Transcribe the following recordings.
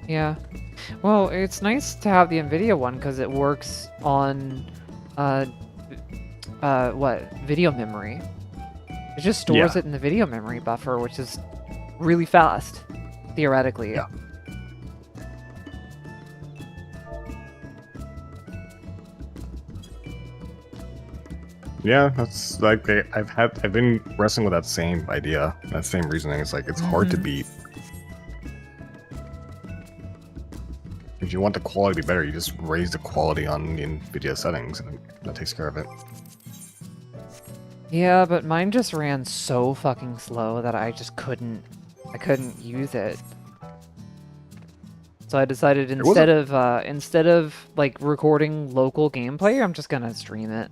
Yeah. Well, it's nice to have the NVIDIA one because it works on, what? Video memory. It just stores Yeah. it in the video memory buffer, which is really fast, theoretically. Yeah. Yeah, that's like I've been wrestling with that same idea, that same reasoning. It's like it's hard to beat. If you want the quality to be better, you just raise the quality on the NVIDIA settings, and that takes care of it. Yeah, but mine just ran so fucking slow that I just couldn't use it. So I decided instead of like recording local gameplay, I'm just gonna stream it.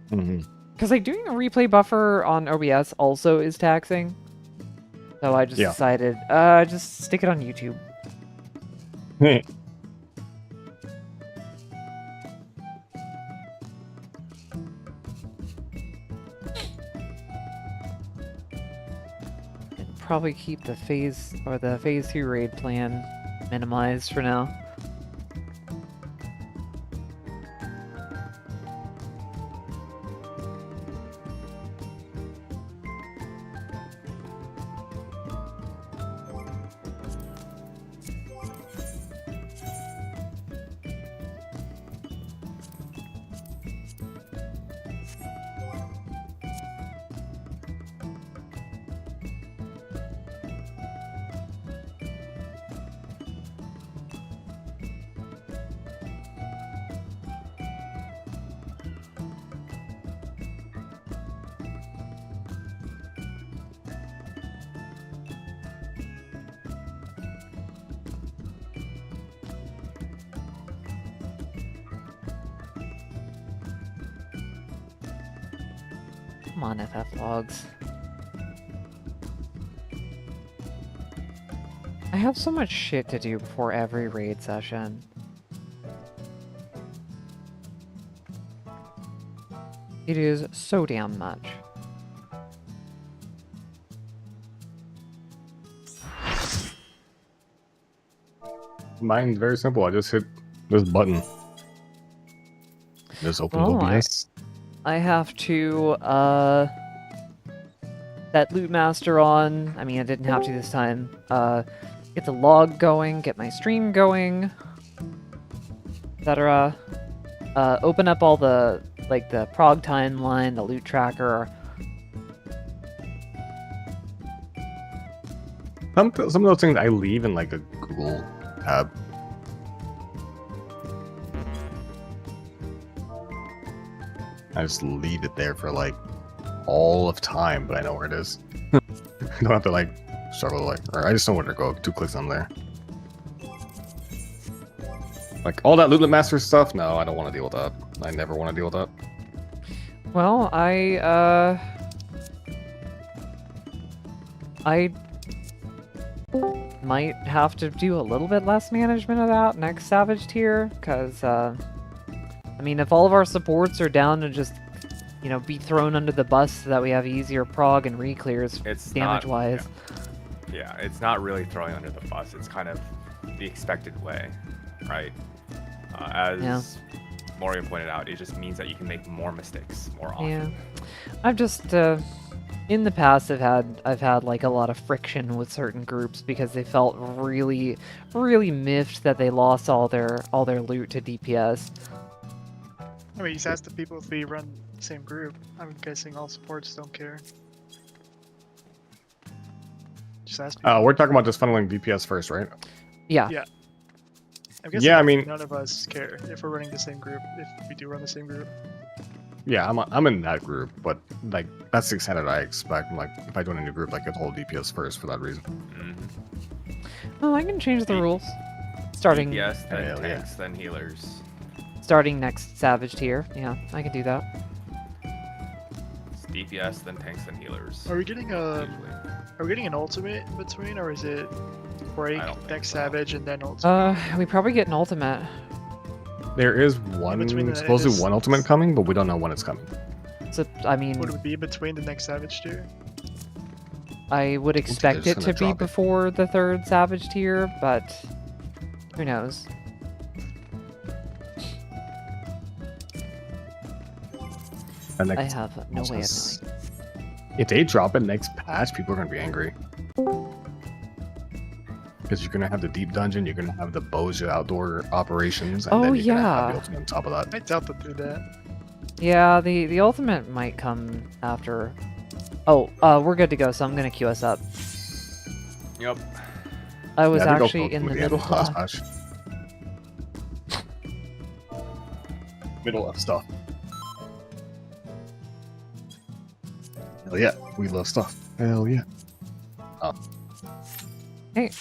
Because like doing a replay buffer on OBS also is taxing. So I just decided, just stick it on YouTube. And probably keep the phase 2 raid plan minimized for now. Come on, FF logs. I have so much shit to do before every raid session. It is so damn much. Mine's very simple. I just hit this button. Just open OBS. I have to set Loot Master on. I mean, I didn't have to this time. Get the log going, get my stream going, etc. Open up all the the prog timeline, the loot tracker. Some of those things I leave in like a Google tab. I just leave it there for like all of time, but I know where it is. I don't have to like struggle or I just know where to go. 2 clicks on there. Like all that Loot Master stuff, no, I don't want to deal with that. I never want to deal with that. Well, I might have to do a little bit less management of that next Savage tier, because, I mean, if all of our supports are down to just, you know, be thrown under the bus so that we have easier prog and re-clears damage-wise. Yeah, it's not really throwing under the bus. It's kind of the expected way, right? As Mario pointed out, it just means that you can make more mistakes more often. Yeah, I've just in the past I've had like a lot of friction with certain groups because they felt really miffed that they lost all their loot to DPS. I mean, just ask the people if we run the same group. I'm guessing all supports don't care. Just ask people. We're talking about just funneling DPS first, right? Yeah. Yeah. I'm guessing I mean, none of us care if we're running the same group, if we do run the same group. Yeah, I'm in that group, but like that's the extent that I expect. Like if I join a new group, like it's whole DPS first for that reason. Oh, I can change the rules. Starting DPS, then tanks, then healers. Starting next Savage tier. Yeah, I can do that. It's DPS, then tanks, then healers. Are we getting an ultimate in between, or is it break, next Savage, and then ultimate? We probably get an ultimate. There is supposedly one ultimate coming, but we don't know when it's coming. So I mean, would it be between the next Savage tier? I would expect it to be before the 3rd Savage tier, but who knows? I have no way of knowing. If they drop it next patch, people are gonna be angry. Because you're gonna have the deep dungeon, you're gonna have the Boja outdoor operations, and then you're gonna have the ultimate on top of that. I doubt they'll do that. Yeah, the ultimate might come after. Oh, we're good to go, so I'm gonna queue us up. Yep. I was actually in the middle of patch. Middle of stuff. Hell yeah, we love stuff. Hell yeah. Oh. Hey.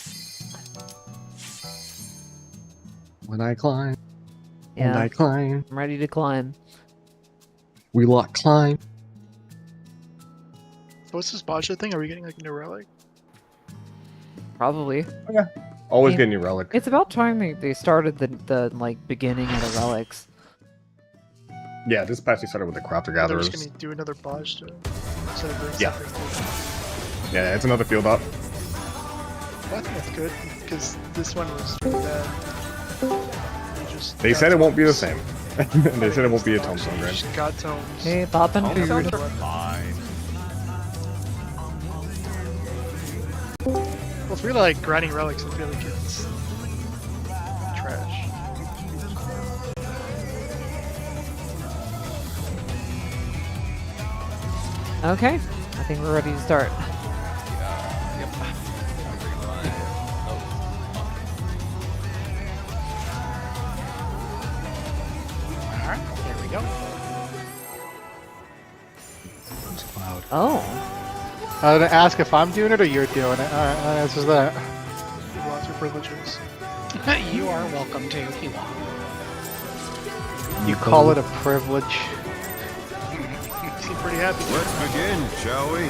When I climb. Yeah. When I climb. I'm ready to climb. We lock climb. What's this Baja thing? Are we getting like a new relic? Probably. Oh, yeah. Always get a new relic. It's about time they started the like beginning of the relics. Yeah, this patch they started with the crafter gatherers. They're just gonna do another Baja instead of doing Yeah. something. Yeah, it's another field up. Well, I think that's good because this one was pretty bad. They said it won't be the same. They said it won't be a tombstone grand. Just got tomes. Hey, poppin' Tombstones food. are fine. Well, if we like grinding relics, I feel like it's trash. Okay, I think we're ready to start. Alright, there we go. Oh. I was gonna ask if I'm doing it or you're doing it. Alright, that answers that. You lost your privileges. You are welcome to if you want. You call it a privilege. You seem pretty happy. Let's begin, shall we?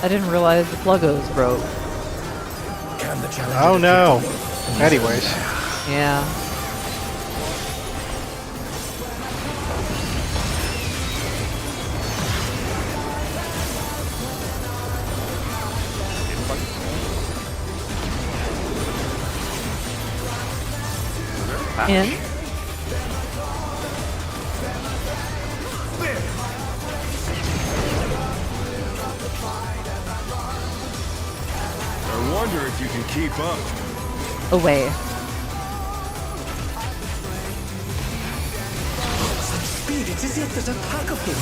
I didn't realize the pluggos broke. Oh no. Anyways. Yeah. In. I wonder if you can keep up. Away. Speed, it's as if there's a pack of them.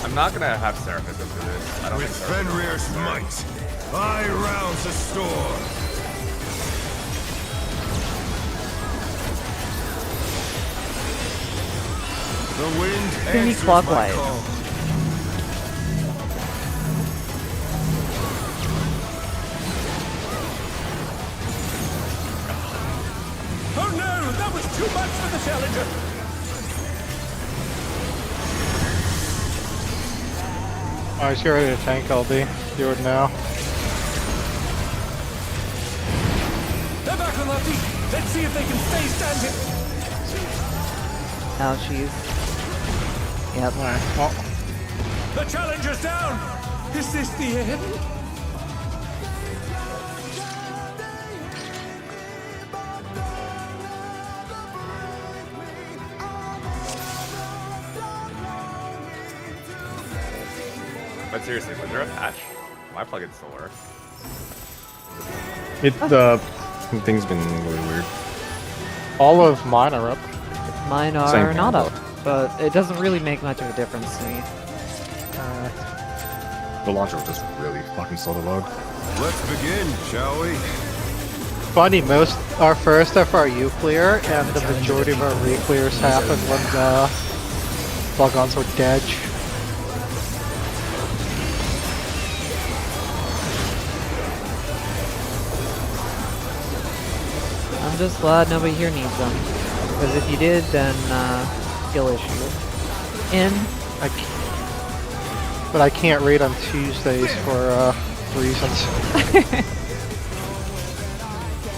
I'm not gonna have Seraphism for this. I don't With think Seraphism- Fenrir's might, I rouse the storm. The wind Spinny answers clockwise. my call. Oh no, that was too much for the Challenger. Alright, get ready to tank, LD. Do it now. They're back on their feet. Let's see if they can stay standing. Ouchies. Yep. Alright, well, The Challenger's down. Is this the end? But seriously, was there a patch? My plugin still works. Things been really weird. all of mine are up. Mine are Same not here. up, but it doesn't really make much of a difference to me. The launcher was just really fucking slow to load. Let's begin, shall we? Funny, most our first stuff are U-clear, and the majority of our re-clears happen when the plug-ons were dead. I'm just glad nobody here needs them. Because if you did, then, skill issue. In. But I can't read on Tuesdays for reasons.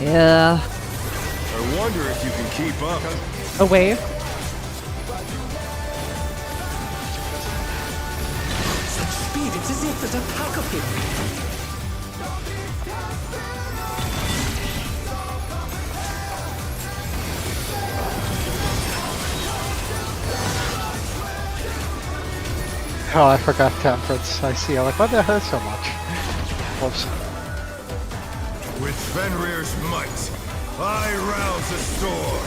Yeah. I wonder if you can keep up. A wave. Such speed, it's as if there's a pack of him. Oh, I forgot Temperance. I see. I'm like, why did that hurt so much? Whoops. With Fenrir's might, I rouse the storm.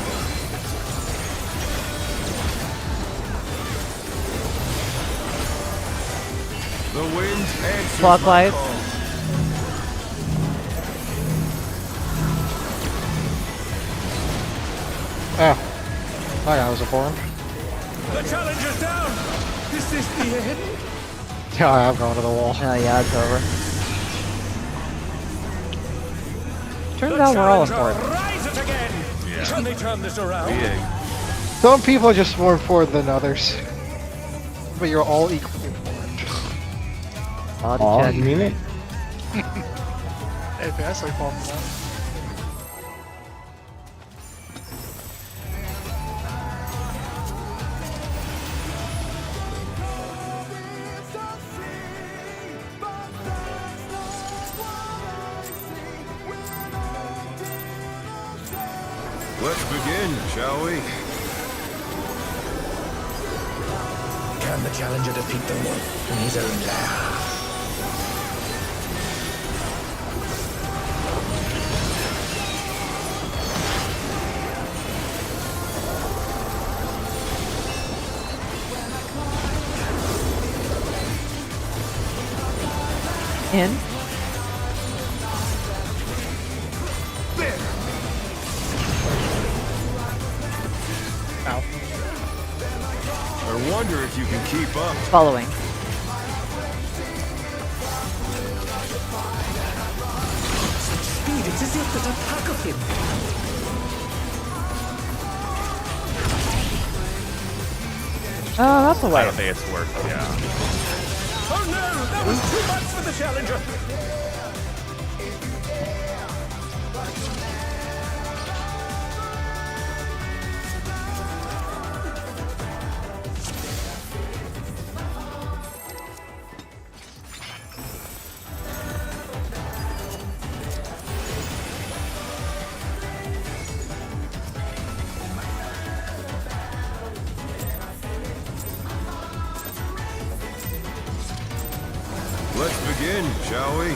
The wind answers Clockwise. my call. Oh. My guy was informed. The challenger's down! Is this the end? Yeah, I'm going to the wall. Oh yeah, it's over. Turns The out we're all challenger important. rises again! Can they turn this around? Some people are just more important than others. But you're all equally important. Body Aw, check. you mean it? Hey, that's like falling down. Let's begin, shall we? Can the challenger defeat the wolf in his own lair? In. I wonder if you can keep up. Following. Such speed, it's as if there's a pack of him. Oh, that's a I way. don't think it's worth. Yeah. Oh no! That was too much for the challenger! Let's begin, shall we?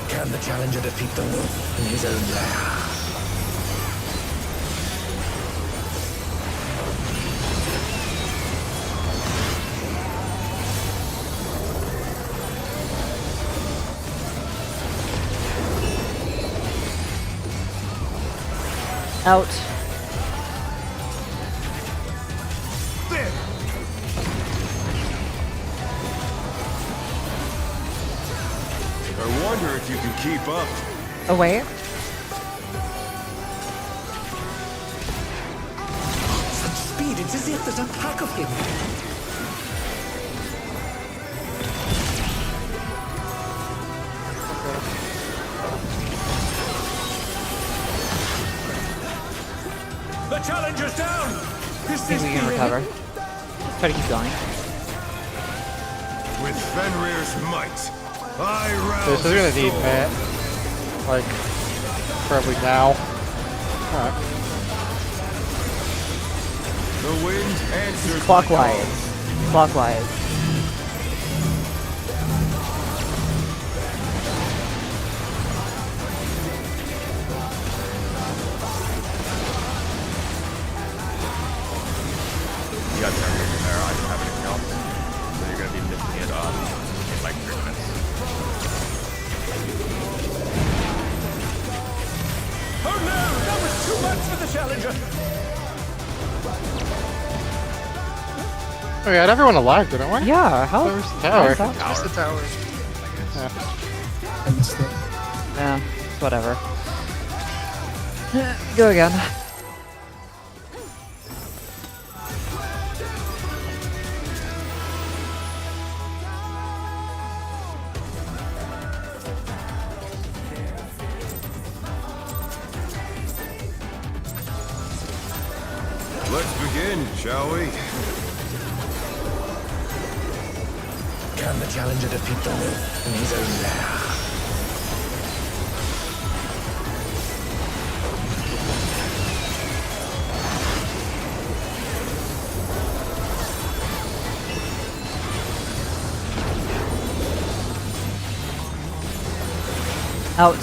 Can the challenger defeat the wolf in his own lair? Out. I wonder if you can keep up. Away. Such speed, it's as if there's a pack of him. The challenger's down! Is I think this we can the recover. end? Try to keep going. With Fenrir's might, I rouse This is the gonna need storm. Matt. Like, probably now. Alright. The wind answers my Clockwise. Clockwise. You got turned in there. I don't have anything else. So you're gonna be missing it in like 3 minutes. Oh no! That was too much for the challenger! Oh, we had everyone alive, didn't we? Yeah, how? Where's the tower? how's that? Just the tower. Yeah, whatever. Go again. Let's begin, shall we? Can the challenger defeat the wolf in his own lair? Out.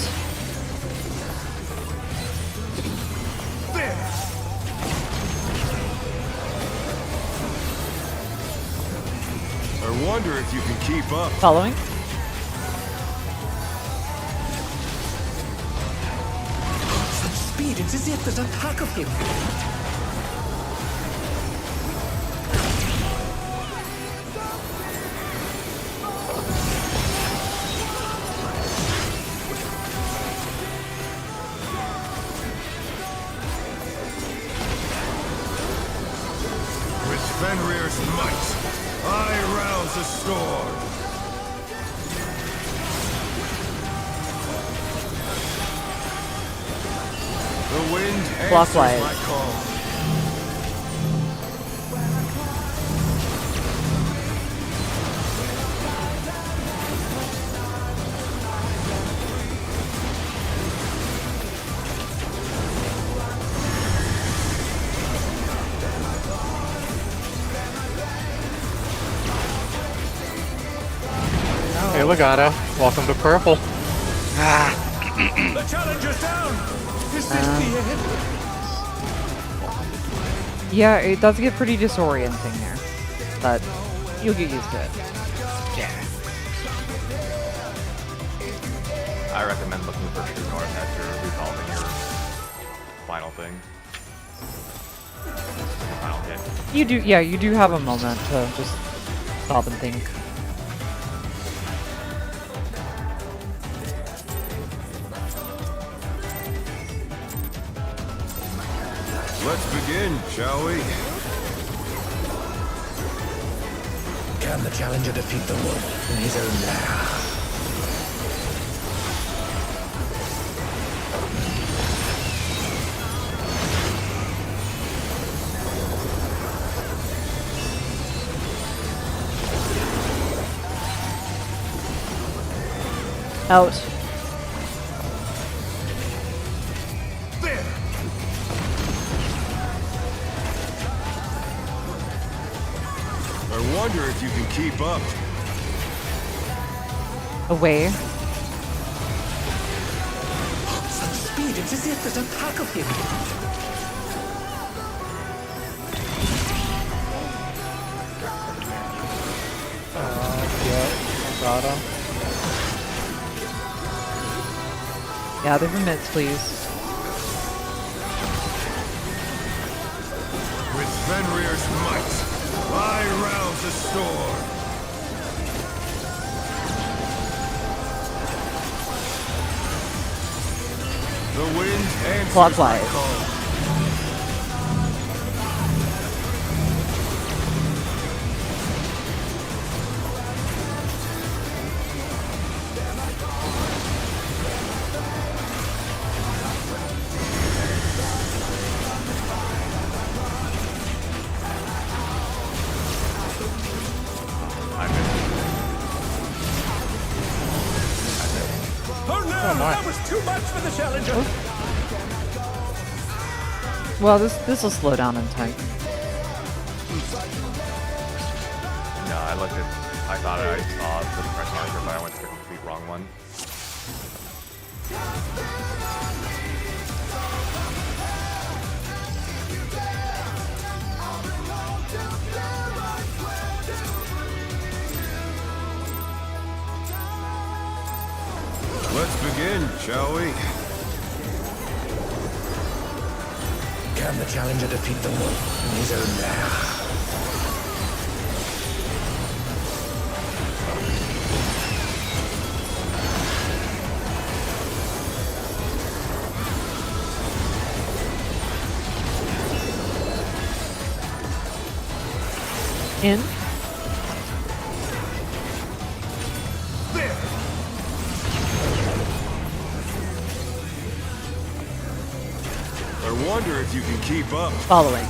I wonder if you can keep up. Following. Such speed, it's as if there's a pack of him. With Fenrir's might, I rouse a storm. The wind answers Clockwise. my call. Hey, Legato. Welcome to purple. The challenger's down! Is this the end? Yeah, it does get pretty disorienting there, but you'll get used to it. I recommend looking for True North after resolving your final thing. Final hit. You do, yeah, you do have a moment to just stop and think. Let's begin, shall we? Can the challenger defeat the wolf in his own lair? Out. There! I wonder if you can keep up. Away. Such speed, it's as if there's a pack of him. Yeah, Legato. Yeah, the remits, please. With Fenrir's might, I rouse a storm. The wind answers my Clockwise. call. Oh no! That was too much for the challenger! Well, this will slow down in time. No, I thought I saw the correct answer, but I went to the complete wrong one. Let's begin, shall we? Can the challenger defeat the wolf in his own lair? In. There! I wonder if you can keep up. Following.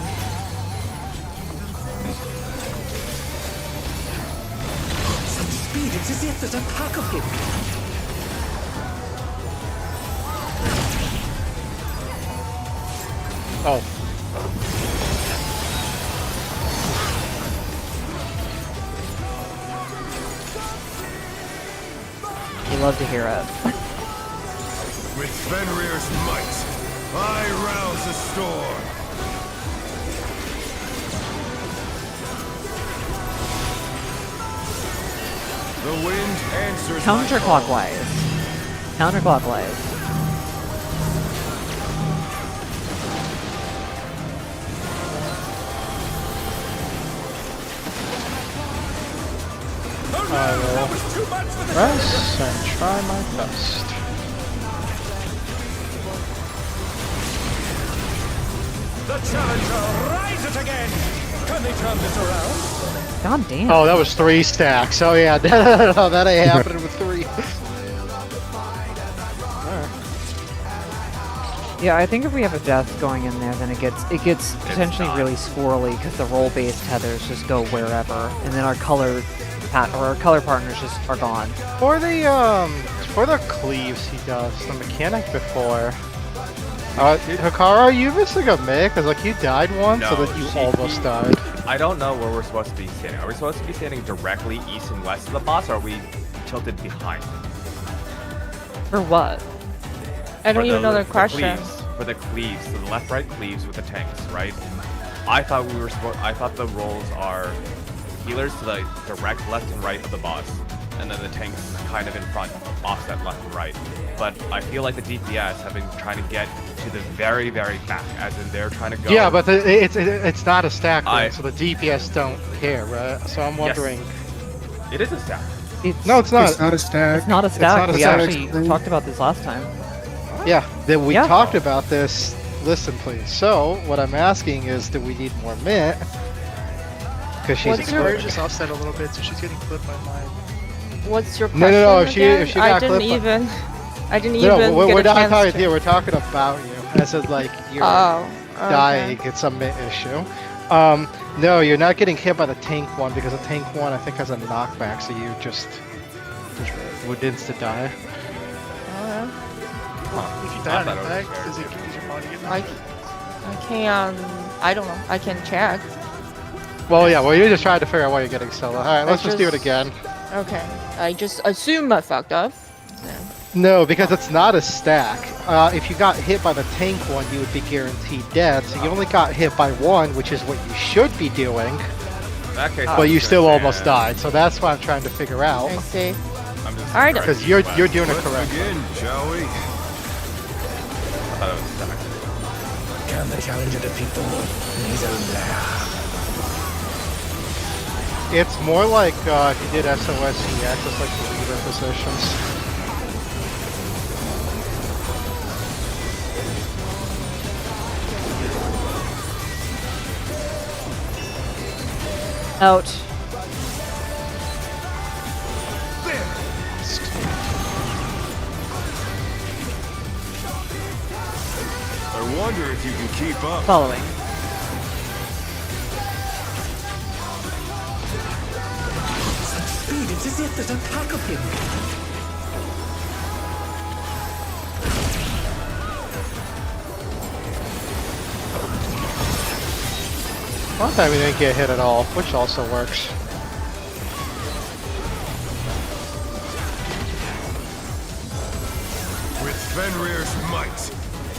It's as if there's a pack of him. Oh. We love to hear it. With Fenrir's might, I rouse the storm. The wind answers my call. Counterclockwise. Counterclockwise. I will rest and try my best. The challenger, rise it again! Can they turn this around? God damn. Oh, that was 3 stacks. Oh yeah, no, that ain't happening with 3. Yeah, I think if we have a death going in there, then it gets potentially really squirrely because the role-based tethers just go wherever, and then our color partners just are gone. For the cleaves he does, the mechanic before. Hikara, are you missing a myth? Cause like you died once, so that you almost died. I don't know where we're supposed to be standing. Are we supposed to be standing directly east and west of the boss, or are we tilted behind? For what? I don't even know the question. For the cleaves, so the left-right cleaves with the tanks, right? I thought the roles are healers to the direct left and right of the boss, and then the tanks kind of in front, offset left and right. But I feel like the DPS have been trying to get to the very, very back, as in they're trying to go. Yeah, but it's not a stack thing, so the DPS don't care, right? So I'm wondering. It is a stack. No, it's not. It's not a stack. It's not a stack. We stack. actually talked about this last time. Yeah, then we talked about this. Listen, please. So what I'm asking is, do we need more mint? Because she's just offset a little bit, so she's getting clipped by mine. What's your question? No. If again? she got clipped, I didn't no, even. we're get not a talking chance to you. We're talking about you. I said like you're dying. It's a mint issue. No, you're not getting hit by the tank one because the tank one I think has a knockback, so you just would insta die. If you die on impact, does your body get knocked? I can't. I don't know. I can check. Well, yeah. Well, you're just trying to figure out why you're getting solo. All right, let's just do it again. Okay. I just assume I fucked up. No, because it's not a stack. If you got hit by the tank one, you would be guaranteed dead. So you only got hit by one, which is what you should be doing. But you still almost died. So that's what I'm trying to figure out. I see. All right. Because you're doing it correctly. Begin, shall we? Can the challenger defeat the wolf in his own lair? It's more like if you did SOSCX, it's like the leader positions. Out. I wonder if you can keep up. Following. Such speed, it's as if there's a pack of him. One time we didn't get hit at all, which also works. With Fenrir's might,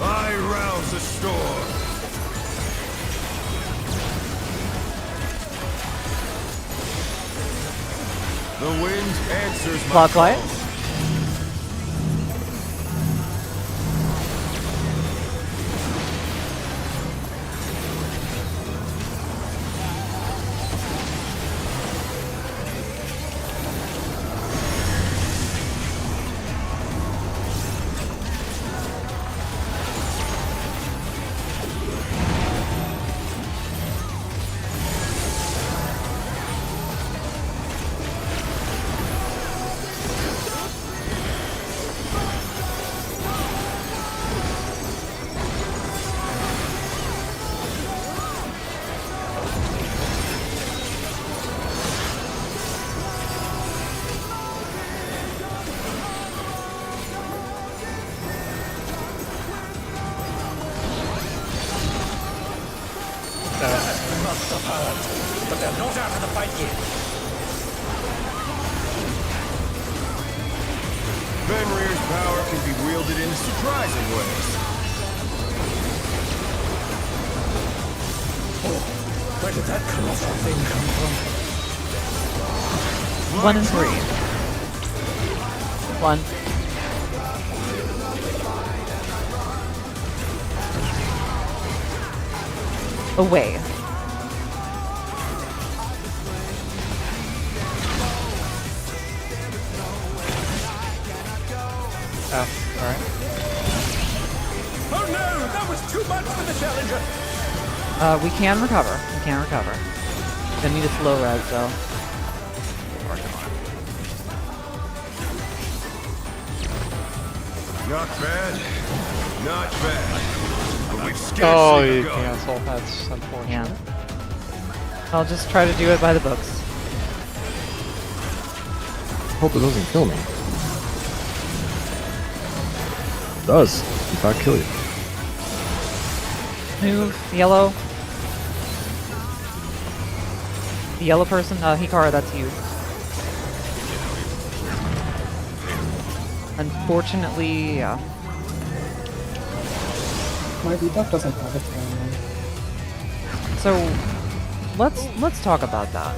I rouse the storm. The wind answers my Clockwise. call. have hurt, but they're not out of the fight yet. Fenrir's power can be wielded in surprising ways. Where did that colossal thing come from? 1 and 3. 1. Away. Oh, alright. Oh no, that was too much for the challenger. We can recover. We can recover. Gonna need a slow res though. Not bad. Not bad. But we've scarcely Oh, you begun. cancel. That's unfortunate. Yeah. I'll just try to do it by the books. Hope it doesn't kill me. It does. In fact, kill you. Move. Yellow. The yellow person, Hikaru, that's you. Unfortunately, yeah. My debuff doesn't have a timeline. So let's talk about that.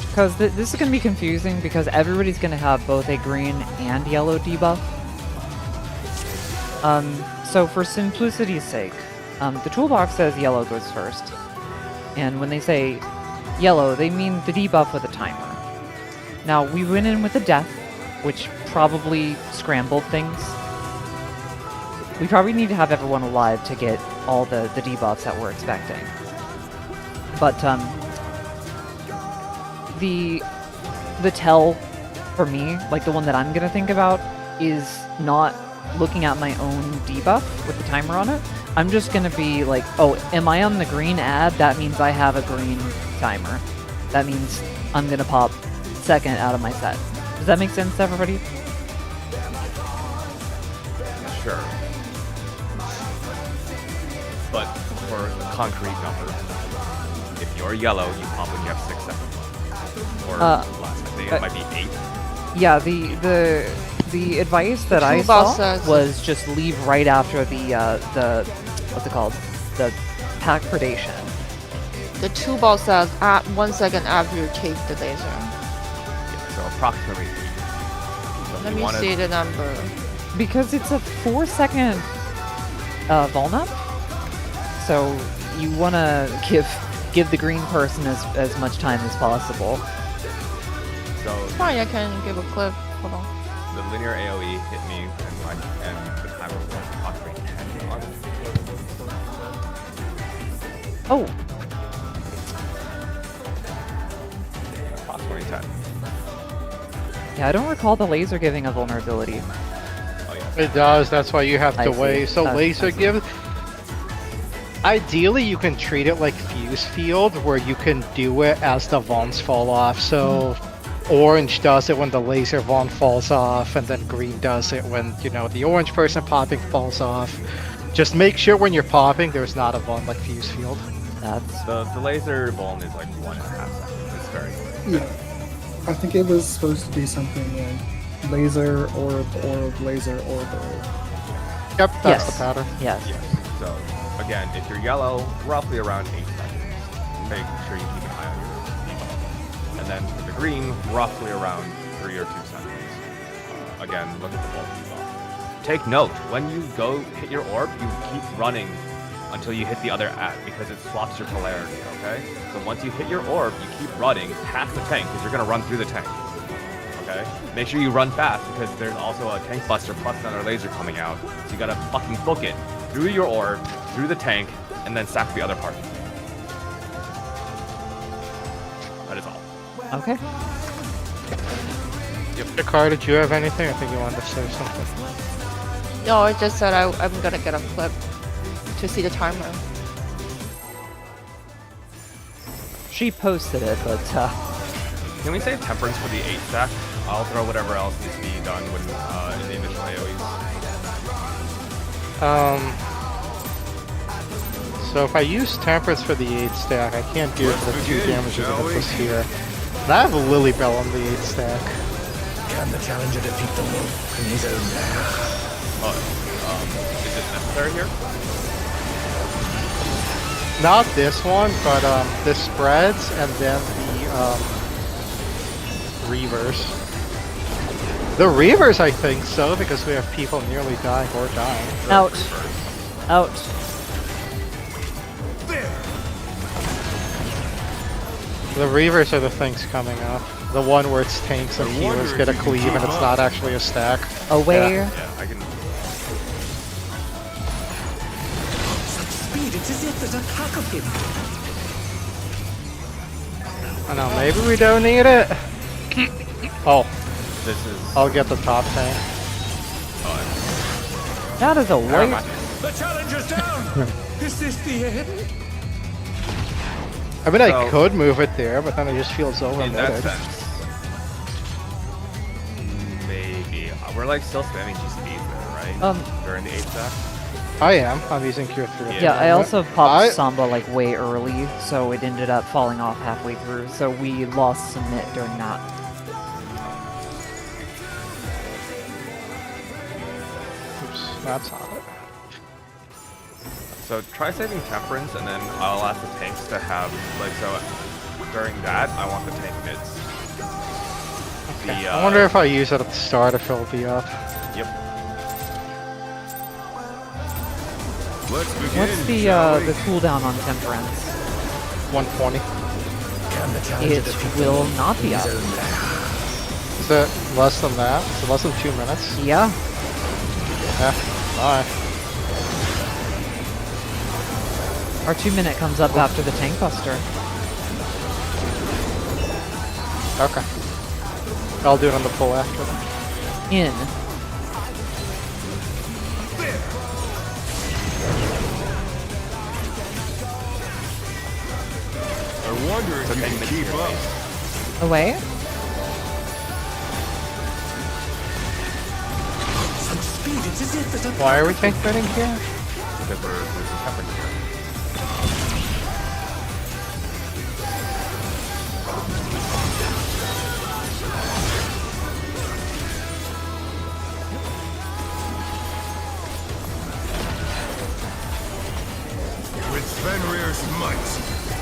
Because this is going to be confusing because everybody's going to have both a green and yellow debuff. So for simplicity's sake, the toolbox says yellow goes first. And when they say yellow, they mean the debuff with a timer. Now, we went in with a death, which probably scrambled things. We probably need to have everyone alive to get all the debuffs that we're expecting. But, the tell for me, like the one that I'm gonna think about, is not looking at my own debuff with the timer on it. I'm just gonna be like, oh, am I on the green ad? That means I have a green timer. That means I'm gonna pop second out of my set. Does that make sense to everybody? Sure. But for a concrete number, if you're yellow, you pop when you have 6 seconds. Or less, I think it might be 8. Yeah, the advice that I saw was just leave right after the what's it called? The pack predation. The 2 ball says at 1 second after you take the laser. Yeah, so approximately 8. So Let me see the number. Because it's a 4-second vulnup, so you want to give the green person as much time as possible. So fine, I can give a clip. Hold on. The linear AoE hit me, and the timer was approximately 10 on. Oh. Approximately 10. Yeah, I don't recall the laser giving a vulnerability. Oh yeah. It does. That's why you have to I see. wait. So laser see. give. Ideally, you can treat it like fuse field, where you can do it as the vulns fall off. So. Orange does it when the laser Vaughn falls off, and then green does it when, you know, the orange person popping falls off. Just make sure when you're popping, there's not a Vaughn like Fuse Field. That's the laser Vaughn is like 1.5 seconds. It's very quick. Yeah. I think it was supposed to be something like laser, orb, laser, orb. Yep, that's the pattern. Yes. So, again, if you're yellow, roughly around 8 seconds. Make sure you keep an eye on your debuff. And then with the green, roughly around 3 or 2 seconds. Again, look at the bulk debuff. Take note, when you go hit your orb, you keep running until you hit the other ad, because it swaps your polarity, okay? So once you hit your orb, you keep running past the tank, because you're going to run through the tank. Okay? Make sure you run fast, because there's also a tank buster plus another laser coming out. So you gotta fucking book it through your orb, through the tank, and then sack the other part. That is all. Okay. Yep. Car, did you have anything? I think you wanted to say something. No, I just said I'm gonna get a clip to see the timer. She posted it, but Can we save temperance for the 8 stack? I'll throw whatever else needs to be done when in the initial AoEs. So if I use Temperance for the 8 stack, I can't do the 2 damage that this here. And I have a Lily Bell on the 8 stack. Can the challenger defeat the wolf in his own lair? Is it necessary here? Not this one, but this spreads, and then the Reavers. The Reavers, I think so, because we have people nearly dying or dying. Out. Out. The Reavers are the things coming up. The one where it's tanks and healers get a cleave and it's not actually a stack. Away. Yeah, I can. Such speed, it's as if there's a pack of him. I know, maybe we don't need it. Oh, This is. I'll get the top tank. That is a waste. The challenger's down! Is this the end? I mean, I So- could move it there, but then it just feels In that overloaded. sense. Maybe. We're like still spamming GCDs there, right? During the 8 stack? I am. I'm using Cure 3. Yeah, I also popped I- Samba like way early, so it ended up falling off halfway through. So we lost Submit during that. Oops, that's not it. So try saving Temperance, and then I'll ask the tanks to have, like, so during that, I want the tank mids. I wonder if I use it at the start if it'll be up. Yep. Let's begin. What's the cooldown on Temperance? 120. Can the challenger It defeat the will wolf not in be his up. own lair? Is it less than that? Is it less than 2 minutes? Yeah. Yeah. Alright. Our 2-minute comes up after the tank buster. Okay. I'll do it on the pull after. In. I wonder if you can keep up. Away. Such speed, it's as if there's a Why are we tank fighting here? Because we're losing Temperance here. With Fenrir's might,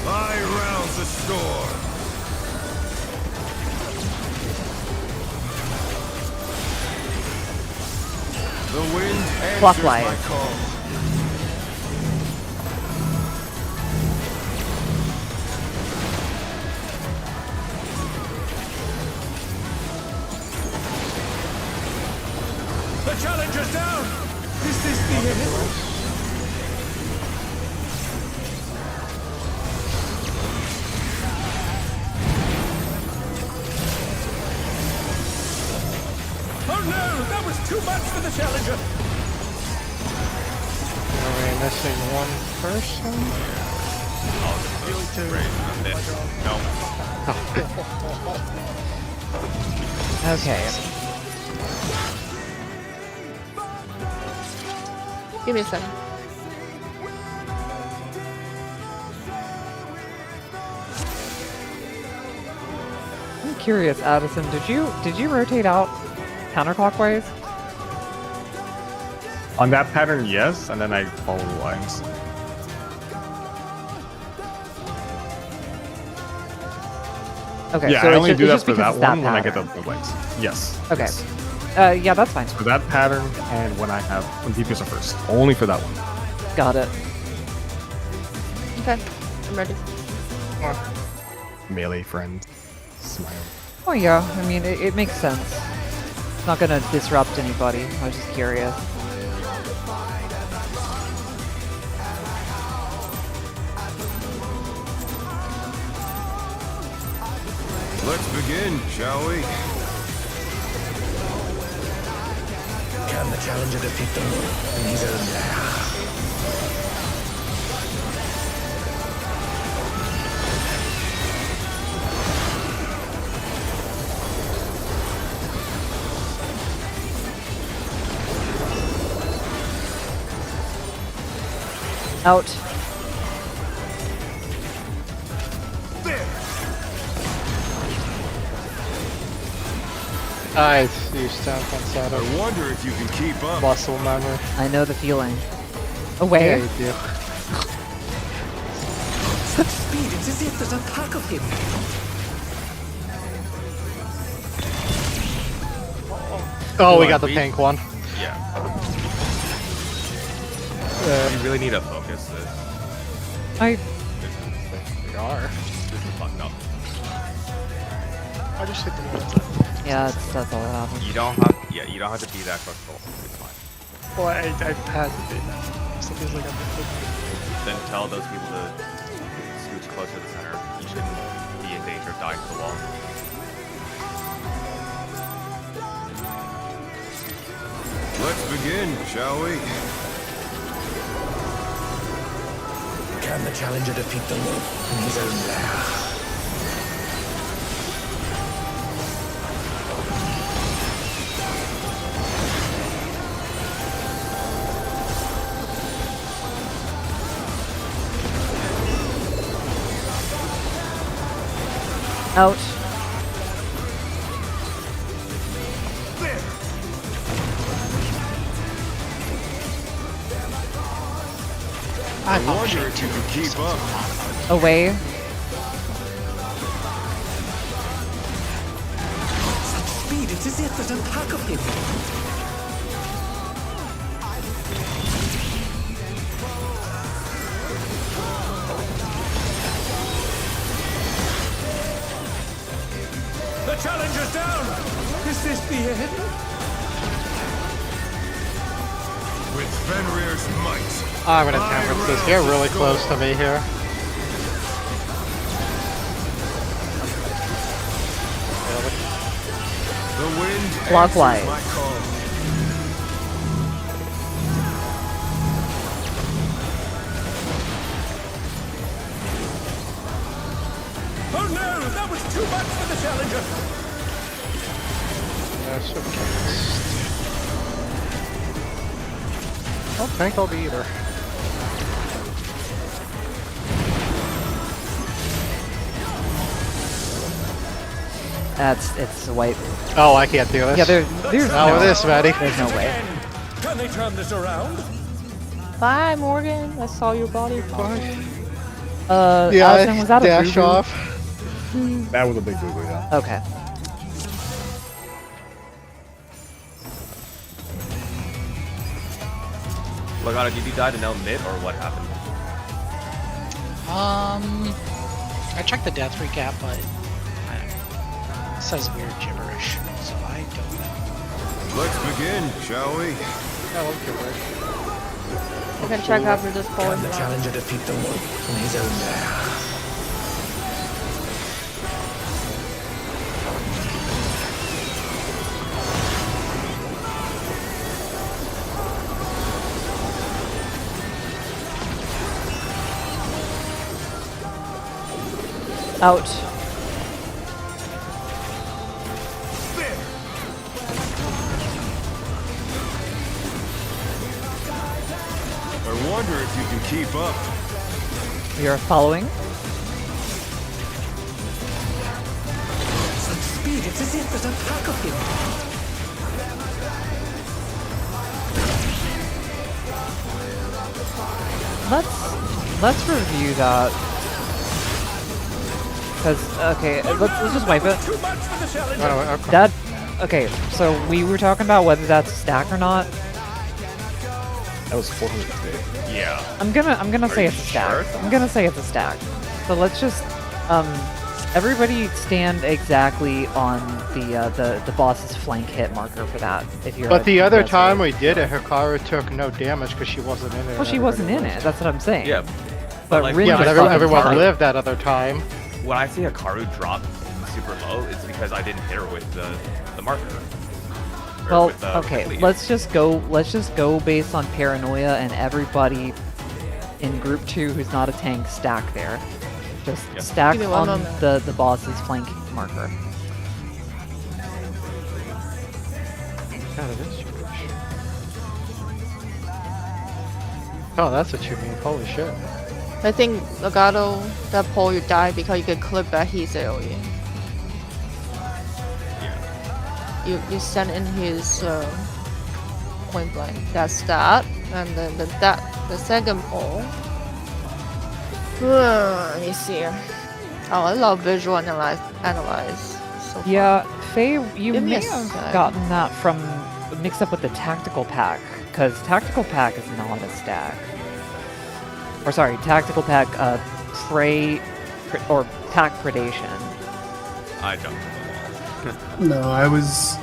I rouse the storm. The wind answers Clockwise. my call. The challenger's down! Is this the end? Oh no! That was too much for the challenger! Are we missing one person? No. Okay. Give me a second. I'm curious, Addison, did you rotate out counterclockwise? On that pattern, yes, and then I follow the lines. Okay, Yeah, so I it's only just, do it's that just for because that it's one when I get pattern. the legs. Yes. Okay. yes. Yeah, that's fine. For that pattern and when I have when DPS are first. Only for that one. Got it. Okay, I'm ready. Melee friend. Smile. Oh yeah, I mean, it makes sense. It's not gonna disrupt anybody. I was just curious. Let's begin, shall we? Can the challenger defeat the wolf in his own lair? Out. I use stun punch out I of wonder if you can keep up. muscle memory. I know the feeling. Away. Yeah, you do. Such speed, it's as if there's a pack of him. Oh, we got the tank one. Yeah. You really need to focus this. We are. This is fucked up. I just hit the wall. Yeah, that's all that happens. You don't have to be that close. It's fine. Well, I've had to be now. So it feels like I've been clicking. Then tell those people to scooch closer to the center. You shouldn't be in danger of dying to the wall. Let's begin, shall we? Can the challenger defeat the wolf in his own lair? Ouch. I wonder if you can keep up. Away. Such speed, it's as if there's a pack of him. The challenger's down! Is this the end? With Fenrir's might. I'm gonna attempt this. You're really close to me here. The wind Clockwise. answers my call. Oh no! That was too much for the challenger! That's okay. I'll tank all the either. It's a wipe. Oh, I can't do this. Yeah, there's Not with this, Maddie. There's no way. Can they turn this around? Bye, Morgan. I saw your body. Yeah, Allison, was that a dash boo-boo? off. That was a big boo-boo, yeah. Okay. Logano, did you die to no mid or what happened? I checked the death recap, but it says weird gibberish, so I don't know. Let's begin, shall we? I can check after this poll. Can the challenger defeat the wolf in his own lair? Ouch. I wonder if you can keep up. We are following. Such speed, it's as if there's a pack of him. Let's review that. Because okay, let's just wipe it. Too much for the challenger! That okay. So we were talking about whether that's a stack or not. That was 450. Yeah. I'm gonna say you it's a stack. sure? I'm gonna say it's a stack. So let's just everybody stand exactly on the boss's flank hit marker for that. If you're. But the other time we did it, Hikaru took no damage because she wasn't in it. Well, she wasn't in it. That's what I'm saying. Yeah. But like, Rin Yeah, but was fucking everyone fine. lived that other time. When I see Hikaru drop super low, it's because I didn't hit her with the marker. Or Well, with the okay. lead. Let's just go based on paranoia and everybody in group 2 who's not a tank stack there. Just Yeah. stack Give me one on moment. the boss's flank marker. God, it is huge. Oh, that's what you mean. Holy shit. I think Legato, that pole you die because you get clipped by his AoE. you send in his point blank. That's that, and then the second pull. Let me see. Oh, I love visual analyze. So yeah, Faye, you Give me may a have sec. gotten that from mixed up with the tactical pack, because tactical pack is not a stack. Or sorry, tactical pack, or pack predation. I jumped in the wall. No, I was.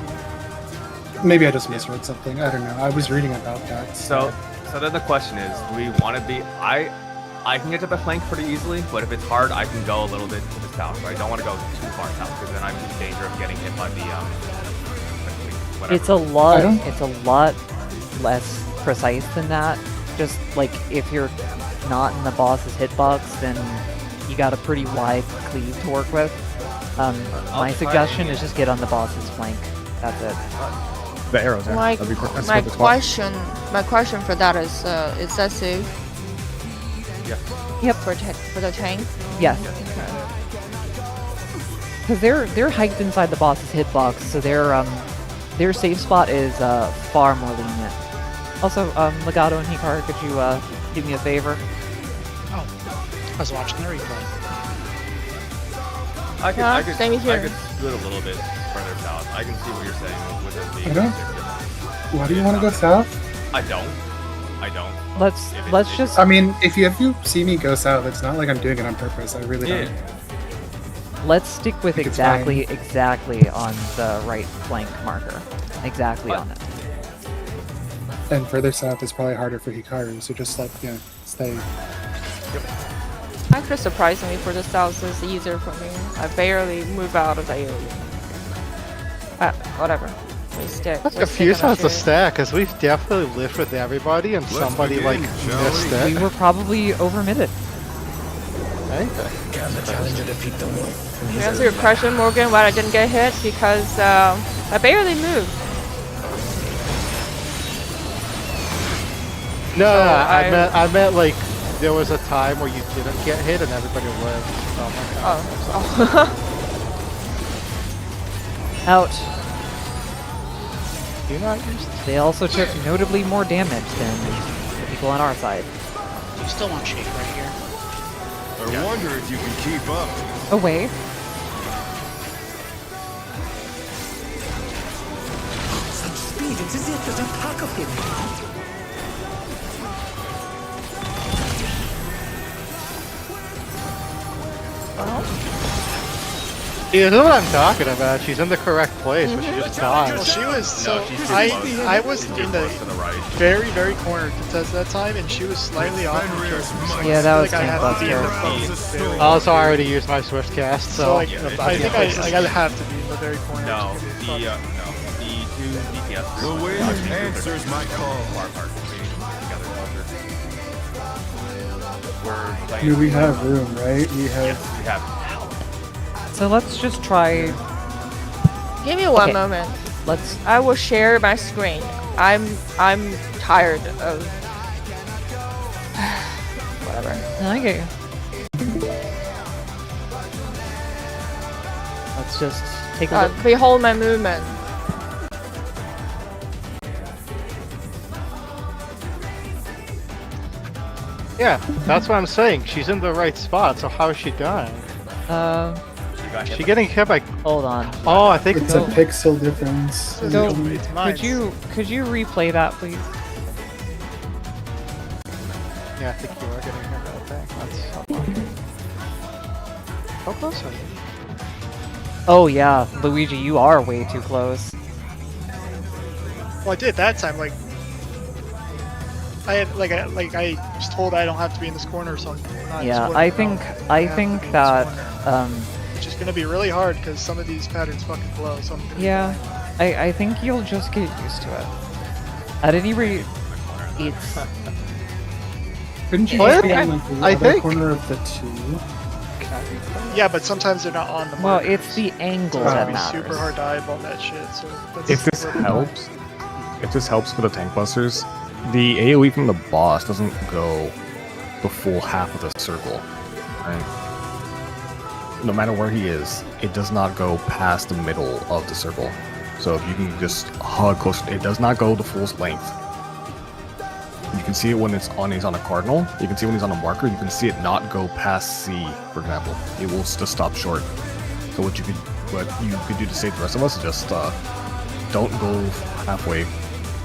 Maybe I just misread something. I don't know. I was reading about that. So then the question is, do we want to be? I can get to the flank pretty easily, but if it's hard, I can go a little bit to the south. But I don't want to go too far south because then I'm in danger of getting hit by the whatever. It's a lot less precise than that. Just like if you're not in the boss's hitbox, then you got a pretty wide cleave to work with. My suggestion is just get on the boss's flank. That's it. The arrows. Yeah. My That'd be perfect. my That's perfect spot. question for that is that safe? Yeah. Yep. For the tank. Yes. Okay. Because they're hiked inside the boss's hitbox, so their safe spot is far more lenient. Also, Legato and Hikaru, could you do me a favor? Oh, I was watching the replay. I could same here. I could scoot a little bit further south. I can see what you're saying with it being. I don't- Why do you want to go south? I don't. Let's just. I mean, if you see me go south, it's not like I'm doing it on purpose. I really don't. Let's stick with think it's exactly on the right flank marker. Exactly on it. And further south is probably harder for Hikaru, so just like, stay. Actually, surprisingly, for the south is easier for me. I barely move out of the area. Whatever. We stick. I'm confused how it's a stack, because we've definitely lived with everybody and somebody like missed We it. were probably overmitted. Okay. Can the challenger defeat the wolf? To answer your question, Morgan, why I didn't get hit? Because I barely moved. No, I I meant like there was a time where you didn't get hit and everybody lived. Oh my god. Oh. Out. You're not used to They also took notably more damage than the people on our side. You still want shake right here. I wonder if you can keep up. Away. Such speed, it's as if there's a pack of him. You know what I'm talking about. She's in the correct place, but she just died. Well, she was she's I was in the to the right. very very corner at that time, and she was slightly off. Yeah, that was I had to be in the Buster. fucking very. Also, I already used my Swift cast, So so. like, I think I gotta have to be in the very corner. No, to get the fucked. two DPS. The wind answers my call. Far apart, together closer. We're playing. Do we have room, right? We have. Yes, we have. So let's just try. Give me one Okay. moment. Let's. I will share my screen. I'm tired of whatever. I get you. Let's just take a look. Behold my movement. Yeah, that's what I'm saying. She's in the right spot, so how is she dying? She getting hit by. Hold on. Oh, I think. It's a pixel difference. So, It's mine. could you replay that, please? Yeah, I think you are getting hit by the tank. How close are you? Oh yeah, Luigi, you are way too close. Well, I did that time. Like, I was told I don't have to be in this corner, so I'm not. in this Yeah, corner. I think have to be in this that corner. Which is gonna be really hard because some of these patterns fucking blow. So I'm gonna yeah, I think you'll just get used to it. At any rate, it's Couldn't you What? just be in like the I other think- corner of the two? Yeah, but sometimes they're not on the well, marker. it's the angle So it's that gonna be super matters. hard to eyeball that shit. So that's If this where the- helps, for the tank busters, the AoE from the boss doesn't go the full half of the circle, right? No matter where he is, it does not go past the middle of the circle. So if you can just hug close, it does not go the full length. You can see it when he's on a cardinal. You can see when he's on a marker. You can see it not go past C, for example. It will just stop short. So what you could do to save the rest of us is just don't go halfway.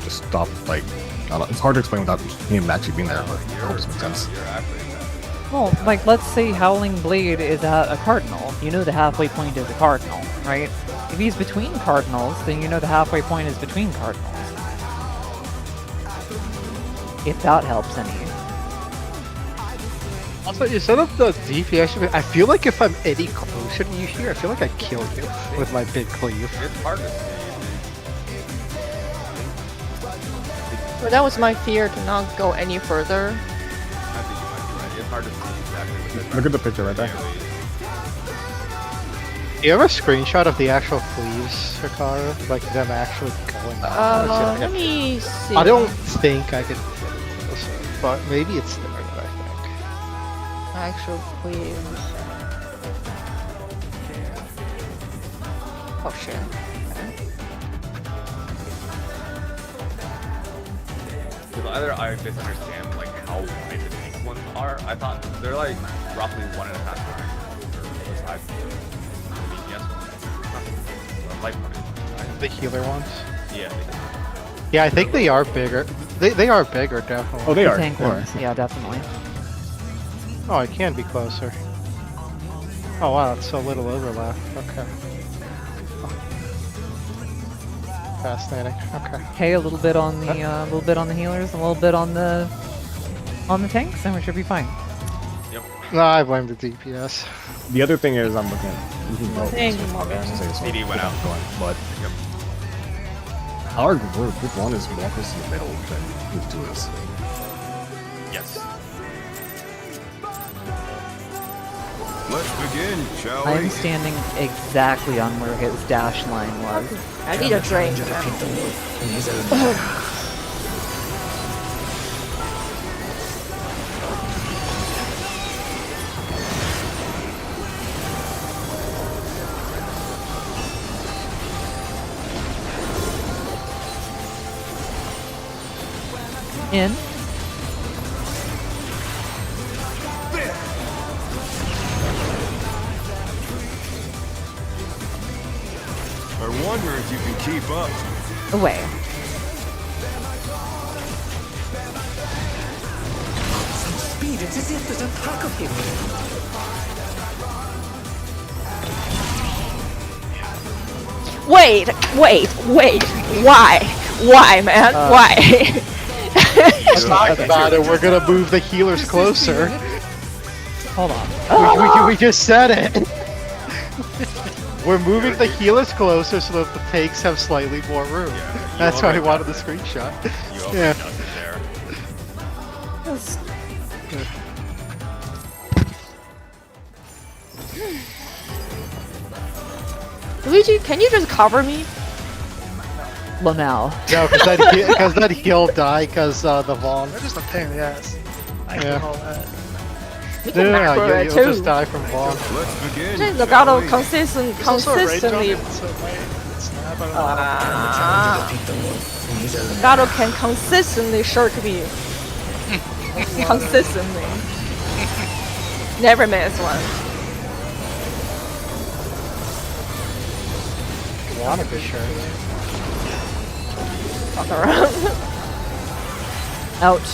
Just stop. Like, I don't know, it's hard to explain without him actually being there, but I hope this makes sense. Well, like, let's say Howling Blade is at a cardinal. You know the halfway point is a cardinal, right? If he's between cardinals, then you know the halfway point is between cardinals. If that helps any. Also, instead of the DPS, I feel like if I'm any closer to you here, I feel like I'd kill you with my big cleave. It's hard to see. But that was my fear, to not go any further. I think you might be right. It's hard to see exactly what they're Look at the picture right there. Do you have a screenshot of the actual cleaves, Hikaru? Like them actually going on? Let me see. I don't think I could, but maybe it's there, I think. Actual cleaves. Oh shit. Because either I misunderstand like how wide the tank ones are. I thought they're like roughly 1.5 times or 5. The healer ones? Yeah. Yeah, I think they are bigger. They are bigger, definitely. Oh, they The are. tank ones, yeah, definitely. Oh, it can be closer. Oh wow, it's so little overlap. Okay. Fascinating. Okay. Okay, a little bit on the healers, a little bit on the tanks, and we should be fine. Yep. No, I blame the DPS. The other thing is, I'm looking at. Thank you, Morgan. PD went out. Going, but our group 1 is more close to the middle than group 2 is. Yes. Let's begin, shall we? I'm standing exactly on where his dash line was. I need a drink. In. I wonder if you can keep up. Away. Some speed, it's as if there's a pack of him. Wait! Why, man? Why? Talk about it. We're gonna move the healers closer. Hold on. We just said it. We're moving the healers closer so that the tanks have slightly more room. Yeah, That's why I wanted the screenshot. Yeah. There. Luigi, can you just cover me? Lamel. No, because that heal died because the Vaughn. They're just a pain in the ass. I Yeah. can all that. We can macro it you'll too. just die from Vaughn. Let's begin. The shall battle we? consistently. There's also a rage on it, so it might snap. I don't know. Battle can consistently shirk me. Consistently. Never miss one. Wanna be sure. Fuck around. Ouch.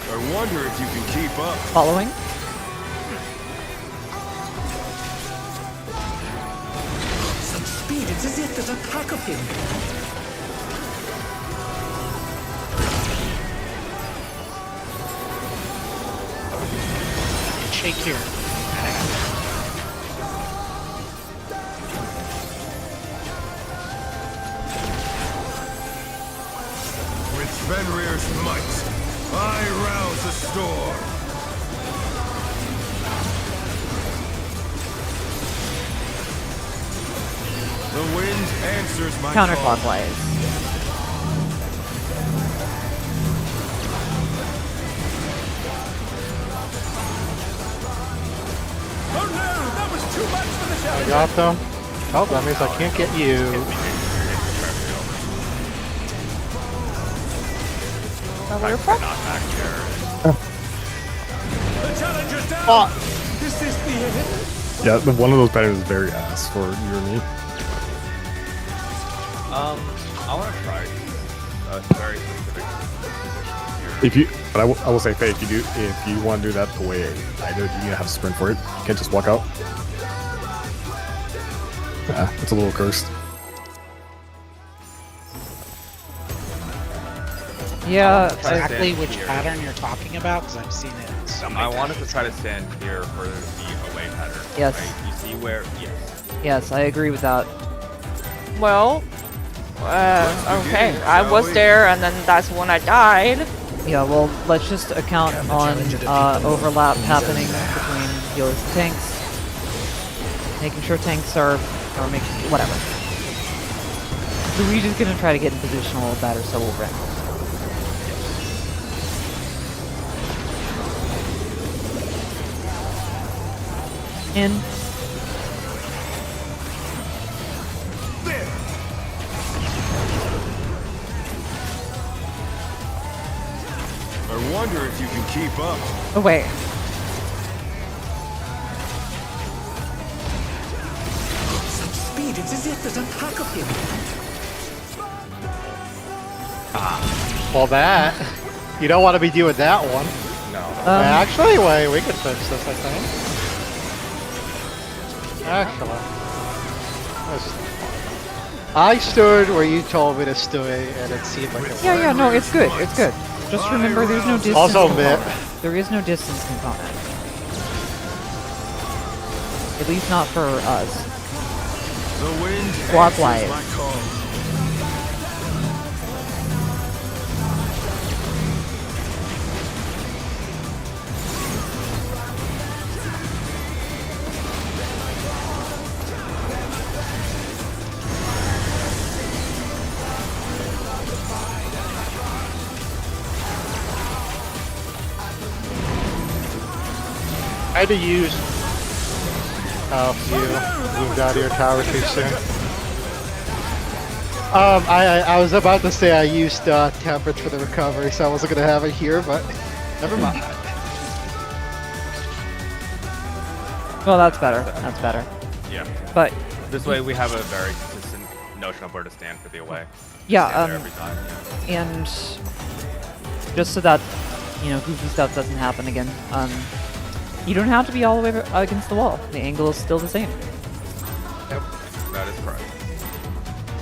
I wonder if you can keep up. Following. Some speed, it's as if there's a pack of him. Shake here. With Fenrir's might, I rouse the storm. The wind answers my call. Counterclockwise. I got them. Oh, that means I can't get you. We're fucked. Oh. Is this the end? Yeah, one of those patterns is very ass for you and me. I want to try a very specific position here. If you, but I will say, Faye, if you want to do that the way I do, you need to have a sprint for it. You can't just walk out. Yeah, it's a little cursed. Yeah, exactly which pattern you're talking about, because I've seen it in so many I wanted to try to stand here for the away pattern. Yes. Right? You see where? Yes. Yes, I agree with that. Well, okay, I was there, and then that's when I died. Yeah, well, let's just account on overlap happening between healers and tanks. Making sure tanks are, or making, whatever. Luigi's gonna try to get in position a little better, so we'll wreck. In. I wonder if you can keep up. Oh, wait. Such speed, it's as if there's a pack of him. Well, that. You don't want to be doing that one. No. Actually, wait, we could fix this, I think. Actually. I stood where you told me to stand, and it seemed like it Yeah, no, it's good, it's good. Just remember there's no distance Also, component. There is no distance component. At least not for us. The wind Clockwise. answers my call. I had to use. Oh, you moved out of your tower too soon. I was about to say I used temperance for the recovery, so I wasn't gonna have it here, but never mind. Well, that's better. That's better. Yeah. But this way we have a very consistent notion of where to stand for the away. Yeah. Stand there every time. Yeah. And just so that goofy stuff doesn't happen again. You don't have to be all the way against the wall. The angle is still the same. Yep, that is correct.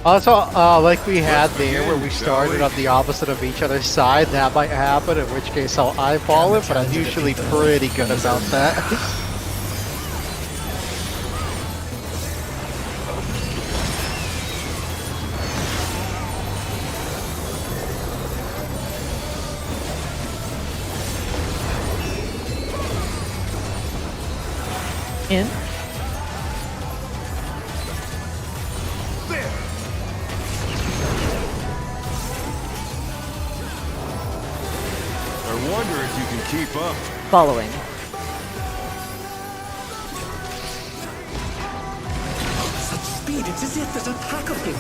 Also, like we had there, where we started on the opposite of each other's side, that might happen, in which case I'll eyeball it, but I'm usually pretty good about that. In. I wonder if you can keep up. Following. Such speed, it's as if there's a pack of him.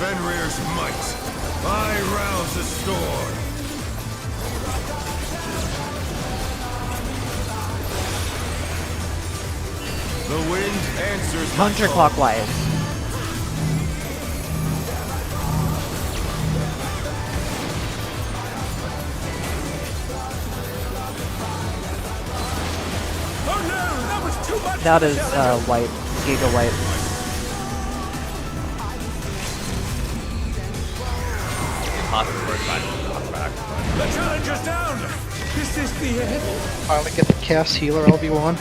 Fenrir's might, I rouse the storm. The wind answers my call. Counterclockwise. Oh no, that was too much. That is white. Giga white. The challenger's down! Is this the end? Finally get the cast healer LB1.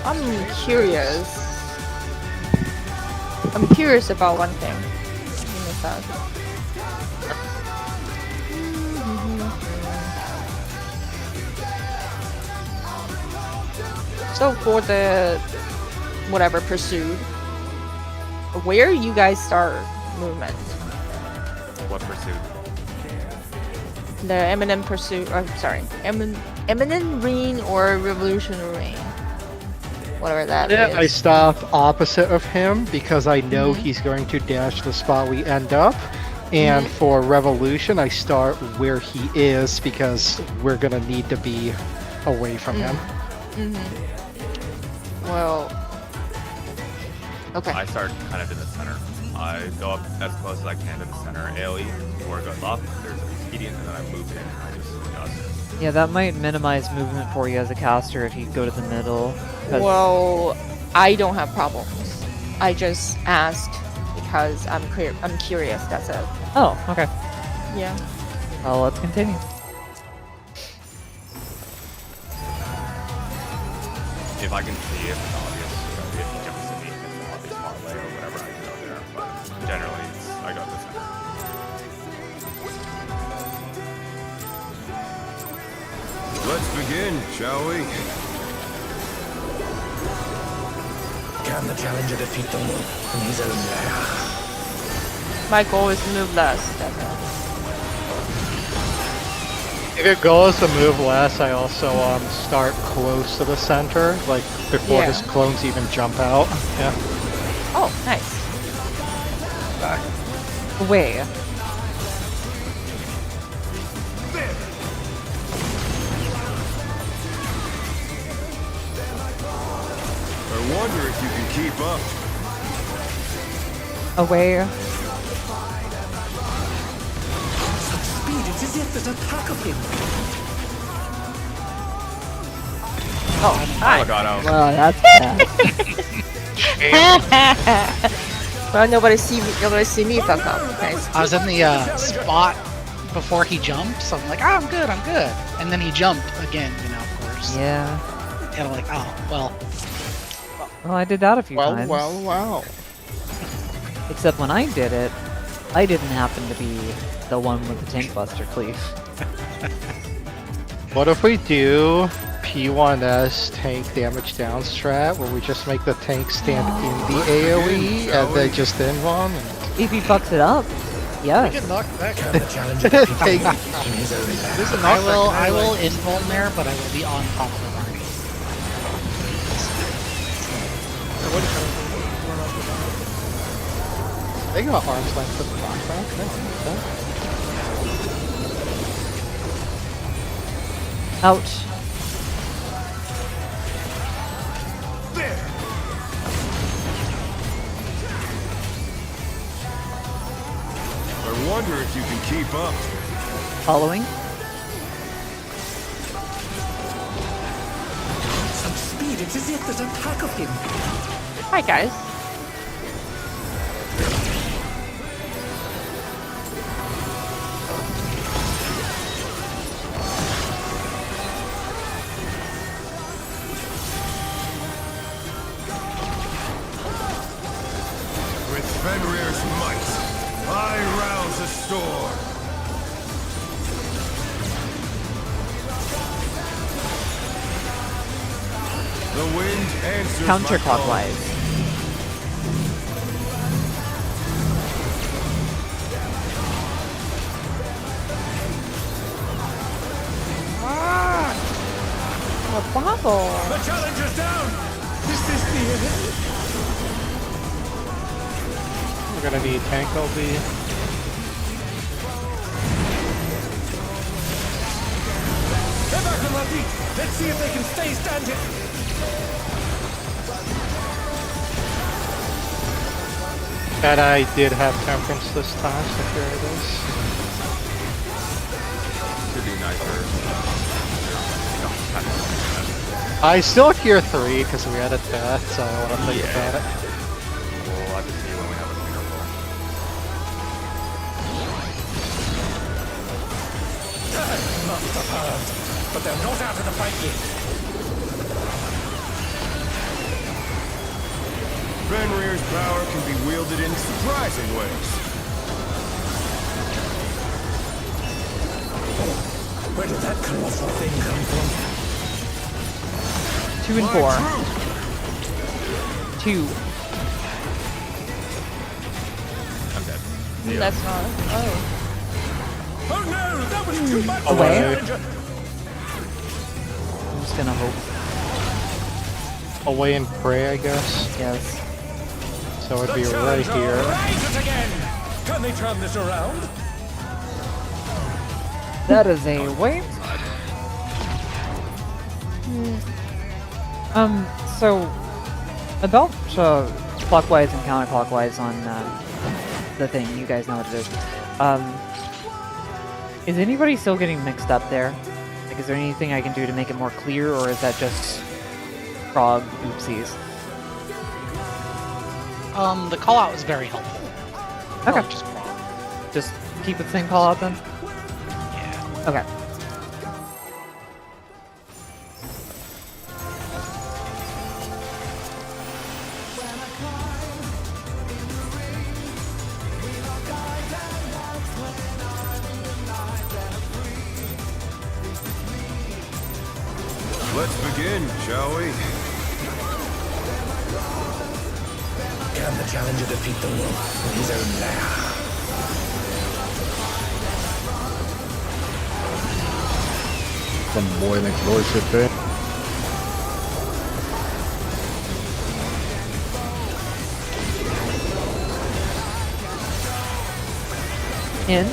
I'm curious. I'm curious about one thing. Give me a sec. So for the whatever pursued, where you guys start movement? What pursuit? The eminent pursuit. Sorry, eminent ring or revolutionary ring, whatever that is. I stop opposite of him because I know he's going to dash the spot we end up. And for revolution, I start where he is because we're gonna need to be away from him. Well, okay. I start kind of in the center. I go up as close as I can to the center AoE before it goes up. There's an expedient, and then I move in and I just adjust. Yeah, that might minimize movement for you as a caster if you go to the middle. Well, I don't have problems. I just asked because I'm curious. That's it. Oh, okay. Yeah. Well, let's continue. If I can see it, it's obvious. You know, if he jumps to me, it's an obvious parlay or whatever, I can go there. But generally, I go to the center. Let's begin, shall we? Can the challenger defeat the moon in his own lair? My goal is to move less. That's all. If your goal is to move less, I also start close to the center, like before his clones even jump out. Yeah. Oh, nice. Wait. I wonder if you can keep up. Away. Speed, it's as if there's a pack of him. Oh, hi. Oh god, Wow, that's bad. Well, nobody see me fuck up. Nice. I was in the spot before he jumped, so I'm like, oh, I'm good. And then he jumped again, of course. Yeah. And I'm like, oh, well. Well, I did that a few times. Wow. Except when I did it, I didn't happen to be the one with the tank buster cleave. What if we do P1S tank damage down strat, where we just make the tank stand in the AoE and they just invuln? If he fucks it up, yes. We can knock back. Can the challenger defeat the moon in his own lair? I will invuln there, but I will be on top of the army. They got arm's length with the background. Ouch. I wonder if you can keep up. Following. Some speed, it's as if there's a pack of him. Hi, guys. With Fenrir's might, I rouse a storm. The wind answers Counterclockwise. A bobble. The challenger's down! Is this the end? We're gonna need tank LB. They're back on their feet! Let's see if they can stay standing! And I did have temperance this time, so here it is. Should be nicer. I still hear 3 because we had a death, so I want to think about it. We'll have to see when we have a cleaner roll. Must have heard, but they're not out of the fight yet. Fenrir's power can be wielded in surprising ways. Where did that colossal thing come from? 2 and 4. 2. I'm dead. That's not. Oh. Oh no, that was too much. Away. I'm just gonna hope. Away and pray, I guess. Yes. So it'd be right here. Raise it again. Can they turn this around? That is a wait. So about clockwise and counterclockwise on the thing, you guys know what it is. Is anybody still getting mixed up there? Like, is there anything I can do to make it more clear, or is that just frog oopsies? The call out was very helpful. Okay. Just wrong. Just keep the same call out then? Yeah. Okay. Let's begin, shall we? Can the challenger defeat the wolf in his own lair? Some boiling lordship there. In.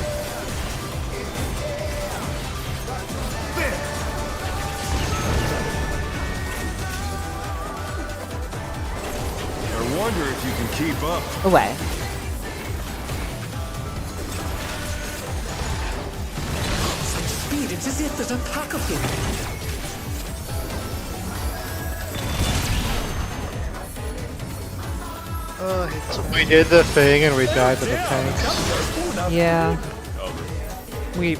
I wonder if you can keep up. Away. Such speed, it's as if there's a pack of him. We did the thing and we died to the tanks. Yeah. We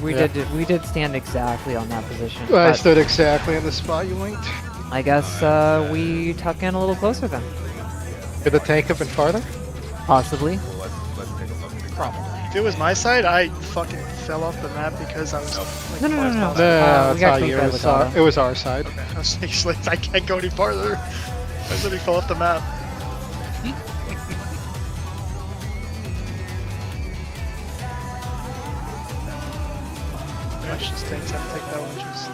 did stand exactly on that position. I but stood exactly in the spot you winked. I guess we tuck in a little closer then. Could the tank have been farther? Possibly. Well, let's take a look. Probably. If it was my side, I fucking fell off the map because I was like, No. No, we that's got not you. clicked by Latara. It was our side. Okay. I was like, I can't go any farther. I literally fell off the map. Watch these things have to take that one. Just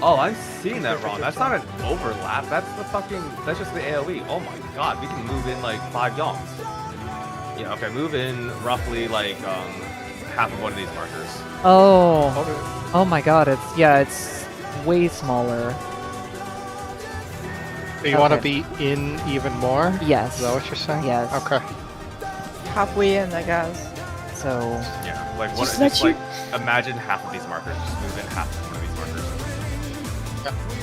Oh, I'm seeing that wrong. That's not an overlap. That's the fucking. That's just the AOE. Oh my god, we can move in like 5 yongs. Yeah. Okay, move in roughly like half of one of these markers. Oh. Oh my god, it's way smaller. Do you want to be in even more? Yes. Is that what you're saying? Yes. Okay. Halfway in, I guess. So Yeah, like what? Just Just, let like imagine half of these markers. Just move in half of one of these markers.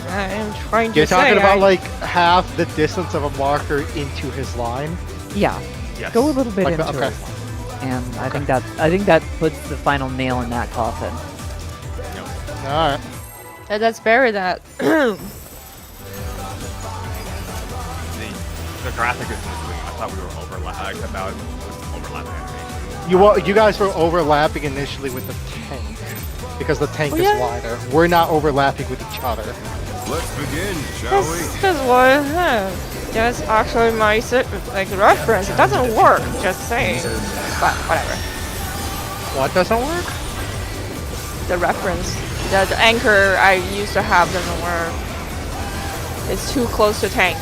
I'm trying to You're say. talking about like half the distance of a marker into his line? yeah. Yes. Go a little bit Like into okay. it. And I think that puts the final nail in that coffin. Alright. Let's bury that. The graphic is moving. I thought we were overlapping. I thought it was overlapping animation. You guys were overlapping initially with the tank because the tank is wider. We're not overlapping with each other. Let's begin, shall we? That's what that's actually my reference. It doesn't work, just saying. But whatever. What doesn't work? The reference. The anchor I used to have doesn't work. It's too close to tank.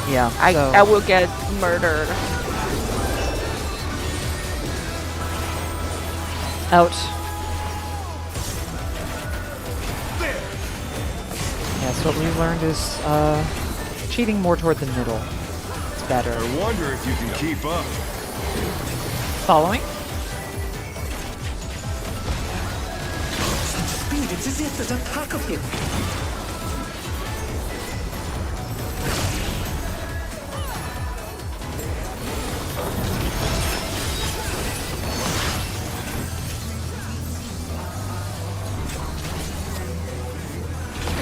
Yeah. I will get murdered. Ouch. Yes, what we learned is cheating more toward the middle. It's better. I wonder if you can keep up. Following? Such speed, it's as if there's a pack of him.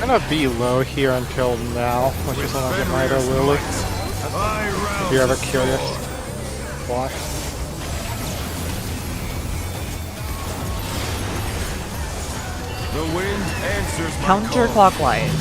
I'm gonna be low here until now, which is when I get Might or Lily. If you're ever curious why. The wind answers my Counterclockwise.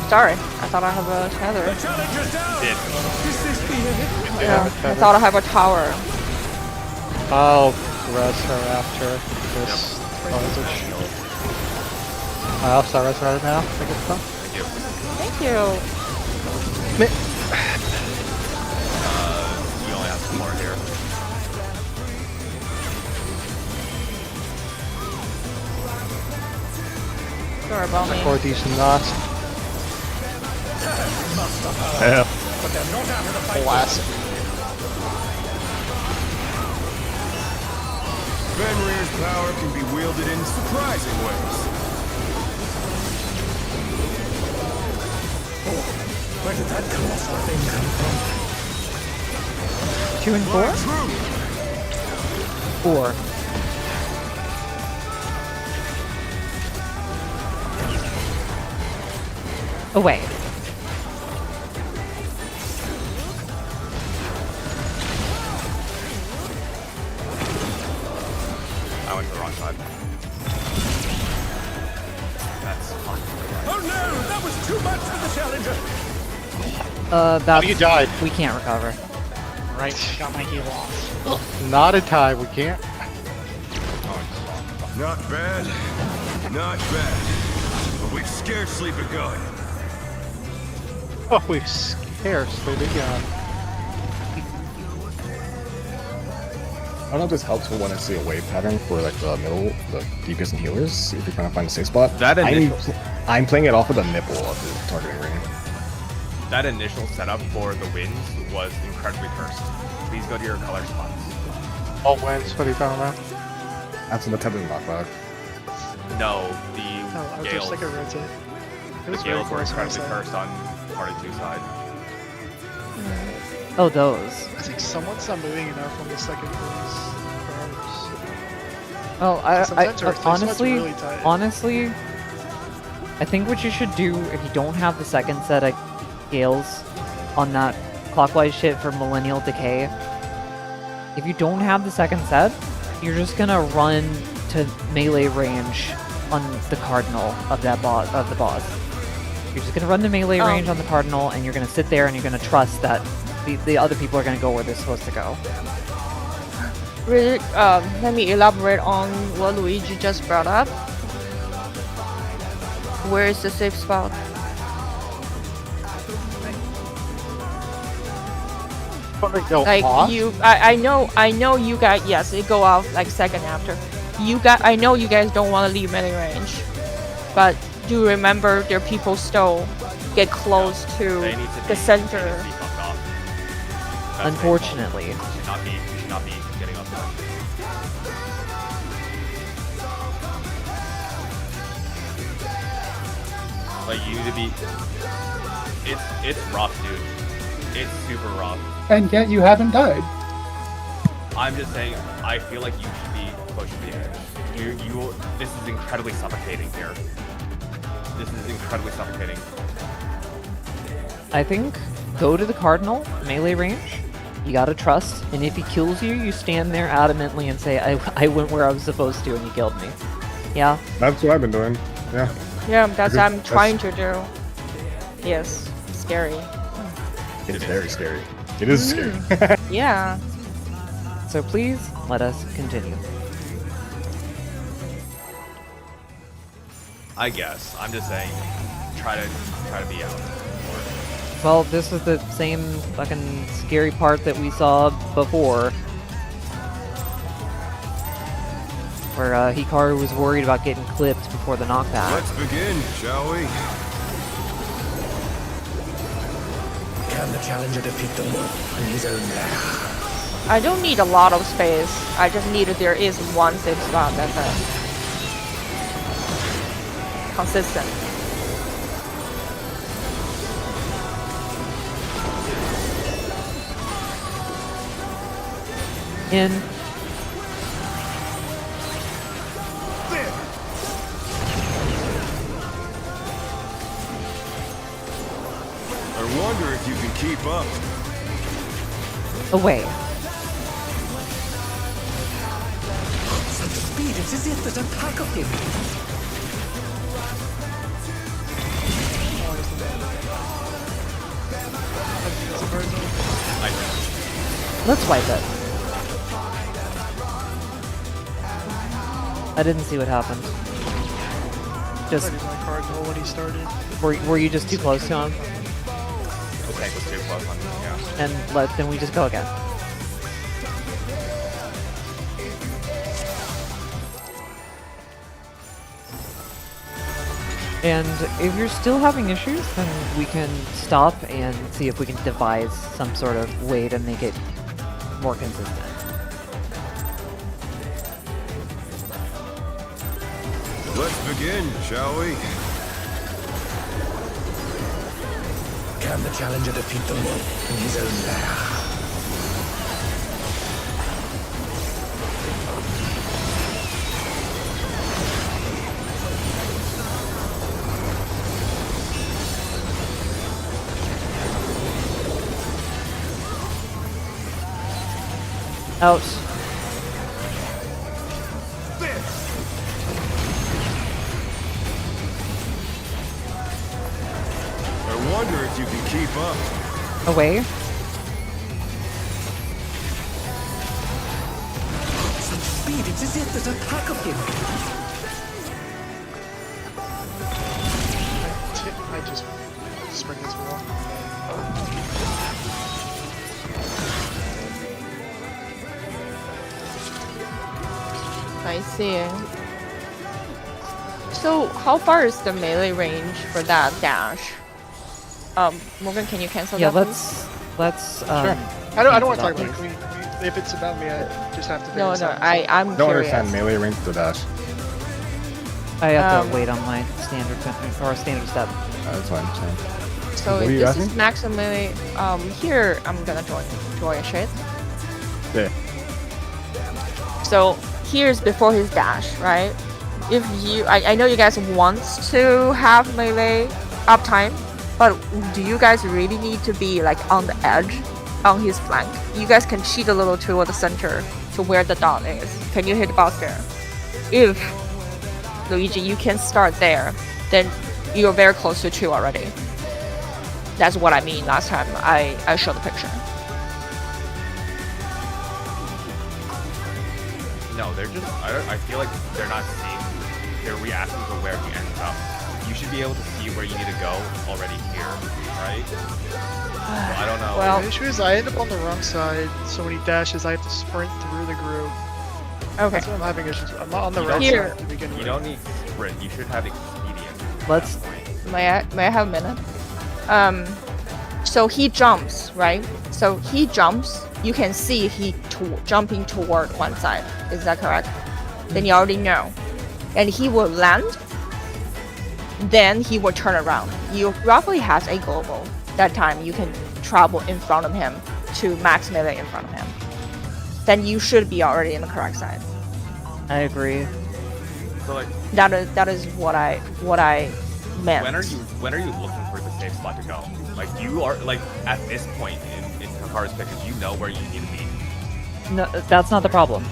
Sorry, I thought I have a tether. The challenger's down. Is this the end? Yeah, I thought I have a tower. I'll res her after this. I'll start res right now. Thank you. You only have some more here. Sorry about me. Or these nuts. Yeah. But they're not out of the fight. Blast. Fenrir's power can be wielded in surprising ways. Where did that colossal thing come from? 2 and 4? 4. Away. I went to the wrong side. That's fun. Oh no, that was too much for the challenger. That's... you died. We can't recover. Right, got my heal off. Not in time, we can't. Not bad. Not bad. But we've scarcely begun. Oh, we've scarcely begun. I don't know if this helps for when I see a wave pattern for like the middle, the DPS and healers, if you're trying to find a safe spot. That I'm playing it off of the nipple of the targeting ring. That initial setup for the wins was incredibly cursed. Please go to your color spots. All wins, what are you talking about? After the tether knockback. No, the Oh, I was Gales. just like a rotate. It The was very Gales were close on my incredibly side. cursed on party 2 side. Oh, those. I think someone's not moving enough on the second phase. Well, Sometimes our face honestly, really tight. honestly, I think what you should do if you don't have the second set of Gales on that clockwise shit for Millennial Decay, if you don't have the second set, you're just gonna run to melee range on the Cardinal of that boss. You're just gonna run to melee range on the Cardinal, and you're gonna sit there and you're gonna trust that the other people are gonna go where they're supposed to go. Really, let me elaborate on what Luigi just brought up. Where is the safe spot? Like off? I know you guys. Yes, it go off like second after. I know you guys don't want to leave melee range, but do remember there are people still get close to the center. Unfortunately. You should not be getting up there. Like, you need to be... It's rough, dude. It's super rough. And yet you haven't died. I'm just saying, I feel like you should be pushing the edge. This is incredibly suffocating here. This is incredibly suffocating. I think go to the Cardinal, melee range. You gotta trust, and if he kills you, you stand there adamantly and say, I went where I was supposed to and you killed me. Yeah? That's what I've been doing. Yeah. Yeah, that's what I'm trying to do. Yes, scary. It's very scary. It is scary. Yeah. So please, let us continue. I guess. I'm just saying, try to be out. Well, this is the same fucking scary part that we saw before. Where Hikaru was worried about getting clipped before the knockback. Let's begin, shall we? Can the challenger defeat the wolf in his own lair? I don't need a lot of space. I just need there is one safe spot. That's it. Consistent. In. I wonder if you can keep up. Away. Such speed, it's as if there's a pack of him. Let's wipe it. I didn't see what happened. Just my cardinal when he started. were you just too close to him? The tank was too close on me, yeah. And then we just go again. And if you're still having issues, then we can stop and see if we can devise some sort of way to make it more consistent. Let's begin, shall we? Can the challenger defeat the moon in his own lair? Out. I wonder if you can keep up. Away. Some speed, it's as if there's a pack of him. I just spring this wall. I see. So how far is the melee range for that dash? Morgan, can you cancel Yeah, that? let's. Sure. I don't want to talk about it. If it's about me, I just have to. No, I'm Don't curious. understand melee range to dash. I have to wait on my standard step. That's fine. So What are you this asking? is maximum melee. Here I'm gonna draw a shit. Yeah. So here's before his dash, right? If you, I know you guys want to have melee uptime, but do you guys really need to be like on the edge, on his flank? You guys can cheat a little toward the center to where the dot is. Can you hit the boss there? If Luigi, you can start there, then you're very close to 2 already. That's what I mean last time I showed the picture. No, they're just. I feel like they're not seeing. They're reacting to where he ends up. You should be able to see where you need to go already here, right? So I don't know. Well, the issue is I end up on the wrong side, so when he dashes, I have to sprint through the group. Okay. That's what I'm having issues with. I'm not on the You right Here. side to begin with. You don't need sprint. You should have expedient. Let's. May I have a minute? So he jumps, right? So he jumps. You can see he jumping toward one side. Is that correct? Then you already know. And he will land. Then he will turn around. You roughly has a global. That time you can travel in front of him to max melee in front of him. Then you should be already in the correct side. I agree. So like, That is what I meant. when are you looking for the safe spot to go? Like you are like at this point in Hikaru's pictures, you know where you need to be. No, that's not the problem.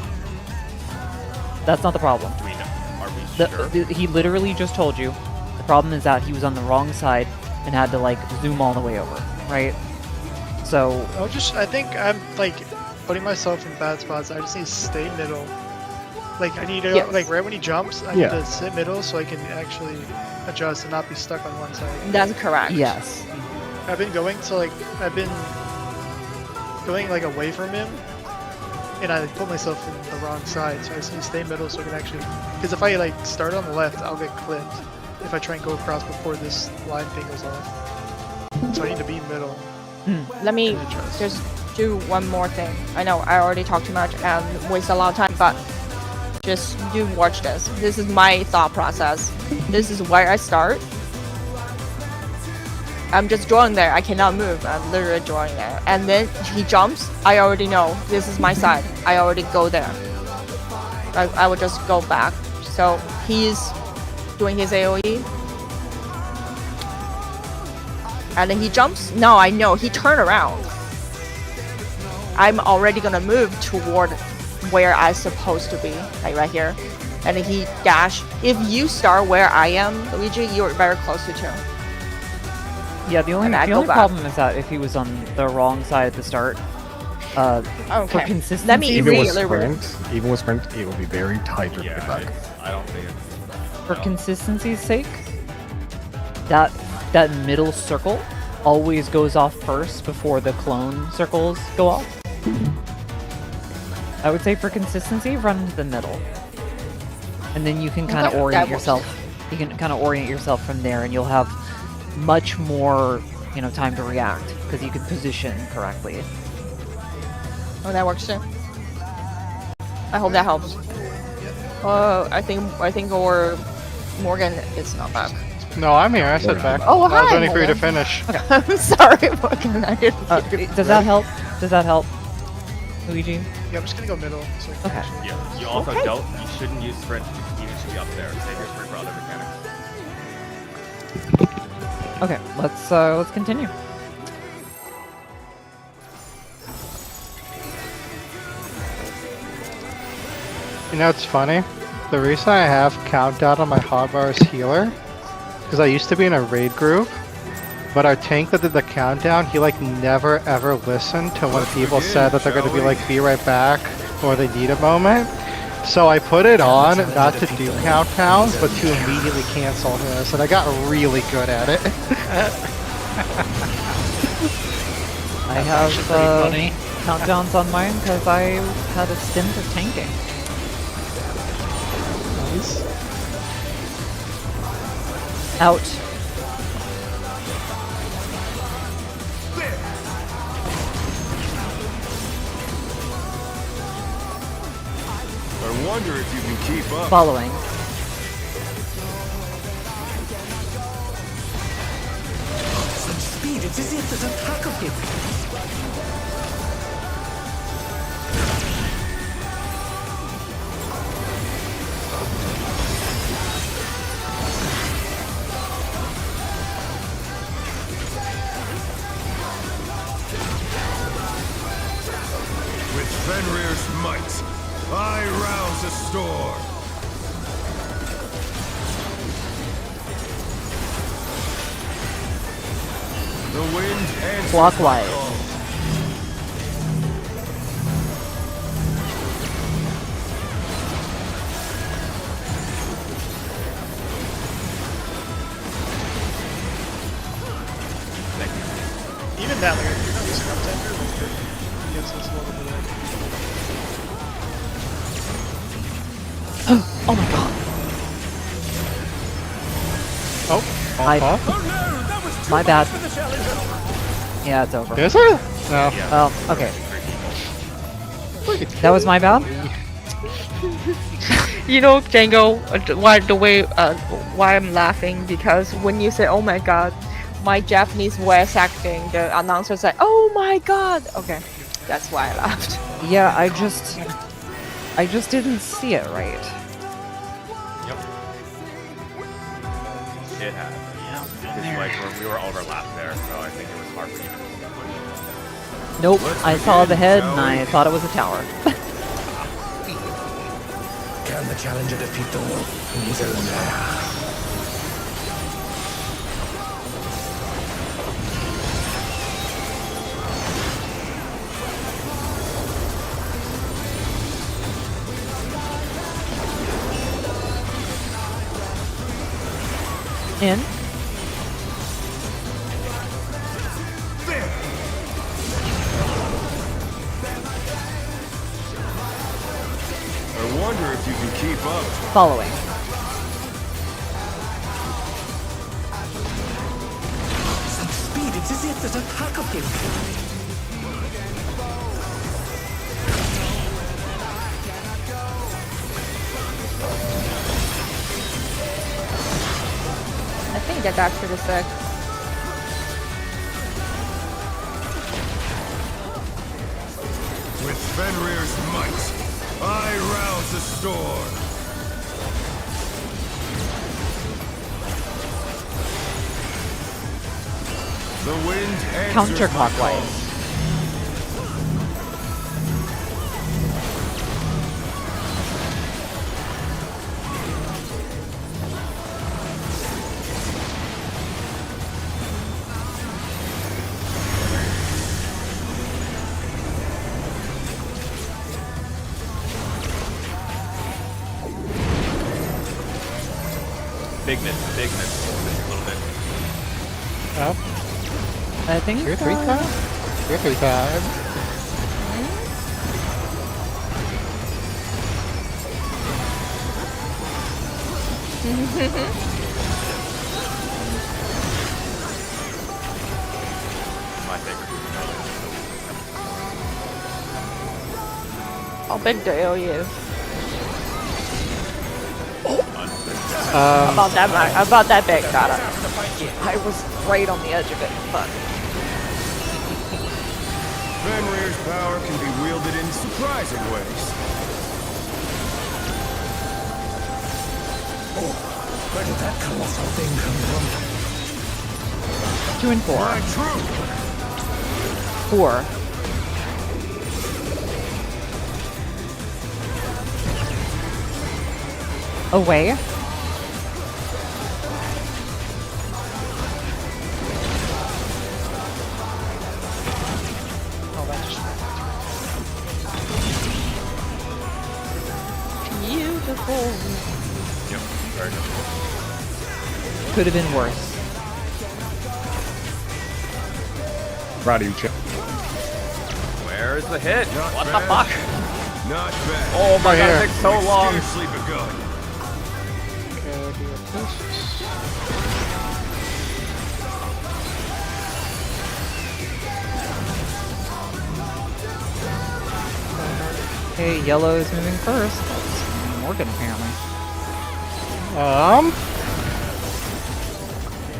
That's not the problem. Do we know? Are we sure? He literally just told you. The problem is that he was on the wrong side and had to like zoom all the way over, right? So I think I'm like putting myself in bad spots. I just need to stay middle. Like I need to like right when he jumps, I need to sit middle so I can actually adjust and not be stuck on one side. That's correct. yes. I've been going like away from him, and I put myself in the wrong side. So I just need to stay middle so I can actually. Because if I like start on the left, I'll get clipped. If I try and go across before this line thing goes off. So I need to be middle. Let me just do one more thing. I know I already talked too much and waste a lot of time, but just do watch this. This is my thought process. This is where I start. I'm just drawing there. I cannot move. I'm literally drawing there. And then he jumps. I already know this is my side. I already go there. I would just go back. So he's doing his AoE. And then he jumps. No, I know. He turned around. I'm already gonna move toward where I'm supposed to be. Like right here. And then he dash. If you start where I am, Luigi, you're very close to 2. Yeah, the only problem is that if he was on the wrong side at the start, For Okay. consistency, Let me Even read with a little bit. sprint, it will be very tight to get back. I don't think it's. for consistency's sake, that middle circle always goes off first before the clone circles go off. I would say for consistency, run to the middle, and then you can kind of Okay, orient that works. yourself. You can kind of orient yourself from there, and you'll have much more, time to react because you can position correctly. Oh, that works too. I hope that helps. I think or Morgan is not back. No, I'm here. I said back. Oh, I was hi, waiting for you to Morgan. finish. I'm sorry, Morgan. I didn't. Does that help? Does that help, Luigi? Yeah, I'm just gonna go middle. So I can Okay. actually- Yeah. You also you shouldn't use sprint. You should be up there. Save your sprint for other mechanics. Okay, let's continue. You know, it's funny. The reason I have countdown on my hotbars healer, because I used to be in a raid group, but our tank that did the countdown, he like never ever listened to when people said that they're going to be like, be right back, or they need a moment. So I put it on, not to do countdowns, but to immediately cancel his, and I got really good at it. I have funny. countdowns on mine because I had a stint of tanking. Out. I wonder if you can keep up. Following. Such speed, it's as if there's a pack of him. With Fenrir's might, I rouse a storm. The wind answers Clockwise. my call. Even that, like, if you're not using up tender, like, it gives us a little bit of. Oh my god. Oh, I- off. Oh no, that was too My much bad. for the challenger. Yeah, it's over. Is it? No. Oh, okay. That was my bad? You know, Django, why I'm laughing, because when you say, oh my god, my Japanese voice acting, the announcer's like, oh my god! Okay, that's why I laughed. Yeah, I just didn't see it right. It happened. It's like we were overlapped there, so I think it was hard for you to push. Nope, I saw the head and I thought it was a tower. Can the challenger defeat the wolf in his own lair? In. I wonder if you can keep up. Following. Such speed, it's as if there's a pack of him. I think that got pretty sick. With Fenrir's might, I rouse a storm. The wind answers my call. Counterclockwise. bigness a little bit. I think 2 or 3 times? 2 or 3 times. My favorite. How big the area is? About that big, got it. I was right on the edge of it. Fuck. Fenrir's power can be wielded in surprising ways. Where did that colossal thing come from? 2 and 4. My truth! 4. Away. Oh, that just Beautiful. Yep, very good. Could have been worse. Proud of you, Chip. Where's the hit? Not What bad. the fuck? Not bad. Oh my god, here. it takes so long. Scarcely begun. Okay, yellow is moving first. That's Morgan, apparently.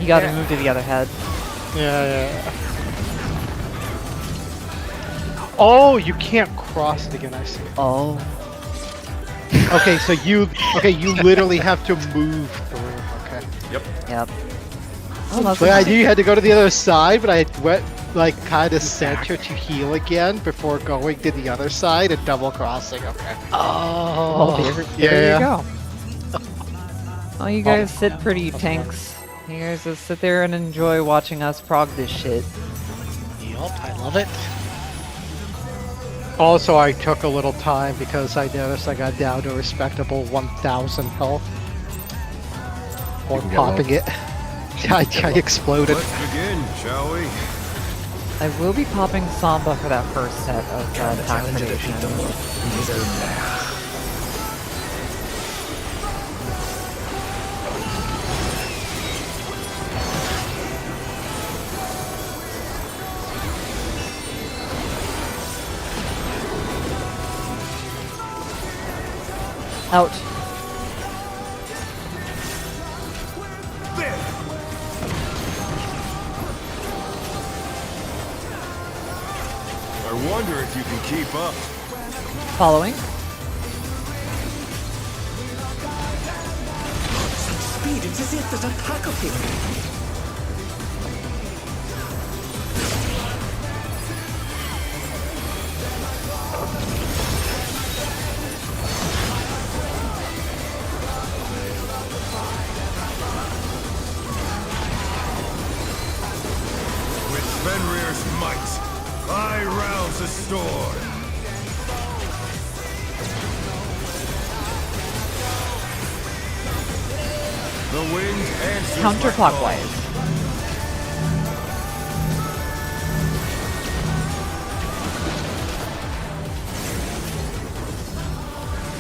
You gotta move to the other head. Yeah. Oh, you can't cross it again, I see. Oh. Okay, so you literally have to move through. Okay. Yep. Oh, that's But I nice. knew you had to go to the other side, but I went like kind of center to heal again before going to the other side and double crossing. Okay. Oh, there you go. Oh, you guys sit pretty, tanks. You guys just sit there and enjoy watching us prog this shit. Yup, I love it. Also, I took a little time because I noticed I got down to a respectable 1,000 health. Or popping it. I exploded. Let's begin, shall we? I will be popping Samba for that first set of Can the attack challenger predation. defeat the Lord in his own lair? Out. I wonder if you can keep up. Following. Such speed, it's as if there's a pack of him. With Fenrir's might, I rouse the storm. The wind answers my Counterclockwise.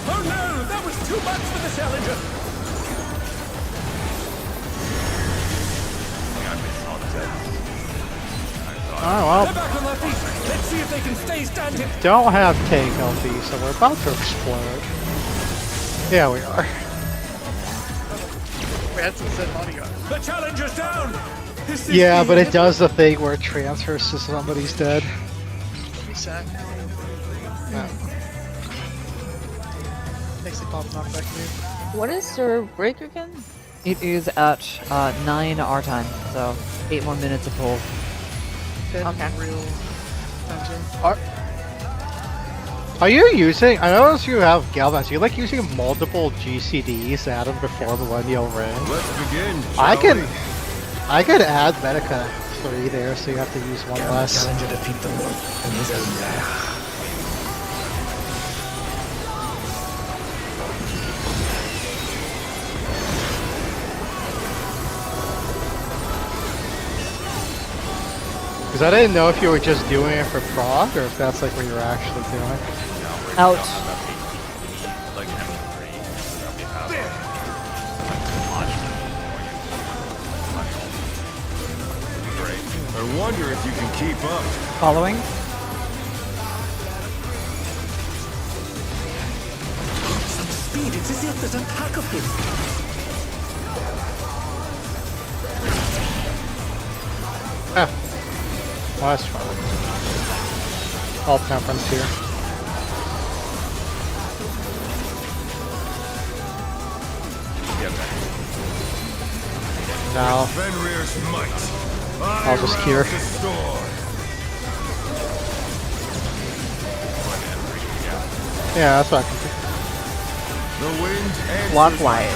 Oh no, that was too much for the challenger. Oh well. They're back on their feet. Let's see if they can stay standing. Don't have tank LB, so we're about to explode. Yeah, we are. We had some set bodyguard. The challenger's down. This is Yeah, the but it does the thing where it transfers to somebody's dead. Reset. Yeah. Makes it pop knockback move. What is the break again? It is at 9 our time, so 8 more minutes of pull. Okay. Real time zone. Are you using? I notice you have Galvans. You like using multiple GCDs at them before Millennial Ring. Let's begin. I shall we? I could add Medica 3 there, so you have to use one Can the less. challenger defeat the Lord in his own lair? Because I didn't know if you were just doing it for prog or if that's like what you're actually doing. Ouch. Like M3. We have great. I wonder if you can keep up. Following. Some speed. It's as if there's a pack of him. Ah. Well, that's fine. All temperance here. Now, Fenrir's might. I'll just cure. Yeah, that's what I can do. The wind and Block wide.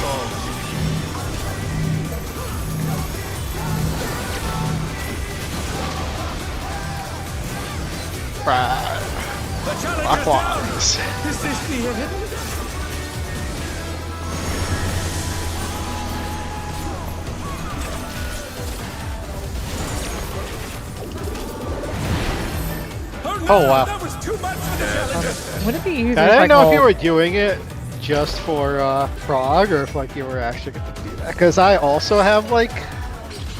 Clockwise. Is this the end? Oh wow. That was too much for the challenger. Would it be easier? I if didn't know if called- you were doing it just for prog or if like you were actually going to do that. Because I also have like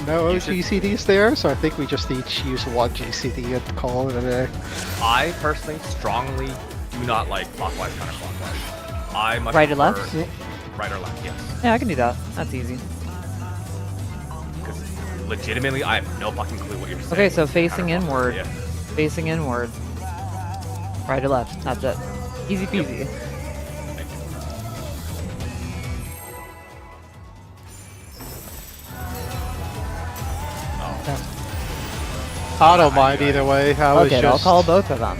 no GCDs there, so I think we just each use one GCD and call it a day. I personally strongly do not like clockwise, counterclockwise. I much Right or prefer left? Right or left, yes. Yeah, I can do that. That's easy. Because legitimately, I have no fucking clue what you're saying. Okay, so facing Counterclockwise, inward. yeah. Facing inward. Right or left. That's it. Easy peasy. I don't mind either way. I was Okay, I'll just call both of them.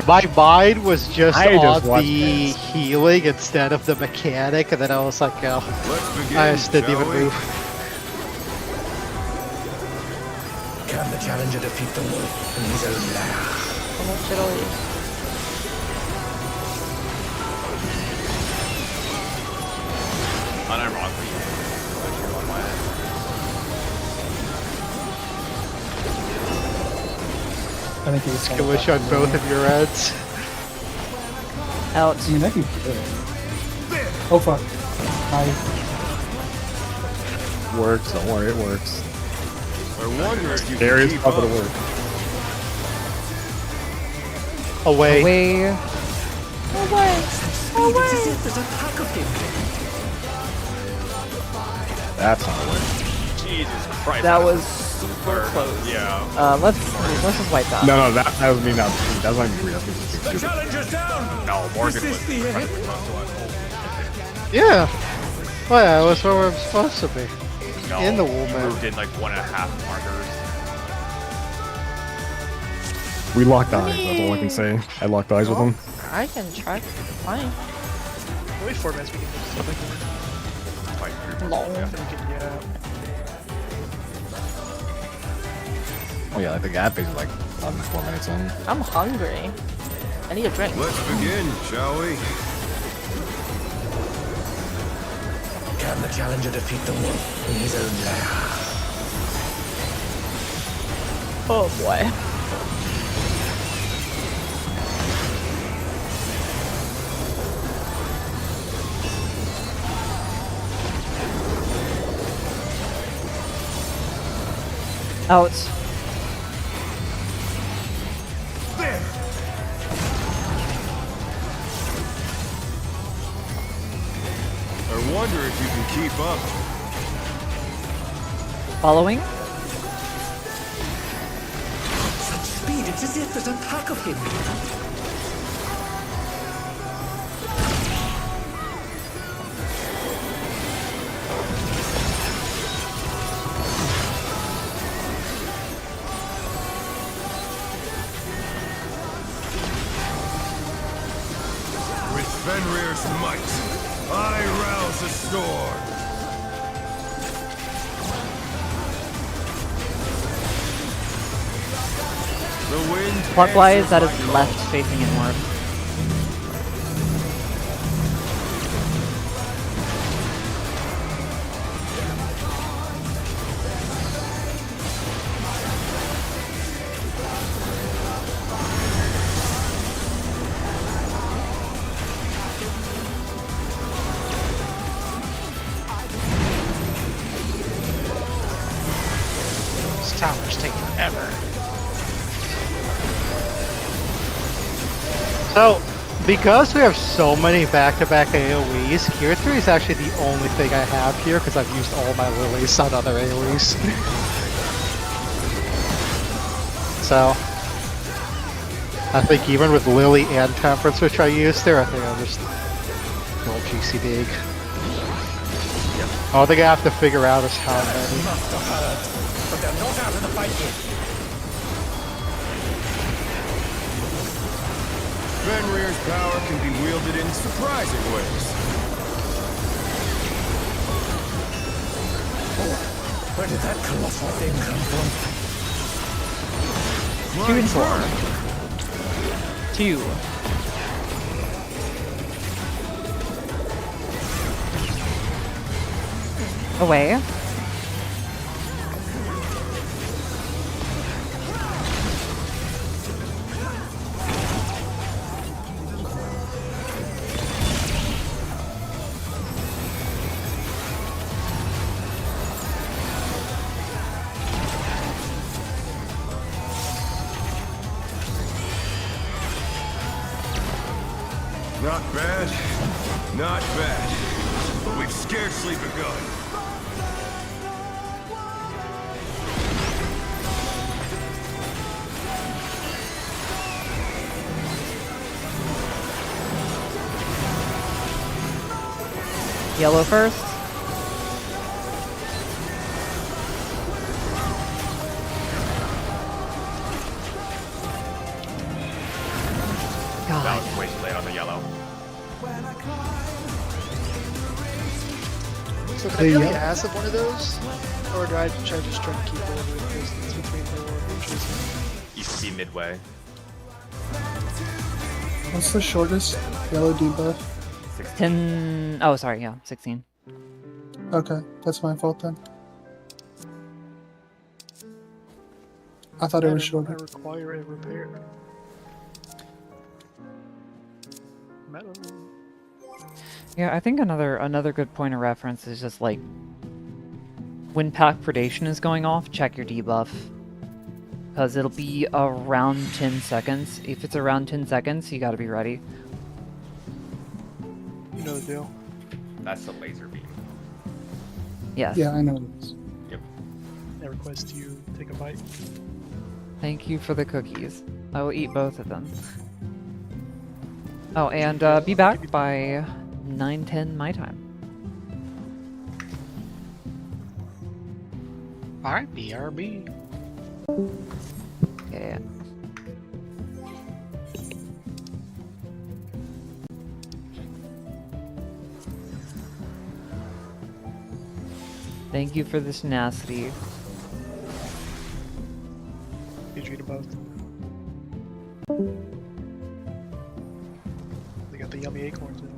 my mind was just I on just watched the this. healing instead of the mechanic, and then I was like, oh, Let's begin, I just didn't shall even we? move. Can the challenger defeat the wolf in his own lair? Unironically, on my end. I think it was I wish on both of your ends. Out. I mean, that'd be good. Oh fuck. Works, don't worry, it works. I wonder if you There can is keep probably up. to work. Away. Away. Speed. It's as if there's a pack of him. That's not work. Jesus Christ. That was super close. Yeah. let's just wipe that. No, that was me not. That's not agree. That's me just being The stupid. challenger's down. No, Morgan Is was this the incredibly end? close to us. Yeah. Well, yeah, that's where we're supposed to be. No, In the you woman. moved in like 1.5 markers. We locked eyes. That's all I can say. I locked eyes with him. I can check. Fine. Only 4 minutes we can do something. Quite true. Lol. Then we can, yeah. Oh yeah, I think that phase is like 4 minutes in. I'm hungry. I need a drink. Let's begin, shall we? Can the challenger defeat the wolf in his own lair? Oh boy. Out. I wonder if you can keep up. Following. Such speed. It's as if there's a pack of him. With Fenrir's might, I rouse the storm. The wind Clockwise, that answers is my left call. facing inward. counters take forever. So, because we have so many back-to-back AoEs, Gear 3 is actually the only thing I have here because I've used all my lilies on other AoEs. So, I think even with Lily and Temperance, which I used there, I think I'll just go GCD. All thing I have to figure out is how many. But they're not out of the fight yet. Fenrir's power can be wielded in surprising ways. Where did that colossal thing come from? 2 and 4. 2. Away. Not bad, not bad. But we've scarcely begun. Yellow first. That was way too late on the yellow. So can I be on the ass of one of those? Or do I try just try to keep whatever distance between the inches? You should be midway. What's the shortest yellow debuff? 10. Oh, sorry, yeah, 16. Okay, that's my fault then. I thought it was shorter. I require a repair. Metal. Yeah, I think another good point of reference is just like when pack predation is going off, check your debuff. Because it'll be around 10 seconds. If it's around 10 seconds, you gotta be ready. You know the deal. That's the laser beam. Yes. Yeah, I know this. Yep. I request you take a bite. Thank you for the cookies. I will eat both of them. Oh, and be back by 9:10 my time. Alright, BRB. Yeah. Thank you for this tenacity. Did you eat both? They got the yummy acorns in them.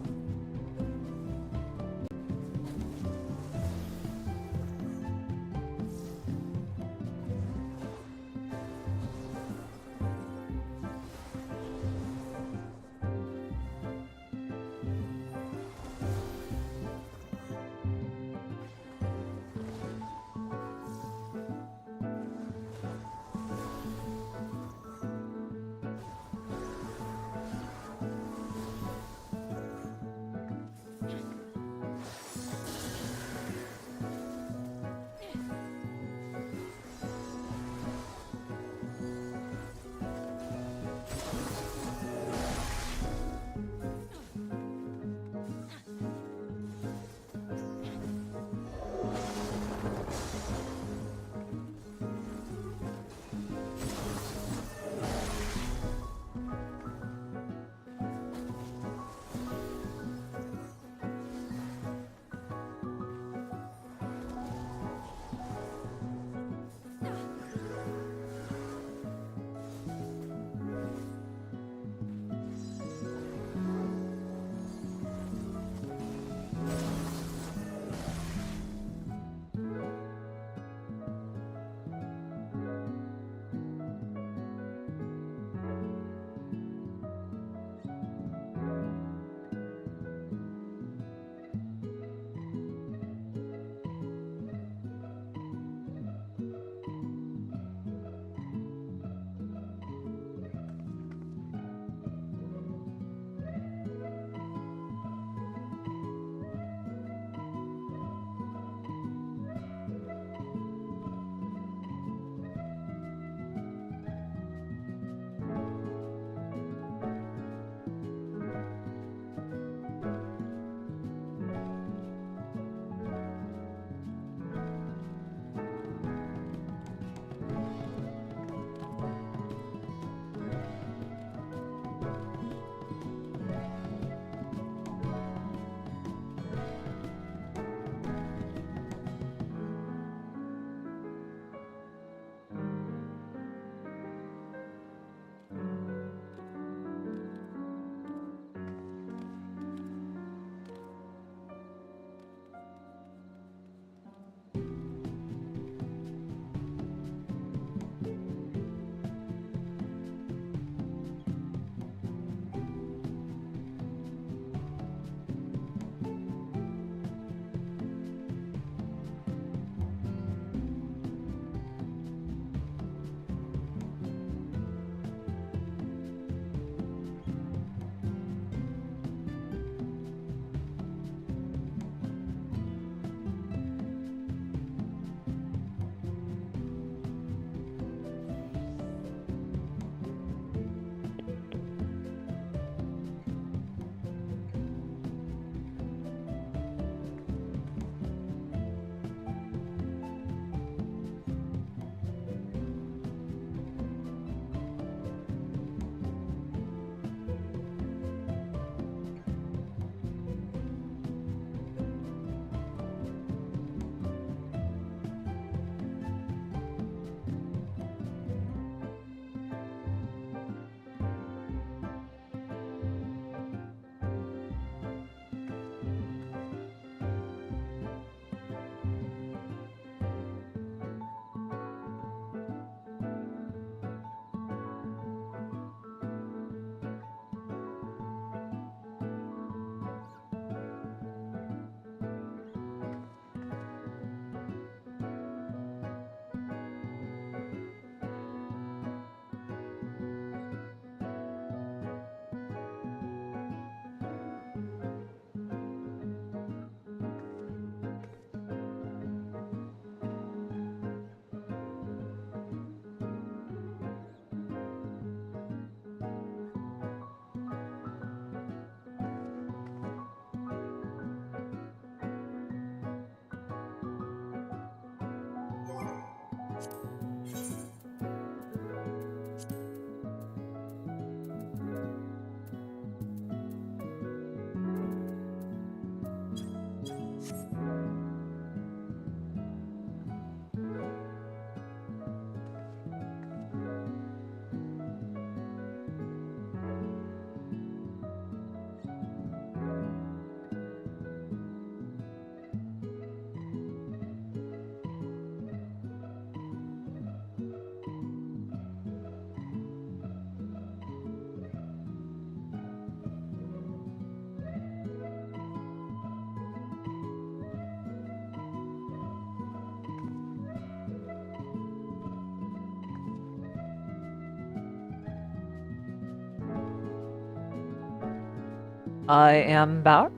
I am back.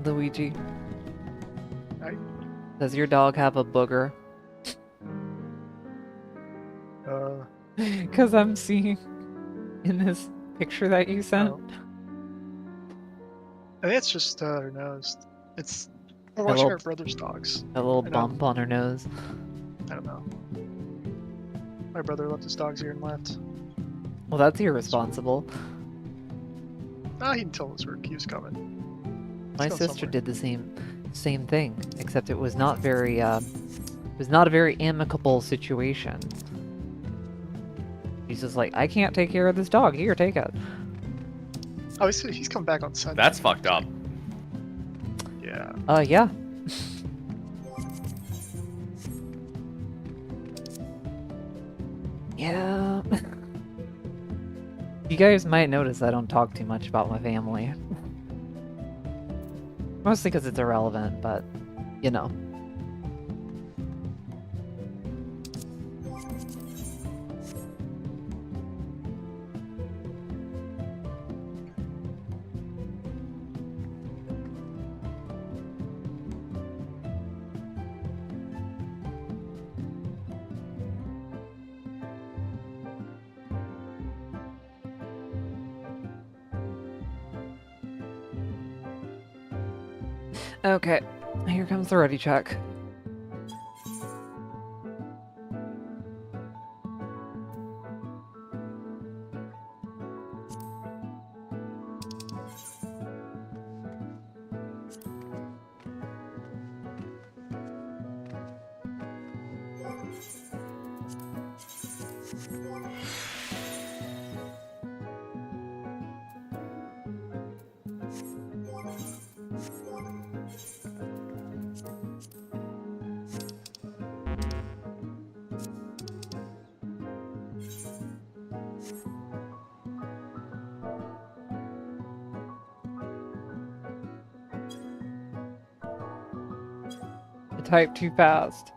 Luigi. Hi. Does your dog have a booger? Because I'm seeing in this picture that you sent. Oh. I think it's just her nose. It's we're A watching little- our brother's dogs. A little I know. bump on her nose. I don't know. My brother left his dogs here and left. Well, that's irresponsible. Ah, he didn't tell us where he was coming. My going sister somewhere. did the same thing, except it was not very it was not a very amicable situation. He's just like, I can't take care of this dog. Here, take it. Oh, he's come back on Sunday. That's fucked up. Yeah. Yeah. Yeah. You guys might notice I don't talk too much about my family. Mostly because it's irrelevant, but, you know. Okay, here comes the ready check. I typed too fast.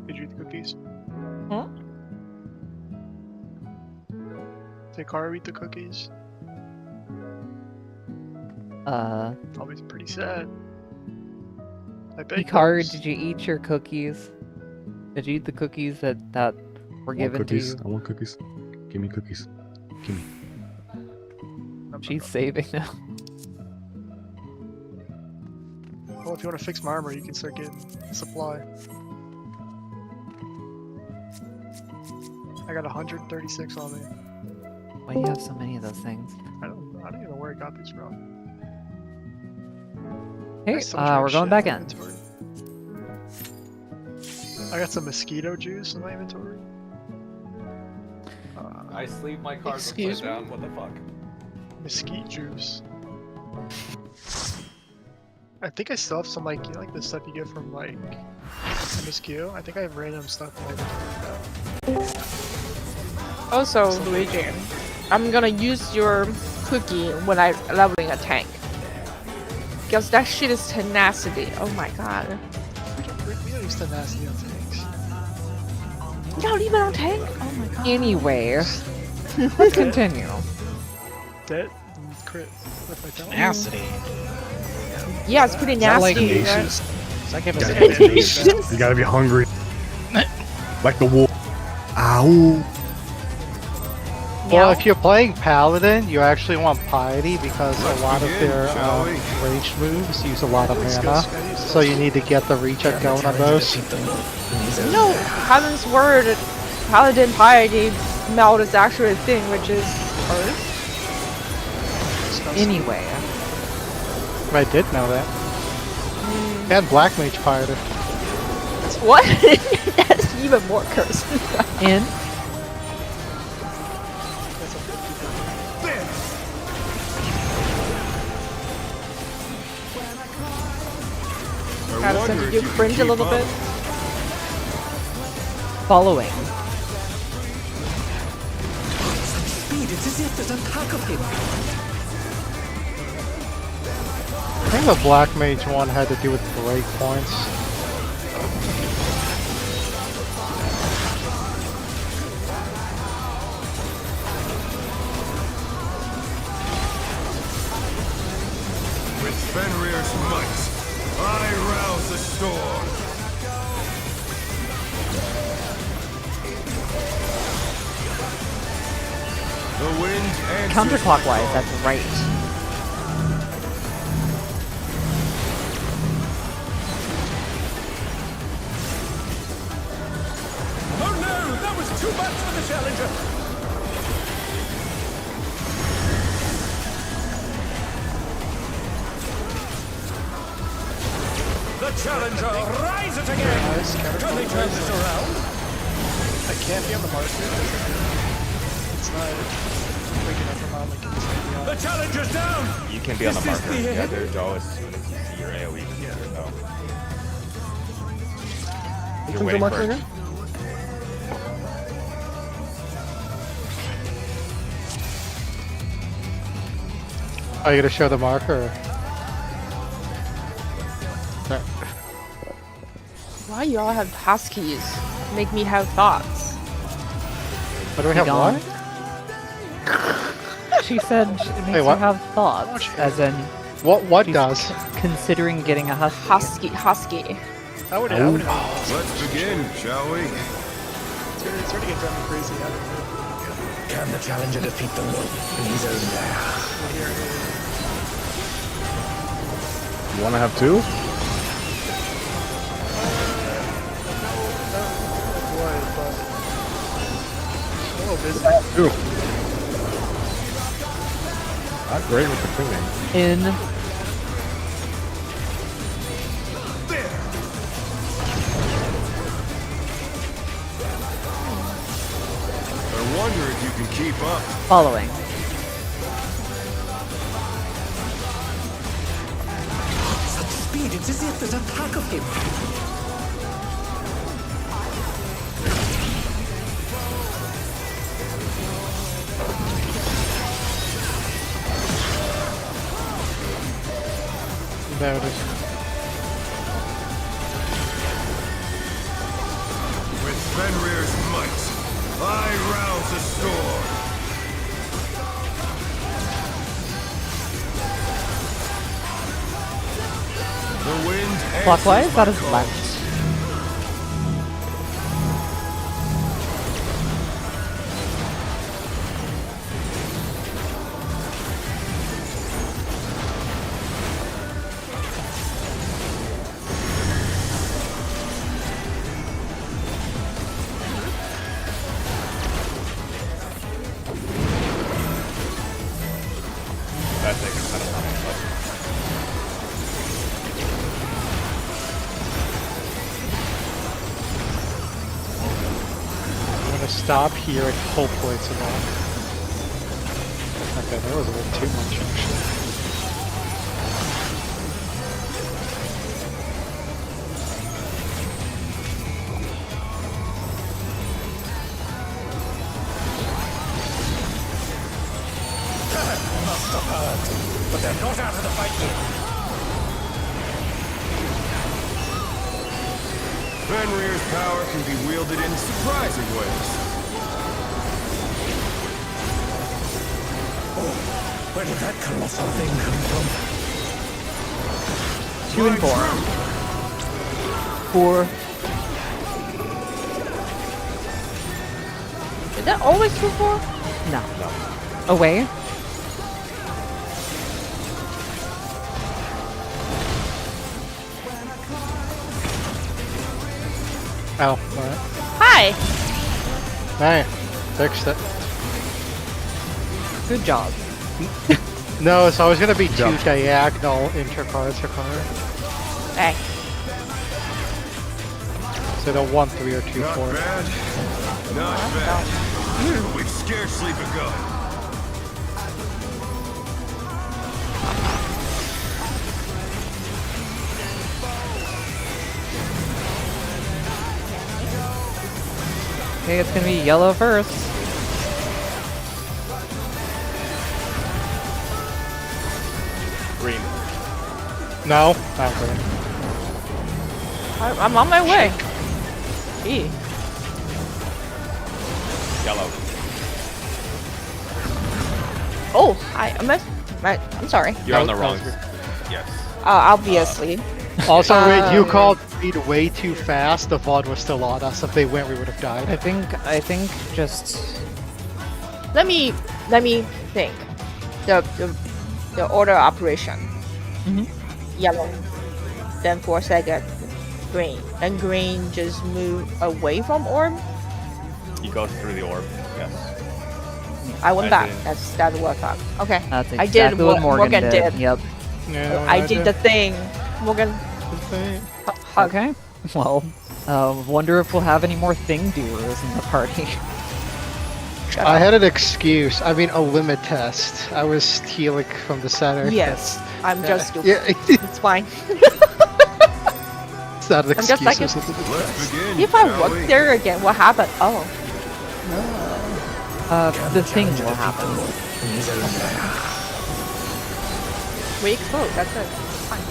Did you eat the cookies? Huh? Did Kara eat the cookies? Probably pretty sad. I bet. Hikaru, did you eat your cookies? Did you eat the cookies that were given cookies. to I you? want cookies. Give me cookies. Give me. She's saving now. Well, if you want to fix my armor, you can start getting a supply. I got 136 on me. Why do you have so many of those things? I don't even know where I got these from. Hey, I still drink we're going shit back in in. inventory. I got some mosquito juice in my inventory. I sleeve my cards Excuse upside down. What the fuck? Mesquite juice. I think I still have some, like, you know, like the stuff you get from, like, MSQ. I think I have random stuff in my inventory. Also, Luigi, I'm gonna use your cookie when I'm leveling a tank. Because that shit is tenacity. Oh my god. We don't use tenacity on tanks. You don't leave it on tank? Oh my god. Anyway, let's continue. Dead crit with my talent. Tenacity. Yeah, it's pretty Is that like nasty. Does that give us Yeah. animation? You gotta be hungry. Like the wolf. Ow. Well, if you're playing Paladin, you actually want Piety because a lot of their ranged moves use a lot of mana, so you need to get the recheck going on those. No, Paladin's word, Paladin piety meld is actually a thing, which is Earth. Anyway, I did know that. And Black Mage Piety. What? That's even more cursed. in Kind of sent you cringe a little bit. Following. Speed, it's as if there's a pack of him. I think the Black Mage one had to do with break points. With Fenrir's might, I rouse the storm. The wind answers Counterclockwise, that's right. Oh no, that was too much for the challenger. The challenger, rise it again! Can they turn this around? I can't be on the marker because it's not quick enough for my like it's The challenger's down! You can be on the Is this marker. the Yeah, end? there's always as soon as you see your AoE. Yeah. No. Which You're one's your waiting marker for it. again? Are you gonna show the marker? Why you all have huskies? Make me have thoughts. What do we have? Gone. What? She said it makes you what? have thoughts, as in What she's does? considering getting a husky. Husky. I would Let's begin, shall we? It's already getting driving me crazy. Can the challenger defeat the wolf in his own lair? You want to have two? Two. Not great with the cleaning. In. I wonder if you can keep up. Following. Such speed, it's as if there's a pack of him. There it is. With Fenrir's might, I rouse the storm. The wind Clockwise? answers That my is call. left. That's like a ton of money. I'm gonna stop here and hopefully it's enough. Okay, that was a bit too much actually. Must have hurt, but they're not out of the fight yet. Fenrir's power can be wielded in surprising ways. Oh, where did that colossal thing come from? 2 and 4. 4. Is that always 2-4? No. Away. Oh, alright. Hi. Hey, fixed it. Good job. No, it's always gonna be two diagonal intercards per card. Hey. So the 1-3 or 2-4. Not bad. Not bad. We've scarcely begun. Okay, it's gonna be yellow first. Green. No, not green. I'm on my way. Gee. Yellow. Oh, I'm sorry. You're on the wrong. Yes. Obviously. Also, wait, you called speed way too fast. The VOD was still on us. If they went, we would have died. I think just Let me think. The order of operation. Yellow. Then for a second, green. And green just move away from orb. He goes through the orb. Yes. I went back. didn't. That's what I thought. Okay. that's I exactly did what Morgan did. Yep. Yeah, I did the thing. Morgan. Okay. Well, wonder if we'll have any more thing doers in the party. I had an excuse. I mean, a limit test. I was healing from the center. Yes. I'm just stupid. Yeah, It's fine. it's not an I'm just excuse. like Let's begin. if I shall work we? there again, what happened? Oh. The thing will happen. We explode, that's it. Fine.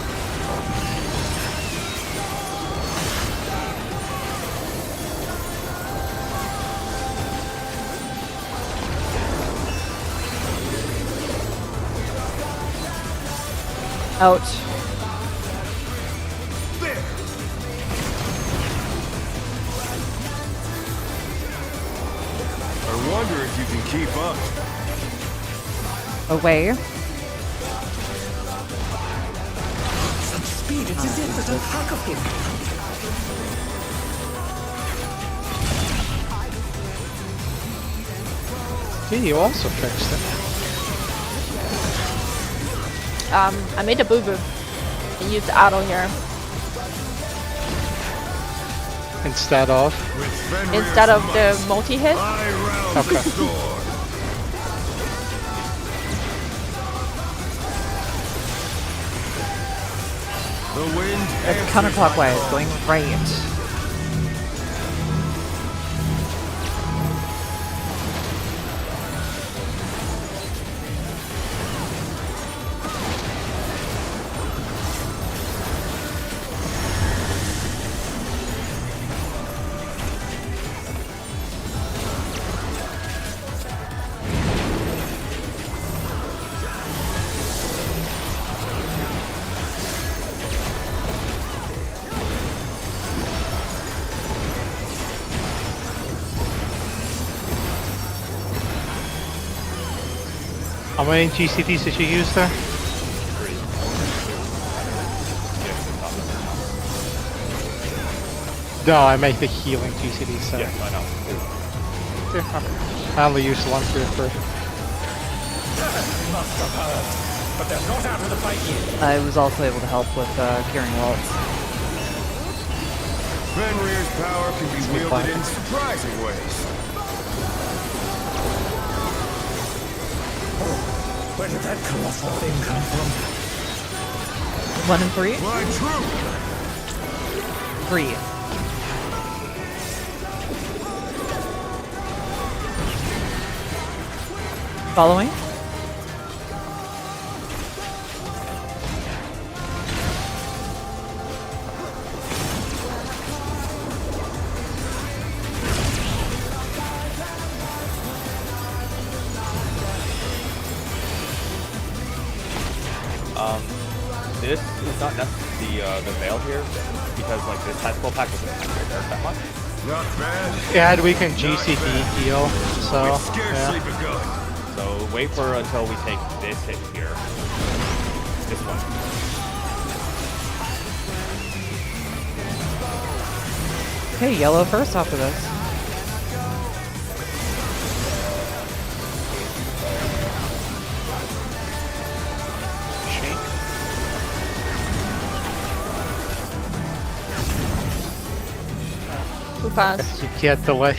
Ouch. I wonder if you can keep up. Away. Such speed, it's as if there's a pack of him. See, you also fixed it. I made a boo-boo. I used the auto here. Instead of? Instead of the multi-hit. Okay. The wind It's counterclockwise, going right. How many GCTs did you use there? No, I make the healing GCT set. Yes, I know. Yeah, okay. I only used one for the first. Must have heard, but they're not out of the fight yet. I was also able to help with curing wallets. Fenrir's power can be wielded in surprising ways. Where did that colossal thing come from? 1 and 3? Fly true. 3. Following? This is not necessarily the veil here, because like this tactical pack doesn't hurt that much. Not bad. It had weakened GCT heal, so We've scarcely yeah. begun. So wait for until we take this hit here. This one. Okay, yellow first after this. Too fast. You can't delay.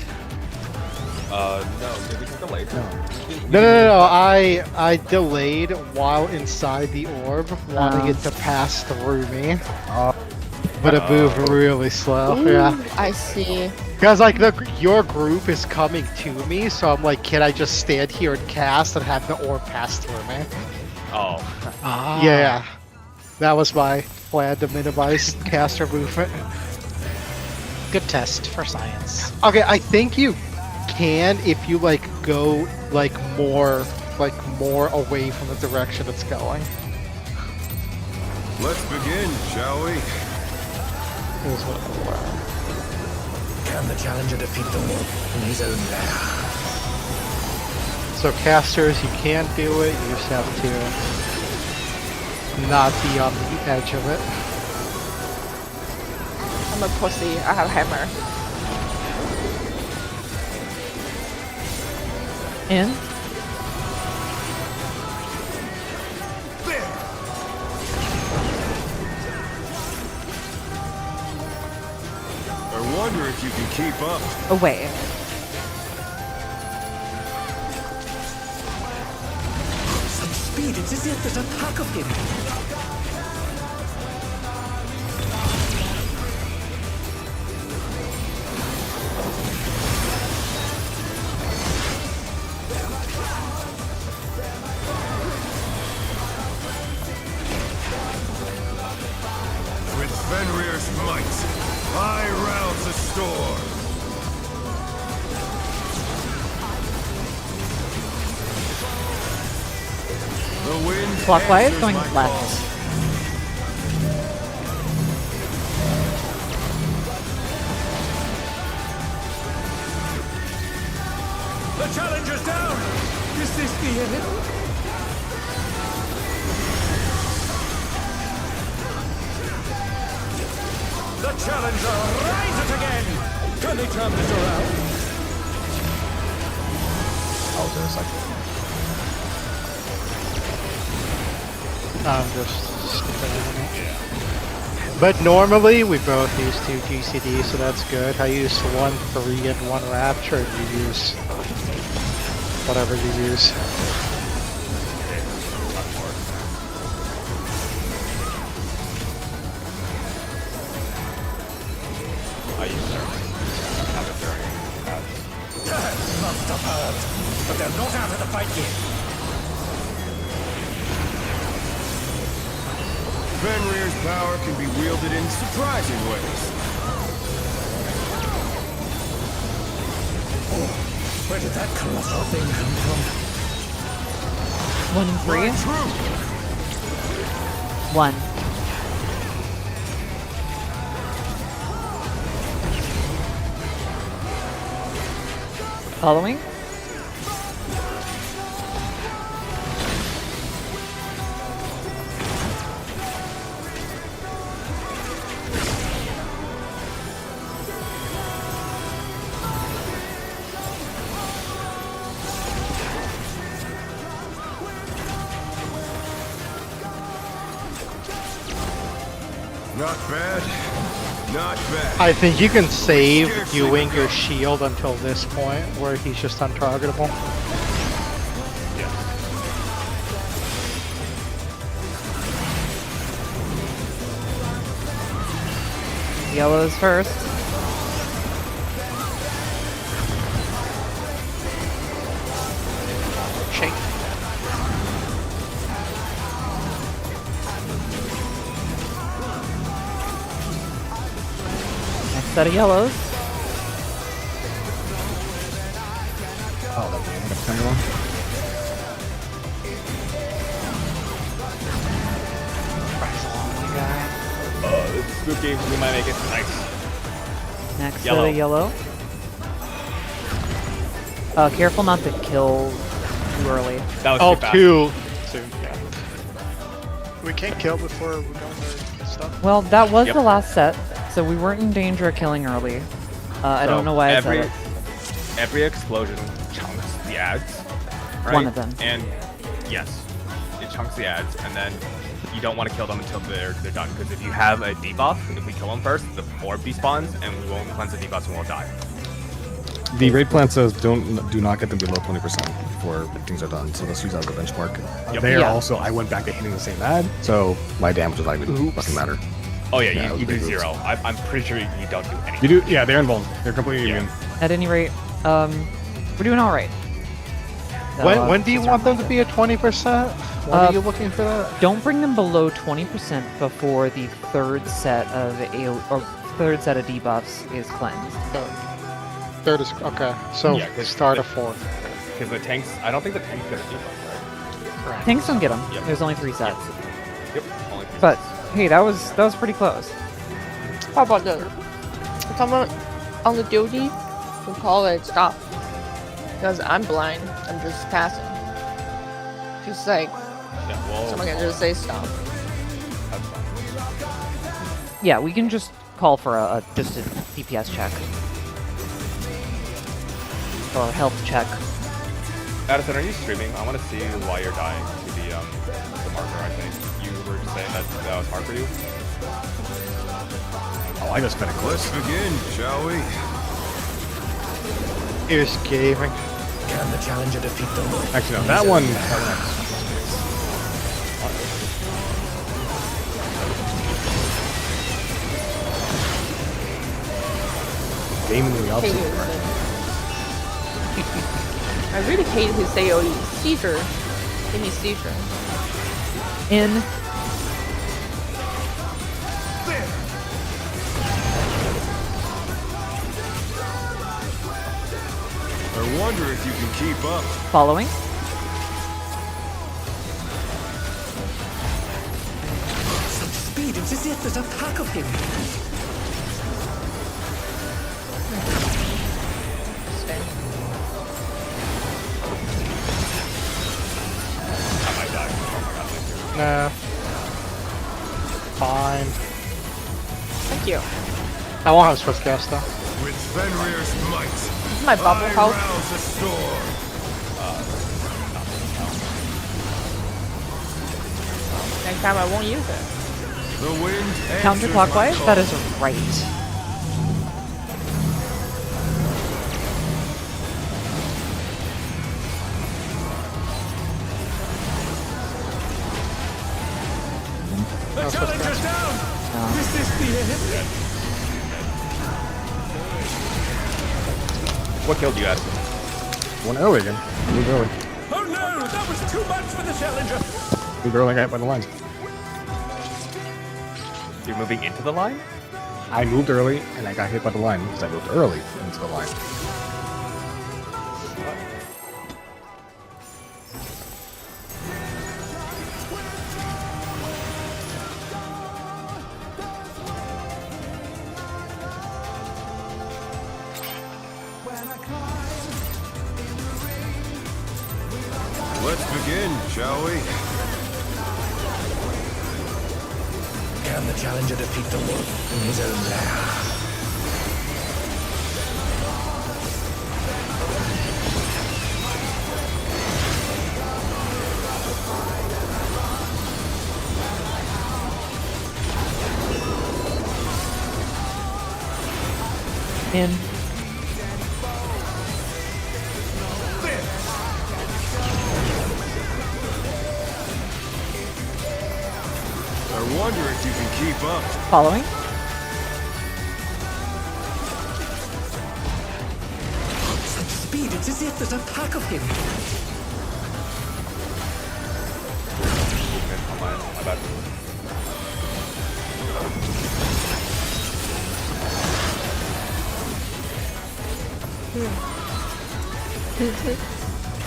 No, did we take a late? No. I delayed while inside the orb, wanting it to pass through me. but it moved really slow. Yeah. I see. Because like your group is coming to me, so I'm like, can I just stand here and cast and have the orb pass through me? Oh. Yeah. That was my plan to minimize caster movement. Good test for science. Okay, I think you can if you like go like more away from the direction it's going. Let's begin, shall we? Here's what I learned. Can the challenger defeat the wolf in his own lair? So casters, you can do it. You just have to not be on the edge of it. I'm a pussy. I have hammer. In. I wonder if you can keep up. Away. Some speed. It's as if there's a pack of him. With Fenrir's might, I rouse the storm. The wind Clockwise, answers going my left. The challenger's down! Is this the end? The challenger rises again! Can they turn this around? Oh, there's like I'm just spamming it. But normally we both use 2 GCD, so that's good. I use 1 3 and 1 Rapture, and you use whatever you use. I use Thermite. Have a Thermite. Must have heard, but they're not out of the fight yet. Fenrir's power can be wielded in surprising ways. Where did that colossal thing come from? 1 and 3. My troop! 1. Following. Not bad. Not bad. I think you can save viewing your shield until this point, where he's just untargetable. Yellows first. Shake. Next set of yellows. oh, that'd be another finger one. Rise along, you guy. This is spooky. We might make it nice. Next Yellow. set of yellow. Careful not to kill too early. That was Oh, too fast. 2. Yeah. We can't kill before we're done with stuff. Well, that was Yep. the last set, so we weren't in danger of killing early. I don't know why I said it. Every explosion chunks the ads. Right? One of them. And yes, it chunks the ads, and then you don't want to kill them until they're done. Because if you have a debuff, if we kill them first, the orb despawns, and we won't cleanse the debuffs and we'll die. The raid plan says do not get them below 20% before things are done. So let's use that as a benchmark. Yep. There Yeah. also, I went back to hitting the same ad, so my damage was not even fucking matter. Oh yeah, Yeah, you do big boots. 0. I'm pretty sure you don't do anything. You do, yeah, they're invulnerable. They're completely immune. At any rate, we're doing all right. So, When do you just a want them to reminder. be at 20%? When are you looking for that? Don't bring them below 20% before the third set of third set of debuffs is cleansed. Third is okay. So Yeah, 'cause start the- a fourth. Because the tanks, I don't think the tanks get a debuff, right? Tanks don't get them. Yep. There's only 3 sets. Yep. Only But hey, that was pretty close. How about this? If someone on the duty can call it stop. Because I'm blind. I'm just passing. Just like, yeah, well, someone can just say stop. that's fine. Yeah, we can just call for just a DPS check. Or a health check. Addison, are you streaming? I want to see why you're dying to the marker. I think you were saying that was hard for you. Oh, I just finished. Let's begin, shall we? Here's gaming. Can the challenger defeat the Lord? Actually, no, that one. Game in the Hate opposite his direction. I really hate his AoE. Seizure. Give me seizure. In. I wonder if you can keep up. Following. Such speed, it's as if there's a pack of him. Stay. I might die. Oh my god, Nah. Fine. Thank you. I won't have Swift Cast though. With Fenrir's might, This is my bubble I health. rouse a storm. Next time I won't use it. The wind answers Counterclockwise? my That call. is right. The challenger's down! This is the end. What killed you, Addison? One early again. Moved early. Oh no, that was too much for the challenger. Moved early, got by the lines. You're moving into the line? I moved early and I got hit by the line because I moved early into the line. Let's begin, shall we? Can the challenger defeat the wolf in his own lair? In. I wonder if you can keep up. Following. Such speed, it's as if there's a pack of him. Okay, my bad.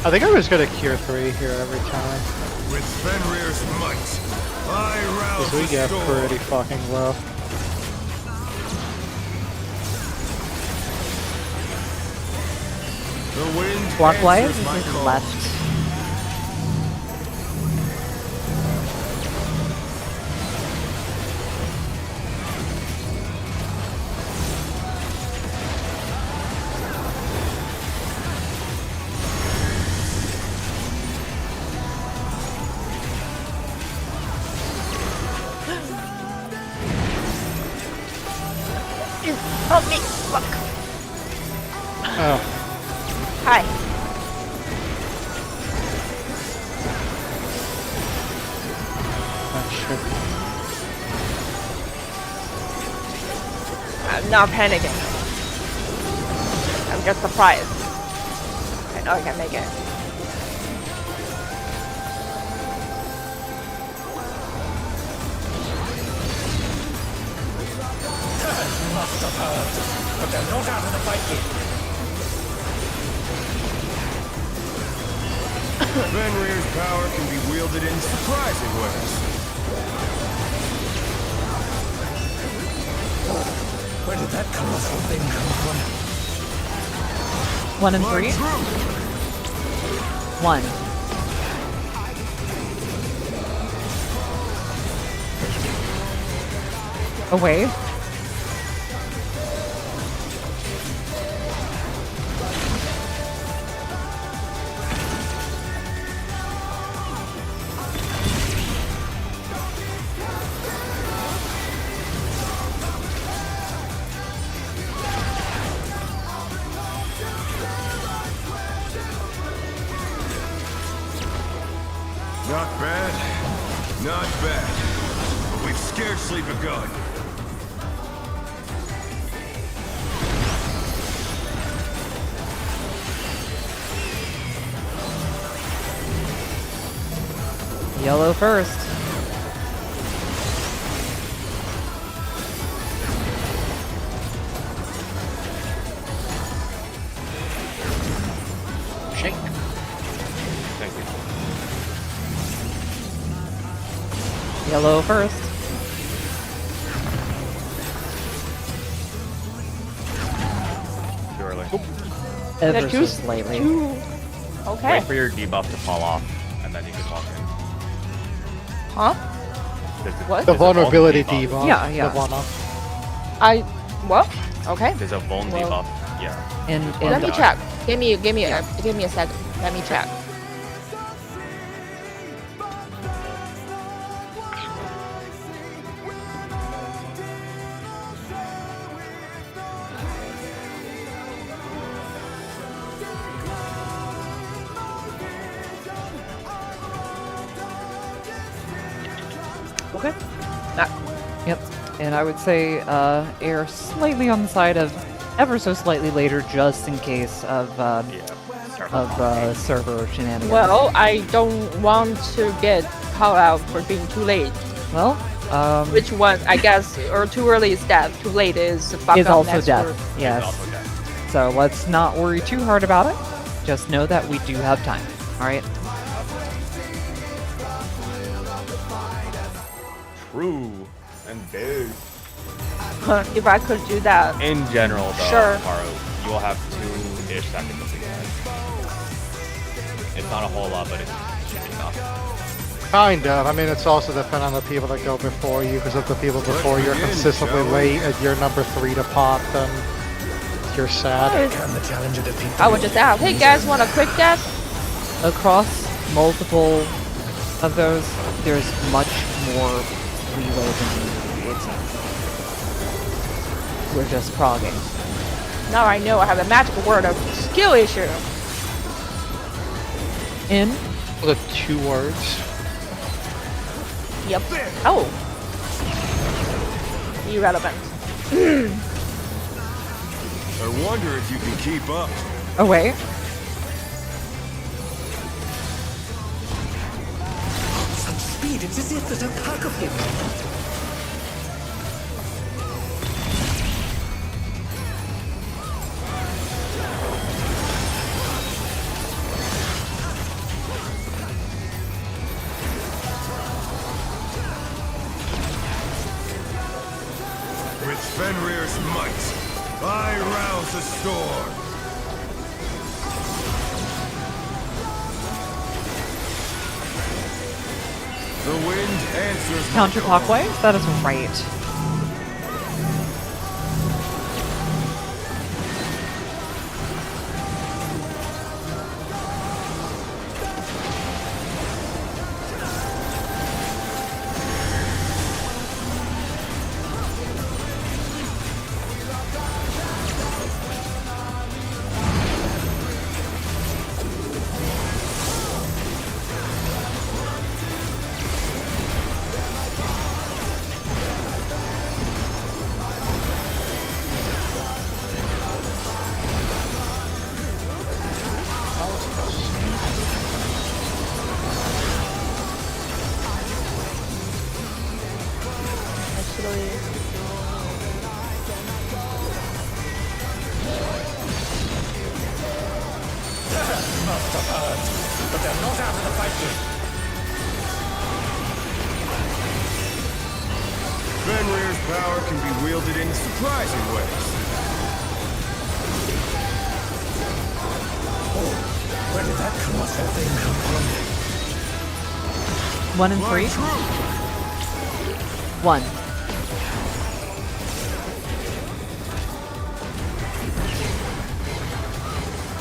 I think I'm just gonna cure 3 here every time. With Fenrir's might, I rouse Because we a get storm. pretty fucking low. The wind Clockwise answers my is call. left. Help me! Fuck. Oh, Hi. that shit. not panicking. I'm just surprised. I know I can make it. Must have heard, but they're not out of the fight yet. Fenrir's power can be wielded in surprising ways. Where did that colossal thing come from? 1 and 3. 1. Away. Not bad. Not bad. But we've scarcely begun. Yellow first. Shake. Thank you. Yellow first. Too early. Ever so too- slightly. Okay. Wait for your debuff to fall off, and then you can walk in. Huh? What? The vulnerability debuff. debuff. Yeah, yeah. Nirvana. What? Okay. There's a vuln Well- debuff. Yeah. And Let me check. Give me a second. Let me check. Okay. Yep. And I would say err slightly on the side of ever so slightly later, just in case of server shenanigans. Well, I don't want to get called out for being too late. Well, Which one? I guess, or too early is death. Too late is fuck is up also next death. word. Yes. Also death. So let's not worry too hard about it. Just know that we do have time. All right. True. And big. If I could do that. In general, though, Sure. Haru, you will have 2-ish seconds of success. It's not a whole lot, but it should be enough. Kind of. I mean, it's also dependent on the people that go before you, because if the people before you are consistently late and you're number 3 to pop, then you're sad. Can the challenger defeat the I would just ask, hey guys, want a quick death? Across multiple of those, there's much more leeway than it seems. We're just progging. Now I know I have a magical word of skill issue. In. The 2 words. Yep. Oh. Irrelevant. I wonder if you can keep up. Away. Such speed, it's as if there's a pack of him. With Fenrir's might, I rouse the storm. The wind answers my Counterclockwise? That is right. but they're not out of the fight yet. Fenrir's power can be wielded in surprising ways. Oh, where did that colossal thing come from? 1 and 3. 1.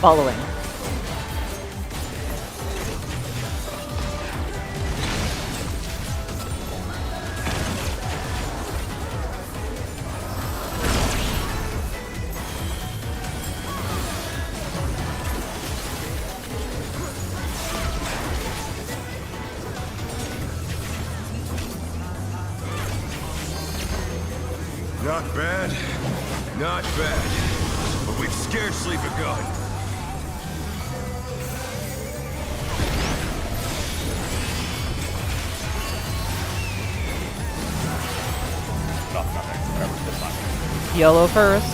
Following. Not bad. Not bad. But we've scarcely begun. Yellow first.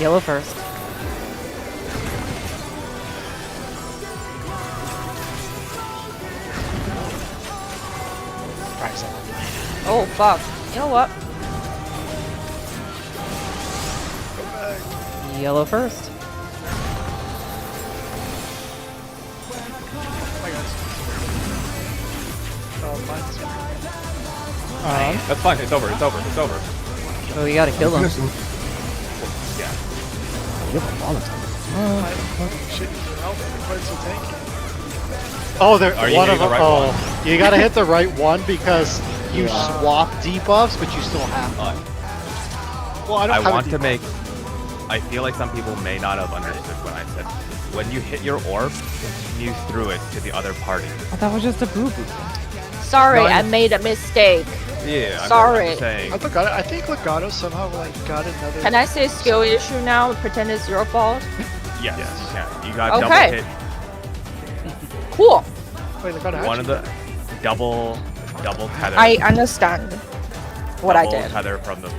Yellow first. Oh fuck. You know what? Yellow first. That's fine. It's over. It's over. It's over. Oh, you gotta kill him. Yeah. You have a lot of time. Shit, why is he tanky? Oh, there. Are you One of hitting them. the right Oh, you gotta hit the right one because you swap debuffs, but you still have one. Well, I don't I have want a to make. I feel like some people may not have understood when I said, when you hit your orb, you threw it to the other party. Oh, that was just a boo-boo. Sorry, No, I made a mistake. Yeah. Sorry. I'm saying. I think Legato somehow like got another. Can I say skill issue now? Pretend it's your fault? Yes, you can. You got Okay. double hit. Cool. Wait, Legato One of the double tether. I understand what I did. Tether from the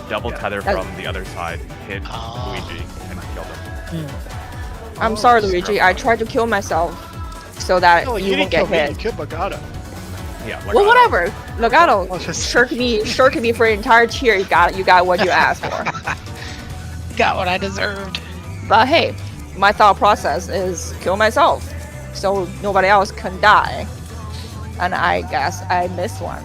double tether from the other side hit Luigi and killed him. I'm sorry, Luigi. I tried to kill myself so that No, you won't didn't kill get me, hit. you killed Legato. Yeah. Well, whatever. Legato, Well, just- shirked me for the entire tier. You got what you asked for. Got what I deserved. But hey, my thought process is kill myself, so nobody else can die. And I guess I missed one.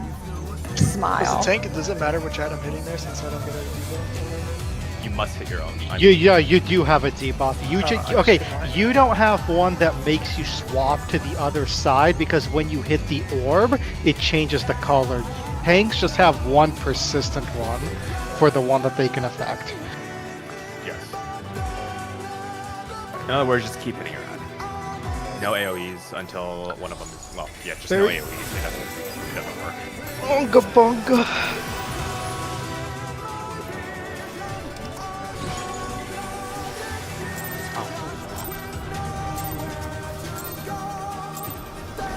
Smile. Does it matter which item I'm hitting there since I don't get a debuff? You must hit your own. Yeah, you do have a debuff. Okay, fine. you don't have one that makes you swap to the other side because when you hit the orb, it changes the color. Tanks just have one persistent one for the one that they can affect. Yes. In other words, just keep hitting your head. No AoEs until one of them is, well, yeah, just no AoEs. It doesn't work. Bonga bonga.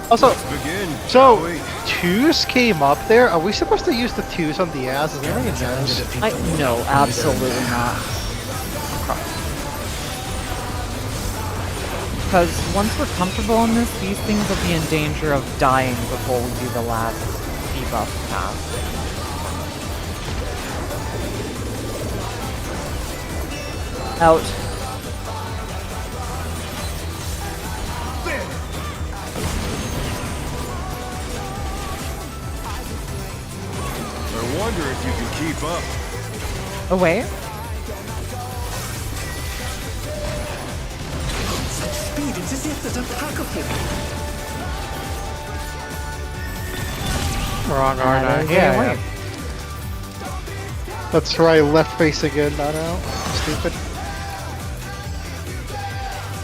Also, so twos came up there. Are we supposed to use the twos on the ass? Is anyone knows? No, absolutely not. Because once we're comfortable in this, these things will be in danger of dying before we do the last debuff pass. Out. I wonder if you can keep up. Away? Such speed, it's as if there's a pack of him. Wrong arm. Yeah. Let's try left face again, not out. Stupid.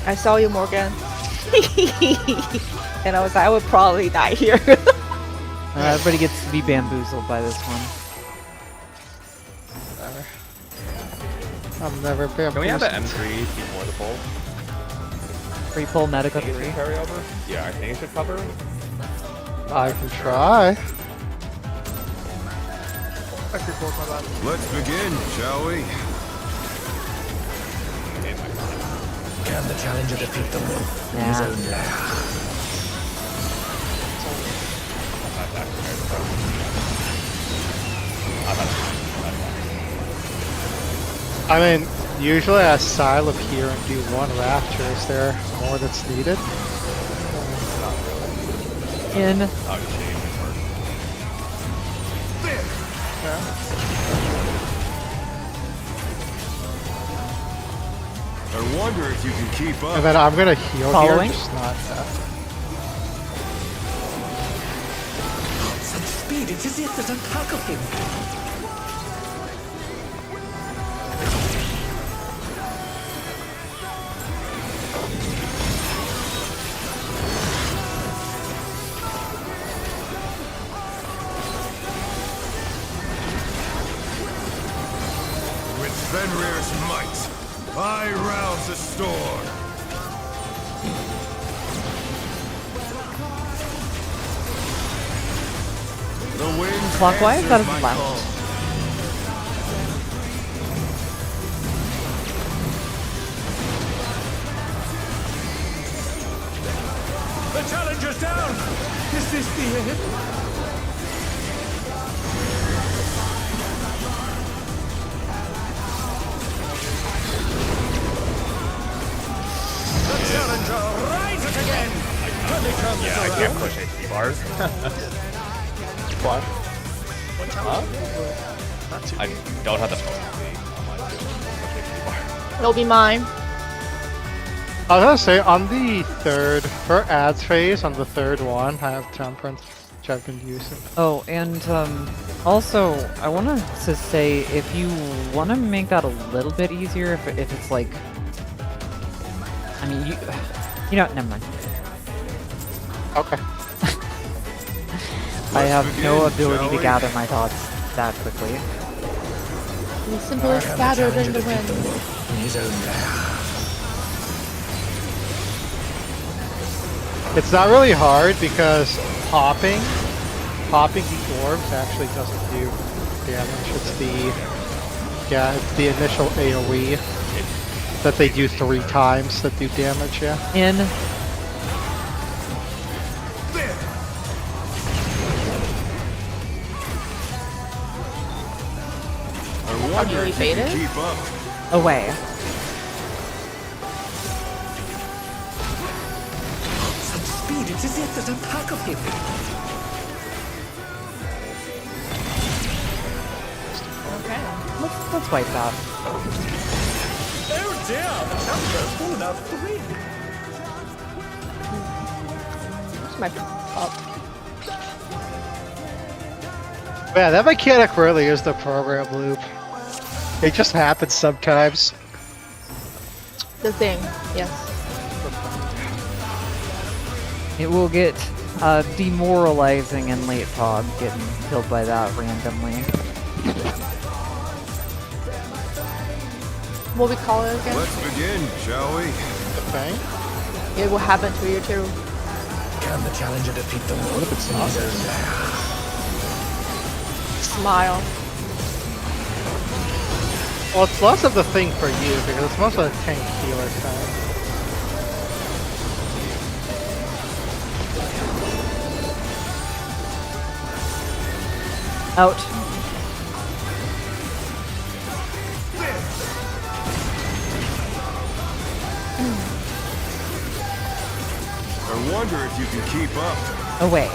I saw you, Morgan. And I was like, I would probably die here. Everybody gets to be bamboozled by this one. I'm never bamboozled. Can we have the M3 before the pull? Free pull medic Think it 3. should carry over? Yeah, I think it should cover. I can try. I could pull my bad. Let's begin, shall we? Can the challenger defeat the moon in his Nah. own lair? I mean, usually I style up here and do one rapture. Is there more that's needed? In. I wonder if you can keep up. And then I'm gonna heal Following? here, just not Such speed, it's as if there's a pack of him. With Fenrir's might, I rouse the storm. The wind Clockwise? That is answers my left. call. The challenger's down! Is this the end? The challenger rises again! Can they turn this Yeah, I around? can't push HP bars. What? I don't have the potency on my push HP bar. It'll be mine. I was gonna say, on the third, for ads phase, on the third one, I have temperance, which I've been using. Oh, and also, I wanted to say, if you want to make that a little bit easier, if it's like, I mean, you know, never mind. Okay. I have no begin, ability shall to we? gather my thoughts that quickly. The simple is scattered in the defeat wind. the moon in his own lair. It's not really hard because popping the orbs actually doesn't do damage. It's the initial AoE that they do 3 times that do damage, yeah. In. I wonder nearly if you can faded? keep up. Away. Such speed, it's as if there's a pack of him. Let's wipe that. Oh dear, the challenger's fallen out of the ring. Where's my up? Yeah, that mechanic really is the program loop. It just happens sometimes. The thing, yes. It will get demoralizing in late fog, getting killed by that randomly. What we call it again? Let's begin, shall we? Okay. It will happen to you too. Can the challenger defeat the moon in his own lair? Smile. Well, it's less of the thing for you because it's most of the tank healer time. Out. I wonder if you can keep up. Away.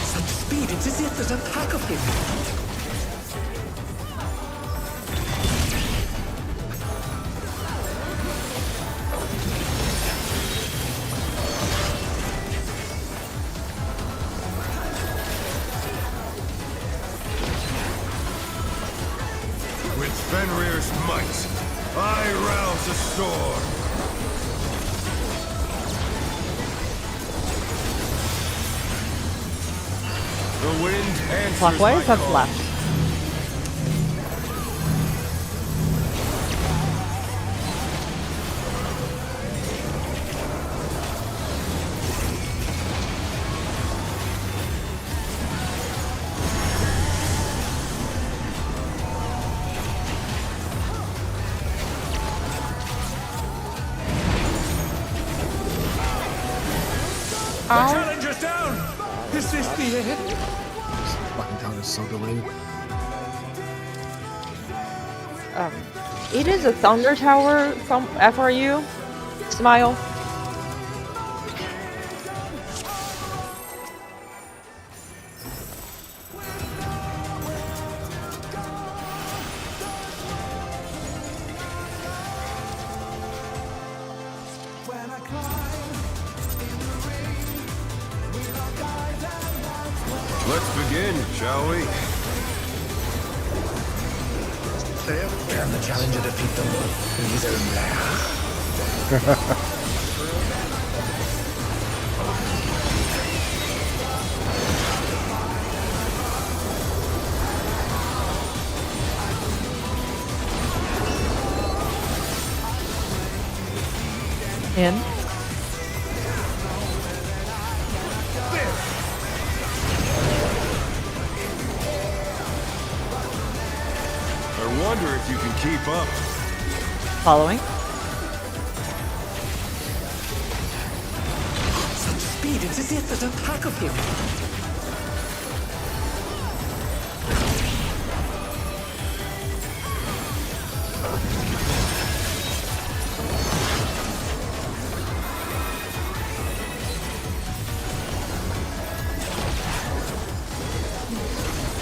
Such speed, it's as if there's a pack of him. With Fenrir's might, I rouse the storm. The wind answers Clockwise? my That's call. left. Ow. challenger's down! Is this the end? This fucking town is so delayed. It is a thunder tower from FRU. Smile. Let's begin, shall we? Can the challenger defeat the wolf in his own lair? In. I wonder if you can keep up. Following. Such speed, it's as if there's a pack of him.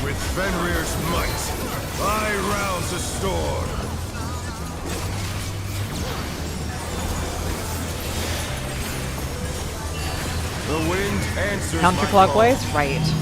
With Fenrir's might, I rouse the storm. The wind answers my Counterclockwise, call. right.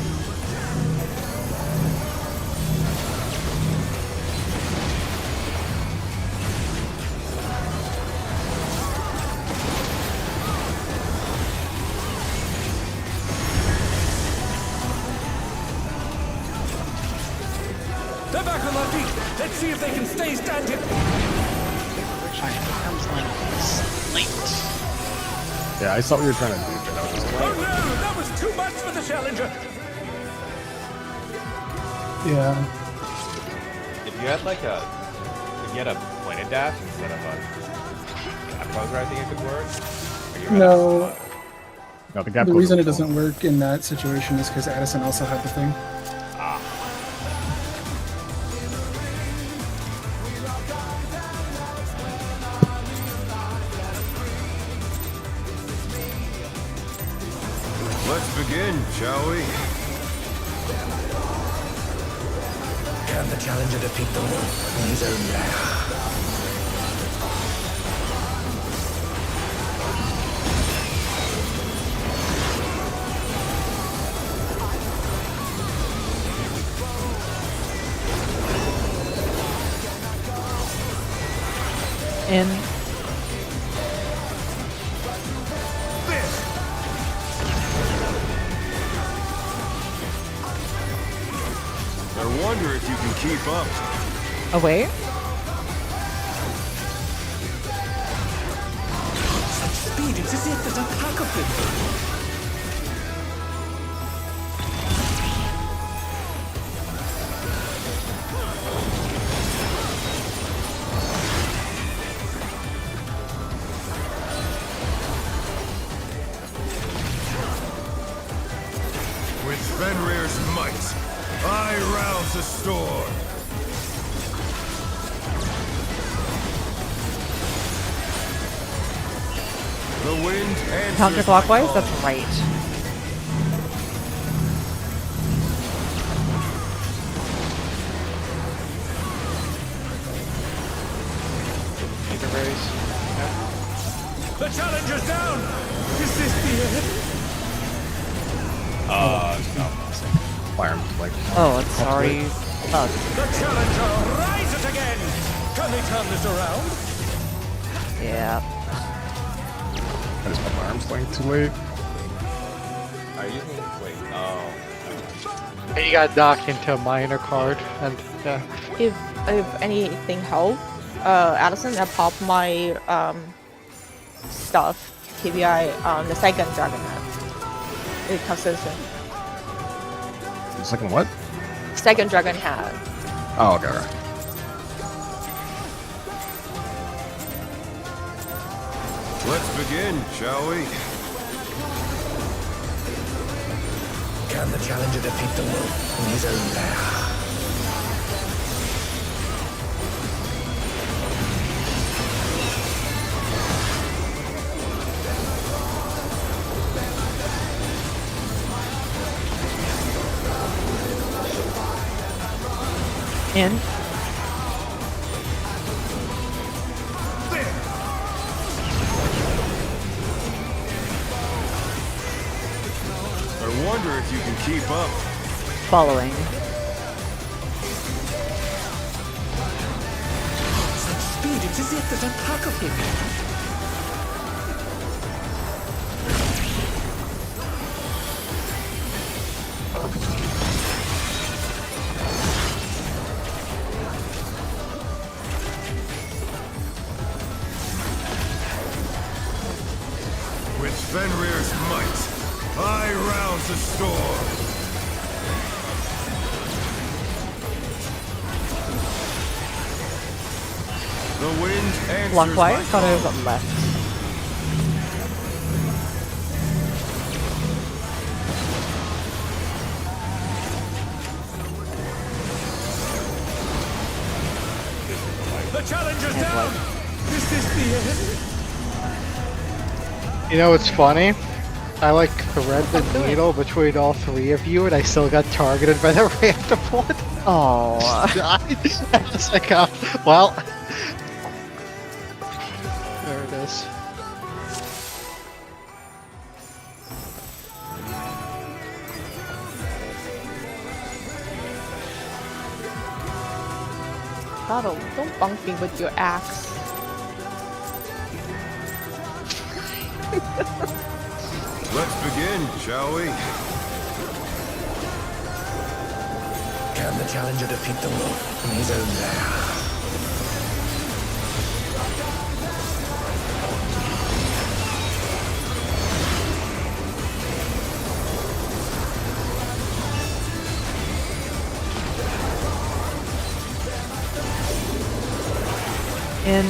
They're back on their feet. Let's see if they can stay standing. Arm's length is late. Yeah, I saw what you were trying to do, but I was just Oh like, no, that was too much for the challenger. Yeah. If you had like if you had a pointed dash instead of a gap closer, I think it could work. Or you had No. no, the gap The closer reason it was doesn't work in that situation is because Addison also had the thing. Let's begin, shall we? Can the challenger defeat the wolf in his own lair? In. I wonder if you can keep up. Away. Such speed, it's as if there's a pack of him. With Fenrir's might, I rouse the storm. The wind answers my Counterclockwise, call. that's right. The challenger's down. Is this the end? no. fireman's like, Oh, it's already up. The challenger rises again. Can they turn this around? Yeah. I just put my arms length too late. Are you using wait? Oh. And you got docked into a minor card, and yeah. If anything help, Addison, I pop my stuff KBI on the second dragon hat. It's consistent. The second what? Second dragon hat. Oh, okay, right. Let's begin, shall we? Can the challenger defeat the wolf in his own lair? In. I wonder if you can keep up. Following. Such speed, it's as if there's a pack of him. With Fenrir's might, I rouse the storm. The wind answers Long my quiet, thought I was call. on left. The challenger's And down! like, Is this the end? You know what's funny? I like thread the needle between all three of you, and I still got targeted by the random one. oh. It's like, well, there it is. Battle, don't bunk me with your axe. Let's begin, shall we? Can the challenger defeat the wolf in his own lair? In.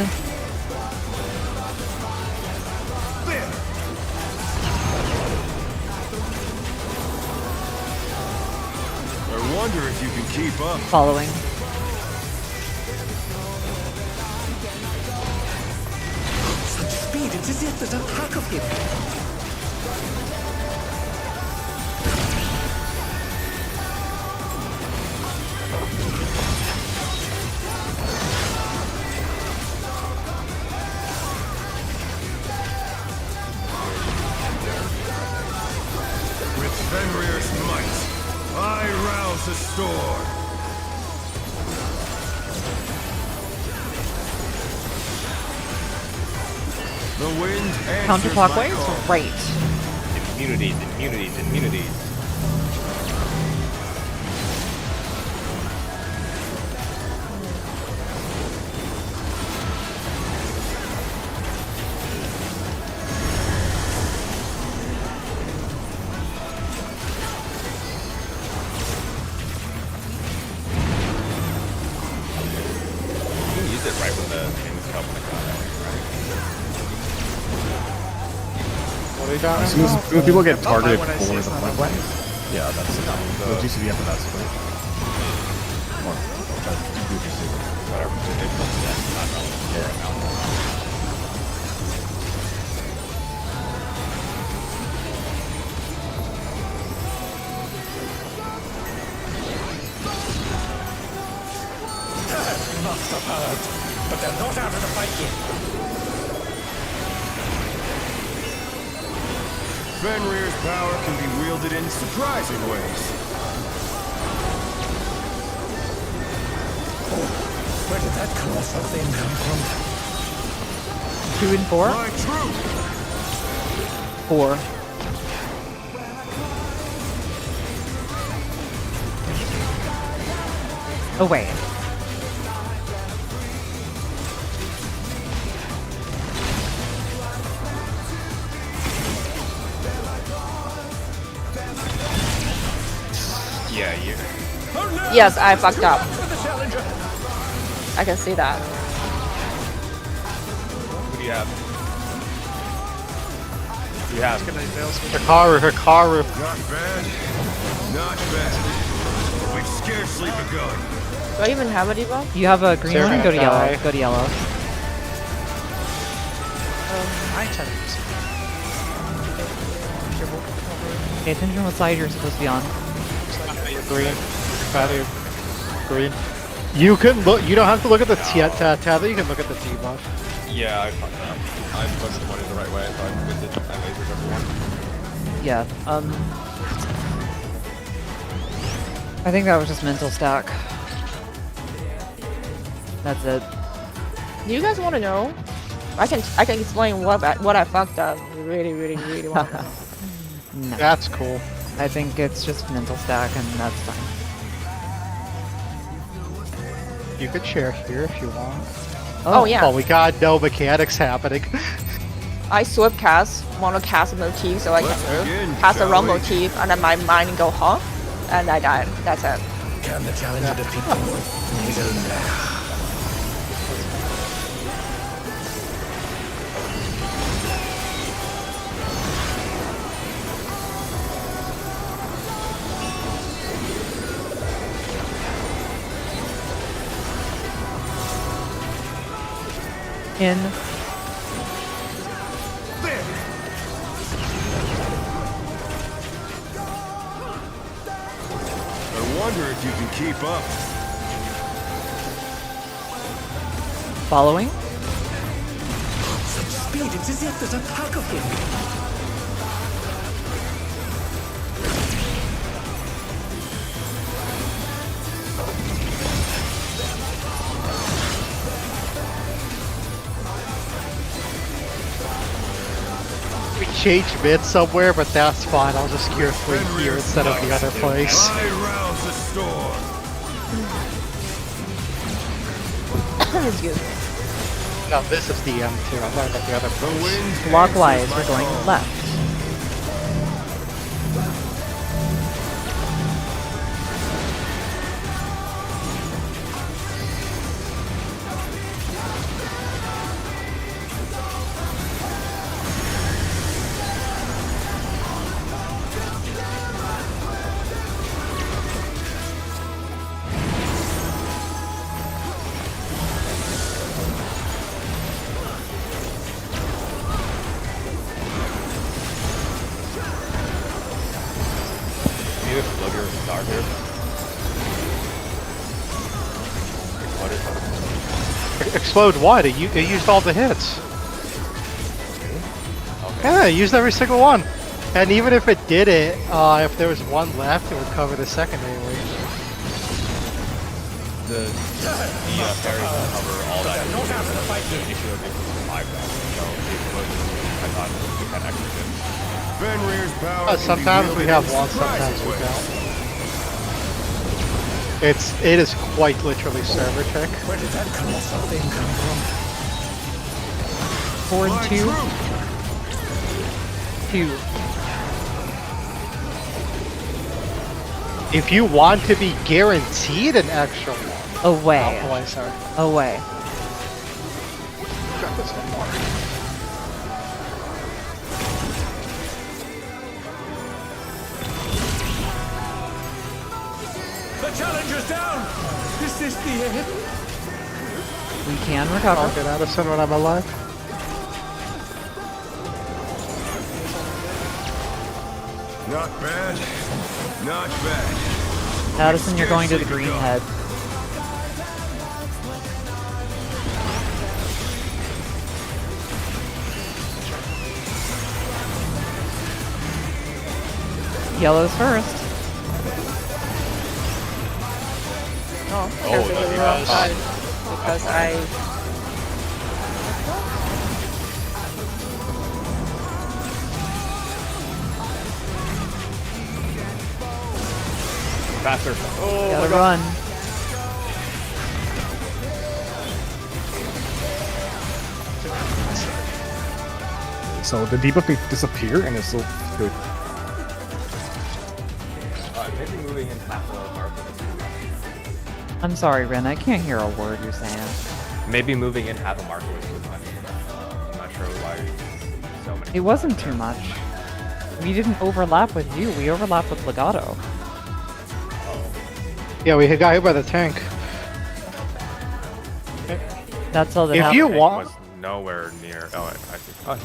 I wonder if you can keep up. Following. Such speed, it's as if there's a pack of him. With Fenrir's might, I rouse the storm. The wind answers my Counterclockwise? call. Right. Immunities, immunities, immunities. You can use it right when the things come in the combat, right? What are you talking As soon as people get Not mine targeted when I for see the it's not point on blank, yeah, that's it. The GCD after that's right. Or, Whatever. That's not relevant right now. Must have heard, but they're not out of the fight yet. Fenrir's power can be wielded in surprising ways. Where did that colossal thing come from? 2 and 4? My truth! 4. Oh wait. Yeah, you. Yes, I fucked up. I can see that. Who do you have? You have. Good night, Vales. Hikaru. Not bad. Not bad. We've scarcely begun. Do I even have a debuff? You have a green Sarah, one? Go to die. yellow. Go to yellow. I tend to use Pay attention what side you're supposed to be on. Green. Green. You can look. You don't have to look at the tether. You can look at the debuff. Yeah, I fucked up. I pushed the money the right way, so I missed it. I lasered everyone. Yeah. I think that was just mental stack. That's it. Do you guys want to know? I can explain what I fucked up. Really want to know. No. That's cool. I think it's just mental stack, and that's fine. You could share here if you want. Oh yeah. Well, we got no mechanics happening. I swift cast, want to cast a motif, so I can cast a run motif, and then my mind go, huh? And I died. That's it. Can the challenger defeat the moon in his own lair? In. I wonder if you can keep up. Following. Such speed, it's as if there's a pack of him. We changed mid somewhere, but that's fine. I'll just cure 3 here instead of the other place. I rouse the storm. Excuse me. No, this is the M2. I'm talking about the other place. Clockwise, we're going left. You explode your star here. Explode what? It used all the hits. Okay. Yeah, it used every single one. And even if it did it, if there was one left, it would cover the second AoE. The parry will cover all that. The issue of it was 5,000, so I thought we had extra hits. Fenrir's power Sometimes we have one, sometimes we don't. It is quite literally server trick. Where did that colossal thing come from? Forward 2. 2. If you want to be guaranteed an extra one. Away. Oh boy, sorry. Away. Drop this one more. The challenger's down! Is this the end? We can recover. I'll get Addison when I'm alive. Not bad. Not bad. Addison, you're going to the green head. Yellow's first. Oh, Oh, because that'd the be wrong bad. side. Because I... Faster. Oh, Gotta run. So the debuff may disappear and it's still good. Maybe moving in half a mark. I'm sorry, Ren. I can't hear a word you're saying. Maybe moving in half a marker was too much. I'm not sure why so many It wasn't too much. We didn't overlap with you, we overlapped with Legato. Yeah, we got hit by the tank. That's all that If happened. you Tank want, was nowhere near. Oh, I see. Oh.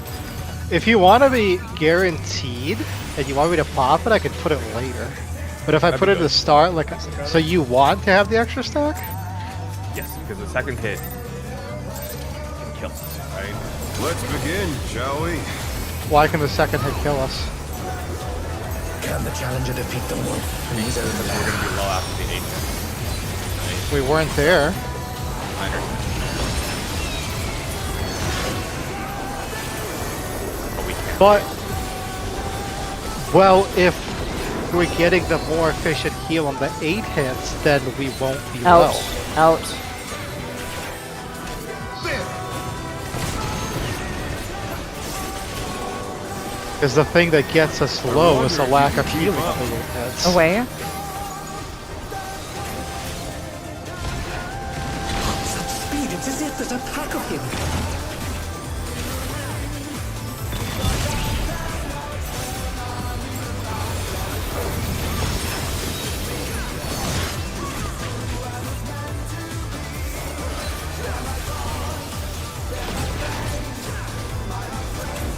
if you want to be guaranteed and you want me to pop it, I could put it later. But if I put it at the start, like, so you want to have the extra stack? Yes, because the second hit can kill us, right? Let's begin, shall we? Why can the second hit kill us? Can the challenger defeat the wolf? In his own We're lair? gonna be low after the 8 hit. We weren't there. I understand. But we can't. But, well, if we're getting the more efficient heal on the 8 hits, then we won't be Out. low. Out. Because the thing that gets us low is the lack of healing on the 8 hits. Away. Such speed, it's as if there's a pack of him.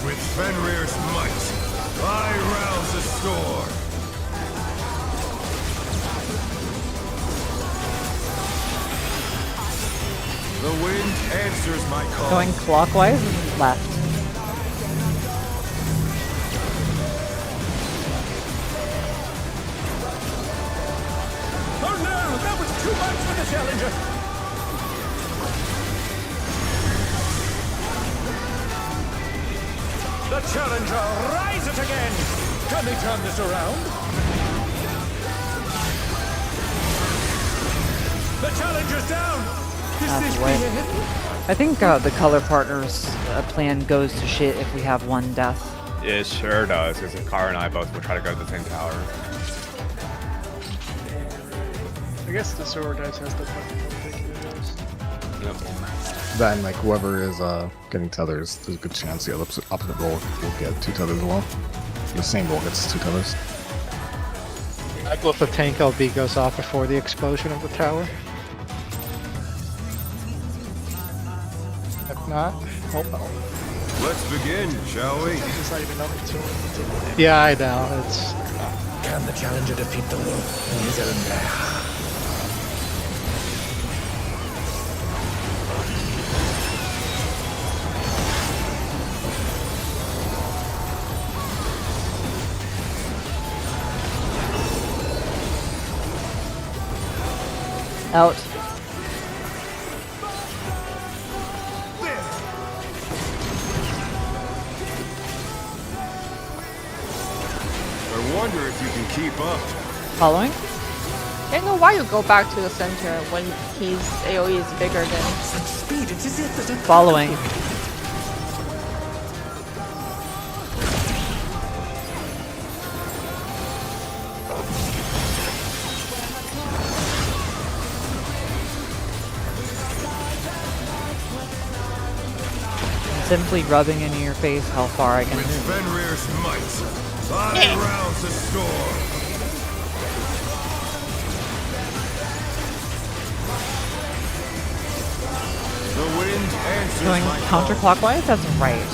With Fenrir's might, I rouse the storm. The wind answers my call. Going clockwise and left. Oh no, that was too much for the challenger. The challenger rises again. Can they turn this around? The challenger's down. Is this Halfway. the end? I think the color partner's plan goes to shit if we have one death. It sure does, because Kara and I both will try to go to the same tower. I guess the sword dice has the fucking thing it is. Yep. Then, like, whoever is getting tethers, there's a good chance the opposite roll will get 2 tethers as well. The same roll gets 2 tethers. I go if the tank LB goes off before the explosion of the tower. If not, oh well. Let's begin, shall we? It's not even up until Yeah, I know. It's Can the challenger defeat the wolf in his own lair? Out. I wonder if you can keep up. Following? I don't know why you go back to the center when his AoE is bigger than. Such speed, it's as if there's a pack of Following. him. Simply rubbing into your face how far I can With move. Fenrir's might, I rouse the storm. The wind answers Going my call. counterclockwise? That's right.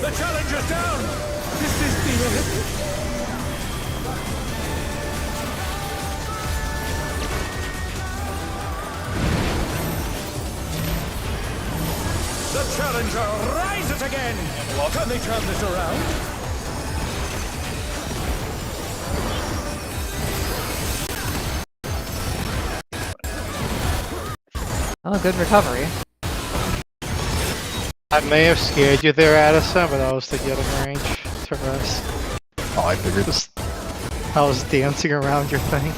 The challenger's down. Is this the end? The challenger rises again. Can they turn this around? Oh, good recovery. I may have scared you there, Addison, but I was to get in range to rest. Oh, I figured this. I was dancing around your thing.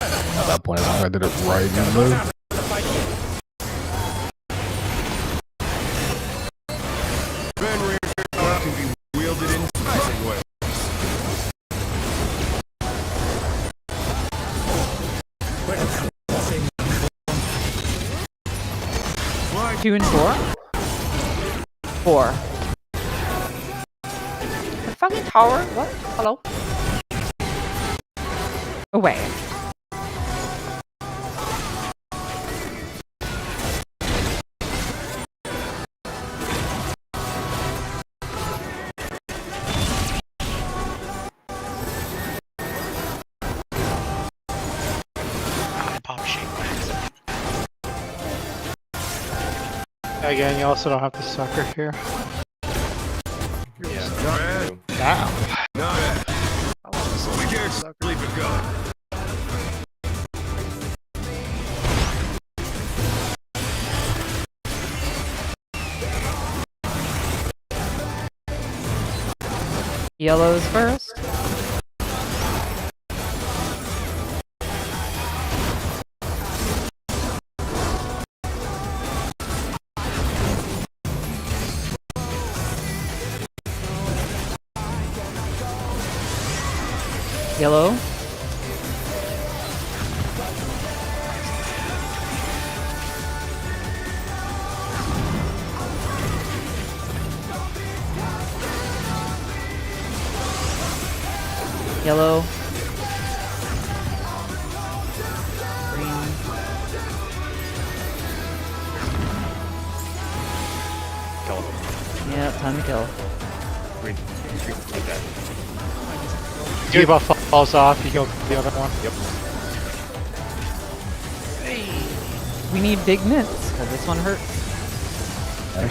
At that point, I did it right in the move. Fenrir's power can be wielded 2 and 4? 4. The fucking tower? What? Hello? Away. Pop shape by accident. Again, you also don't have the sucker here. Yeah. Now. Not bad. We can't sleep a gun. Yellows first. Yellow. Yellow. Green. Kill him. Yeah, time to kill. Green. Take that. Debuff falls off, you kill the other one. Yep. We need big mints, because this one hurts.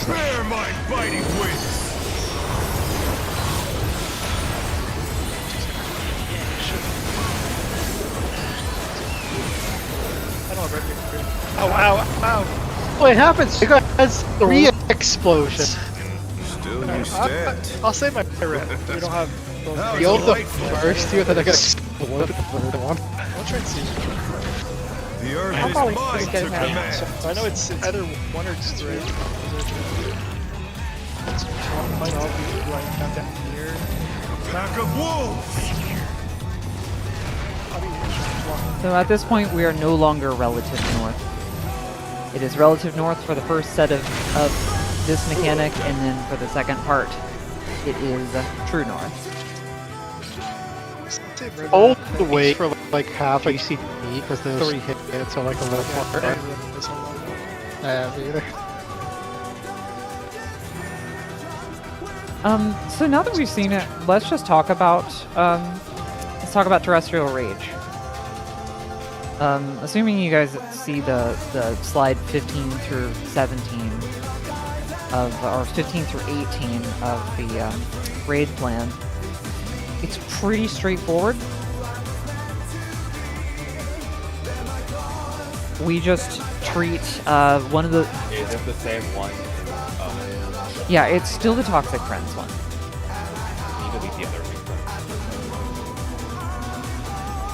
Spare my biting wings. I don't have red. Ow, ow, ow. What happens? You guys 3 explosions. Still you stand. I'll save my red. We don't have those. How Heal the delightful. first two, then I gotta explode the third one. I'll try and see. The earth How is about we mine just to get him out? command. So I know it's either 1 or 3. It's one might all be right down here. Pack of wolves. So at this point, we are no longer relative north. It is relative north for the first set of this mechanic, and then for the second part, it is true north. Hold the weight for like half ACP because those 3 hits are like a little more. Me either. So now that we've seen it, let's just talk about terrestrial rage. Assuming you guys see the slide 15 through 17 or 15 through 18 of the raid plan, it's pretty straightforward. We just treat one of the... Is it the same one? Yeah, it's still the Toxic Friends one. You delete the other one.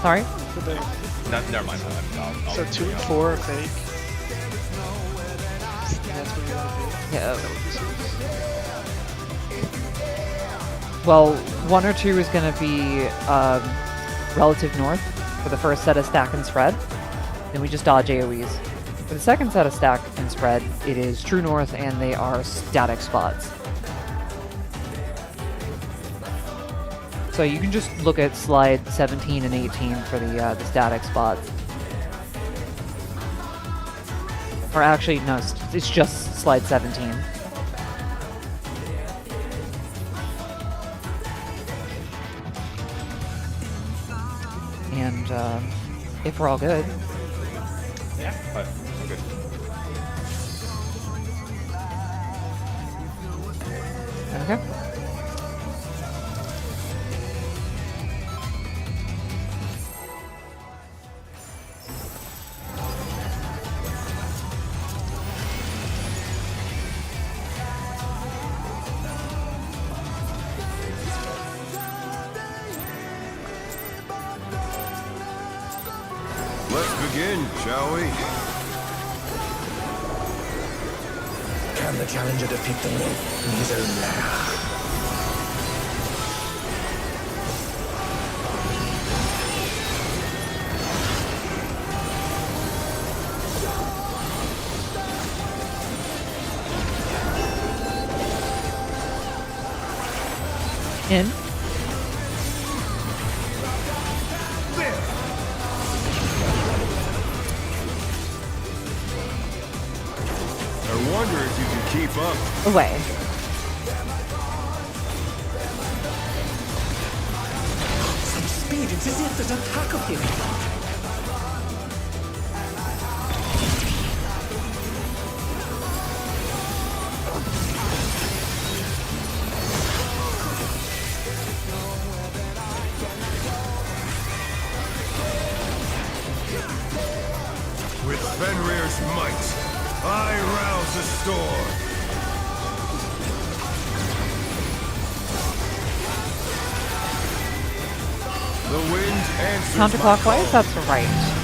Sorry? No, never mind. I'll So 2 and 4 are fake. That's what you want to do. Yeah. Well, 1 or 2 is going to be relative north for the first set of stack and spread. Then we just dodge AoEs. For the second set of stack and spread, it is true north, and they are static spots. So you can just look at slide 17 and 18 for the static spots. Or actually, no, it's just slide 17. And if we're all good. Yeah, but we're good. Okay. Let's begin, shall we? Can the challenger defeat the wolf in his own lair? In. I wonder if you can keep up. Away. Some speed. It's as if there's a pack of him. With Fenrir's might, I rouse the storm. The wind answers Counterclockwise, that's right.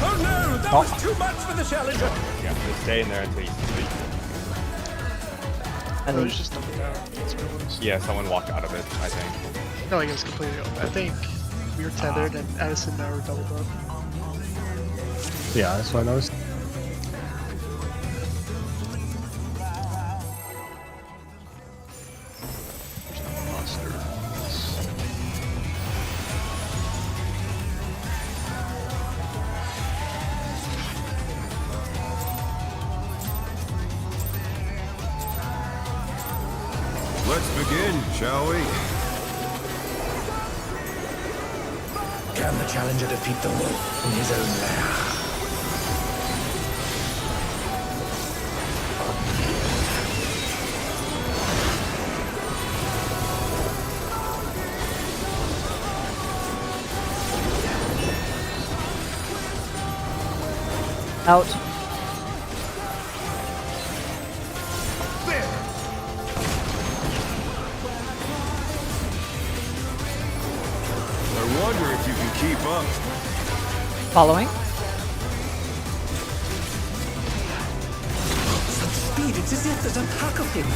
Oh no, that was too much for the challenger. Yeah, just stay in there until you sleep. I It was think just double down. That's what it was. Yeah, someone walked out of it, I think. No, it was completely open. I think we were tethered and Addison and I were doubled up. Yeah, that's what I noticed. Let's begin, shall we? Can the challenger defeat the wolf in his own lair? Out. I wonder if you can keep up. Following. Some speed. It's as if there's a pack of him.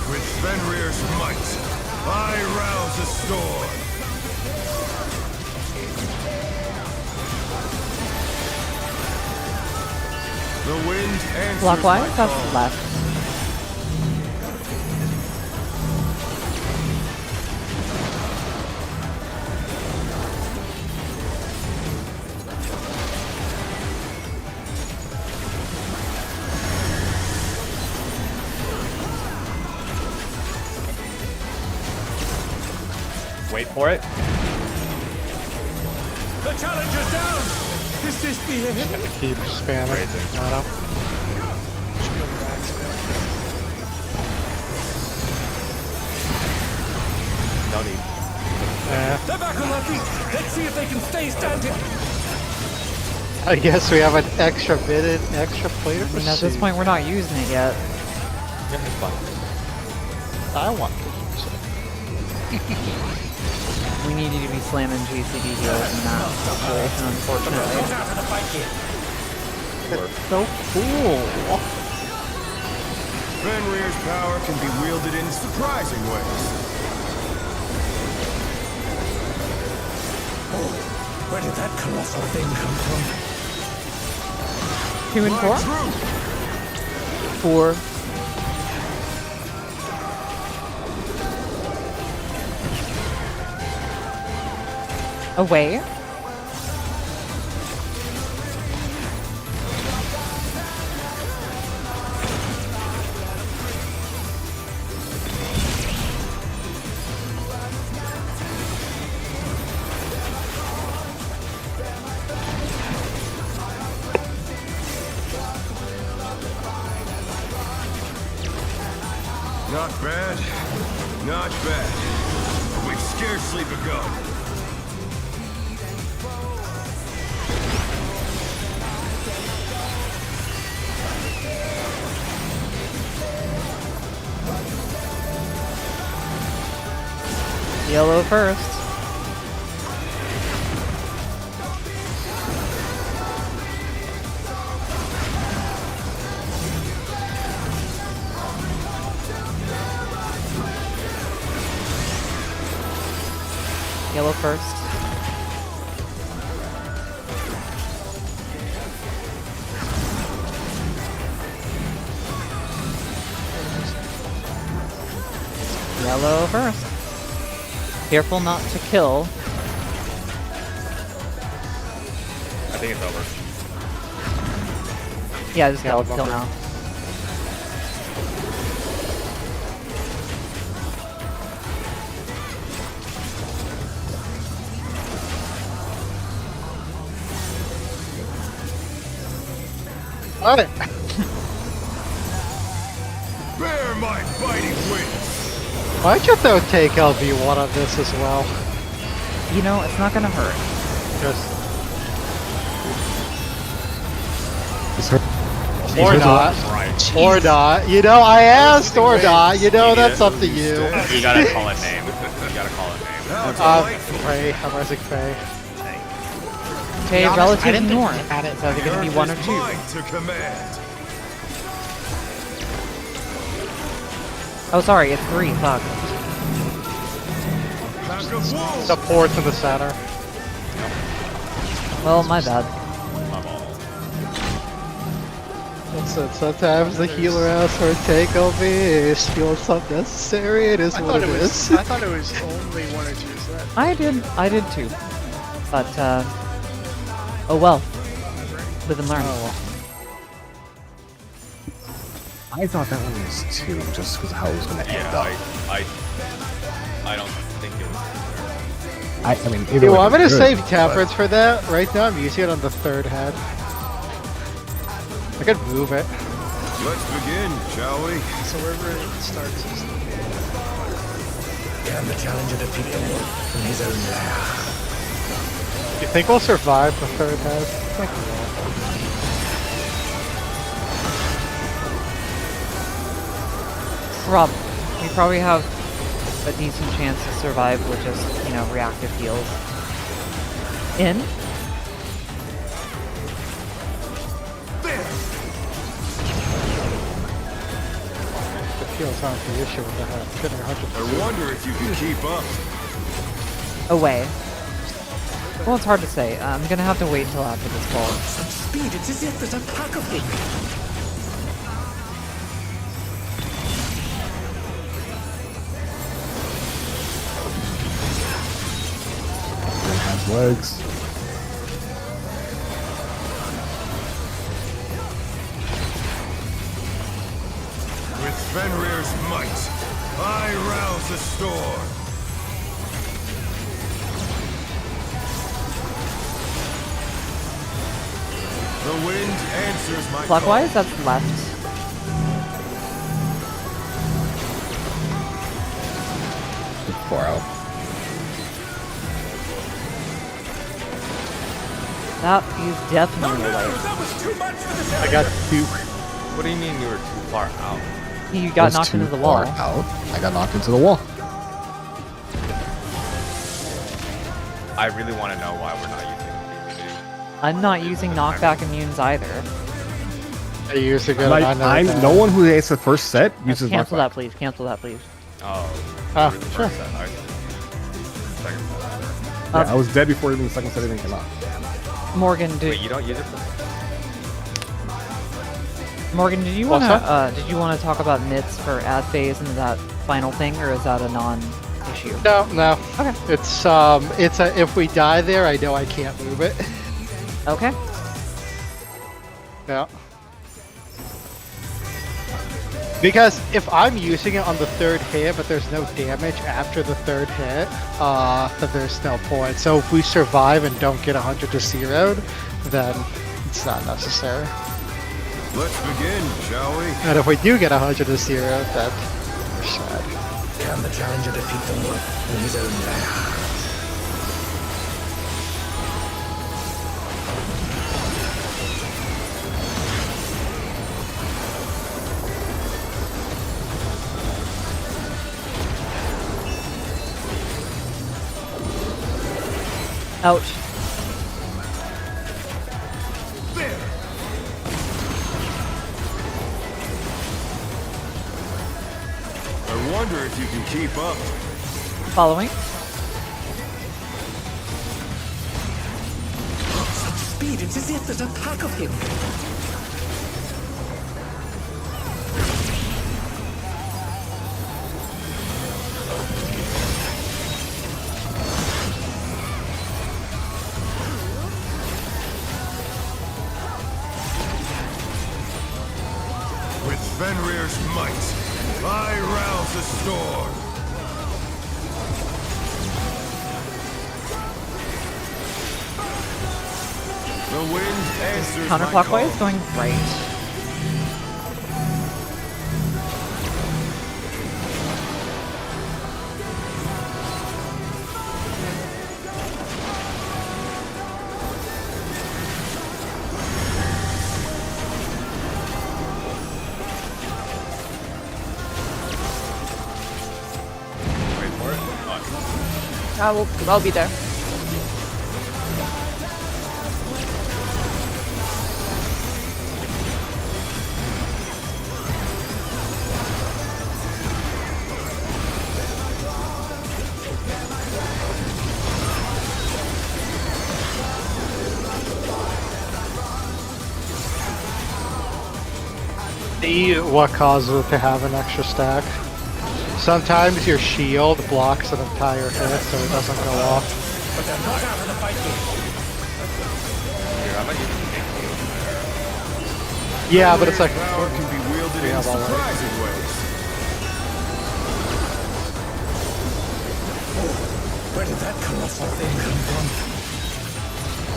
With Fenrir's might, I rouse the storm. The wind answers Clockwise, my that's call. left. Wait for it. The challenger's down. Is this the end? Keep spamming. Not up. No need. They're back on their feet. Let's see if they can stay standing. I guess we have an extra minute, extra plate of I mean, at this point, we're not using it yet. Yeah, it's fine. I want to use it. We need you to be slamming GCD heals in that situation, unfortunately. It's so cool. Fenrir's power can be wielded in surprising ways. Oh, where did that colossal thing come from? 2 and 4? True. 4. Away. Not bad. Not bad. We've scarcely begun. Yellow first. Yellow first. Yellow first. Careful not to kill. I think it's over. Yeah, just kill now. Alright. Bear my biting wings. Why'd you throw take LV1 on this as well? You know, it's not gonna hurt. Or not. Right. Or not. You know, I asked or not. You know, that's up to you. You gotta call it name. You gotta call it name. Faye. I'm rising Faye. Okay, To be honest, I relative didn't think north. he had it. Is that gonna be one or two? Mine to command. Oh, sorry, it's 3. Fuck. Pack of wolves. The fourth in the center. Well, my bad. That's it. Sometimes the healer asks for a take LV. Feels unnecessary. It is I what thought it it is. was. I thought it was only 1 or 2. Is that? I did too. But, oh well. Live and learn. I thought that one was 2, just because of how it was going to end up. I don't think it was. I mean, either You way, want me to good, save but- temperance for that? Right now I'm using it on the third head. I could move it. Let's begin, shall we? So wherever it starts is Can the challenger defeat the wolf in his own lair? You think we'll survive the third head? I think we will. Rob, we probably have a decent chance to survive with just, you know, reactive heals. In? The heals aren't the issue with the head. Getting 100%. I wonder if you can keep up. Away. Well, it's hard to say. I'm gonna have to wait until after this ball. Such speed, it's as if there's a pack of them. It has legs. With Fenrir's might, I rouse the storm. The wind answers my Clockwise, that's left. Far out. That is definitely a light. That was too much for this. I got 2. What do you mean you were too far out? You got Was knocked too into the wall. far out. I got knocked into the wall. I really want to know why we're not using PvP. I'm not using knockback immunes either. I used to go Like, no one who hits the first set uses Cancel knockback. that, please. Cancel that, please. Oh. Ah, really sure. first set, second set. Yeah, I was dead before even the second set even came out. Morgan, did Wait, you don't use it for... Morgan, did you What's wanna talk about nits for ad phase into that final thing, or is that a non-issue? No. Okay. It's a if we die there, I know I can't move it. Okay. Yeah. Because if I'm using it on the third hit, but there's no damage after the third hit, then there's no point. So if we survive and don't get 100 to 0, then it's not necessary. Let's begin, shall we? And if we do get 100 to 0, then we're sad. Can the challenger defeat the wolf in his own lair? Ouch. There. I wonder if you can keep up. Following. Such speed, it's as if there's a pack of him. With Fenrir's might, I rouse the storm. The wind answers my Counterclockwise, call. going right. Wait for it. Oh. I'll be there. See what causes it to have an extra stack. Sometimes your shield blocks an entire hit so it doesn't go off. But they're not out of the fight yet. Here, I'm gonna Yeah, but it's like Power can be wielded We in have all that. surprising ways. Where did that colossal thing come from?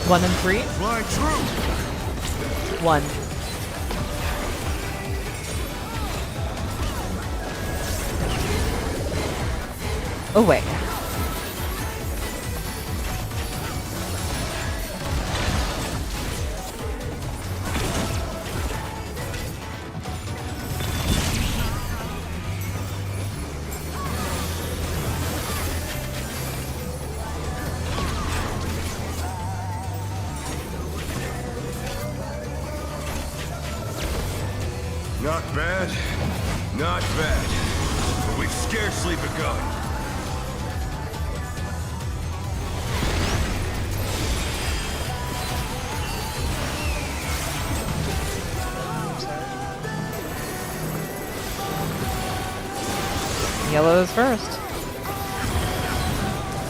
1 and 3. Fly true. 1. Away. Not bad. Not bad. But we've scarcely begun. Yellow is first.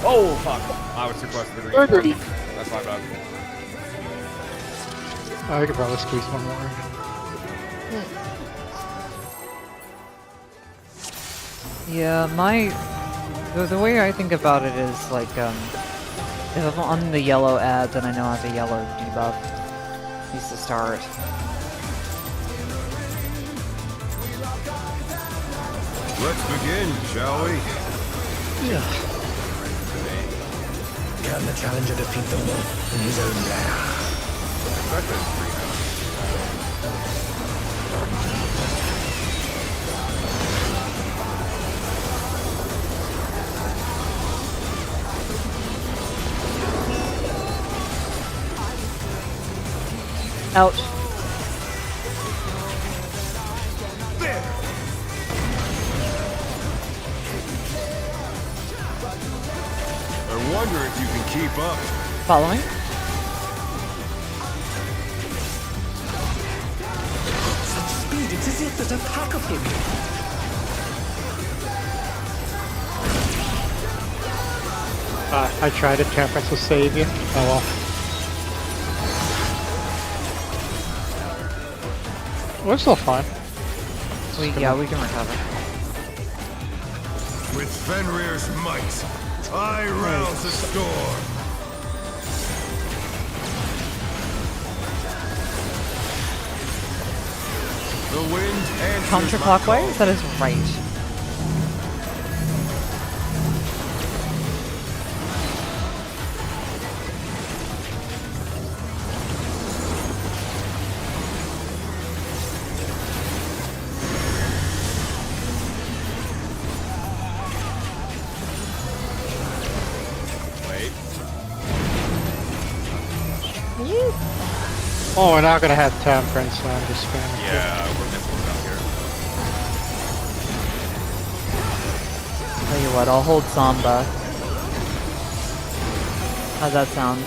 Oh fuck! I was too close to the green. That's my bad. I could probably squeeze one more. Yeah, the way I think about it is like if I'm on the yellow ad, then I know I have a yellow debuff. Needs to start. Let's begin, shall we? Can the challenger defeat the wolf in his own lair? Ouch. I wonder if you can keep up. Following. Such speed, it's as if there's a pack of him. I tried to temperance to save you. Oh well. We're still fine. Yeah, we can recover. With Fenrir's might, I rouse the storm. The wind answers my Counterclockwise? call. That is right. Oh, we're not gonna have temperance, so I'm just spamming. Yeah, we're missing stuff here. Tell you what, I'll hold Samba. How's that sound?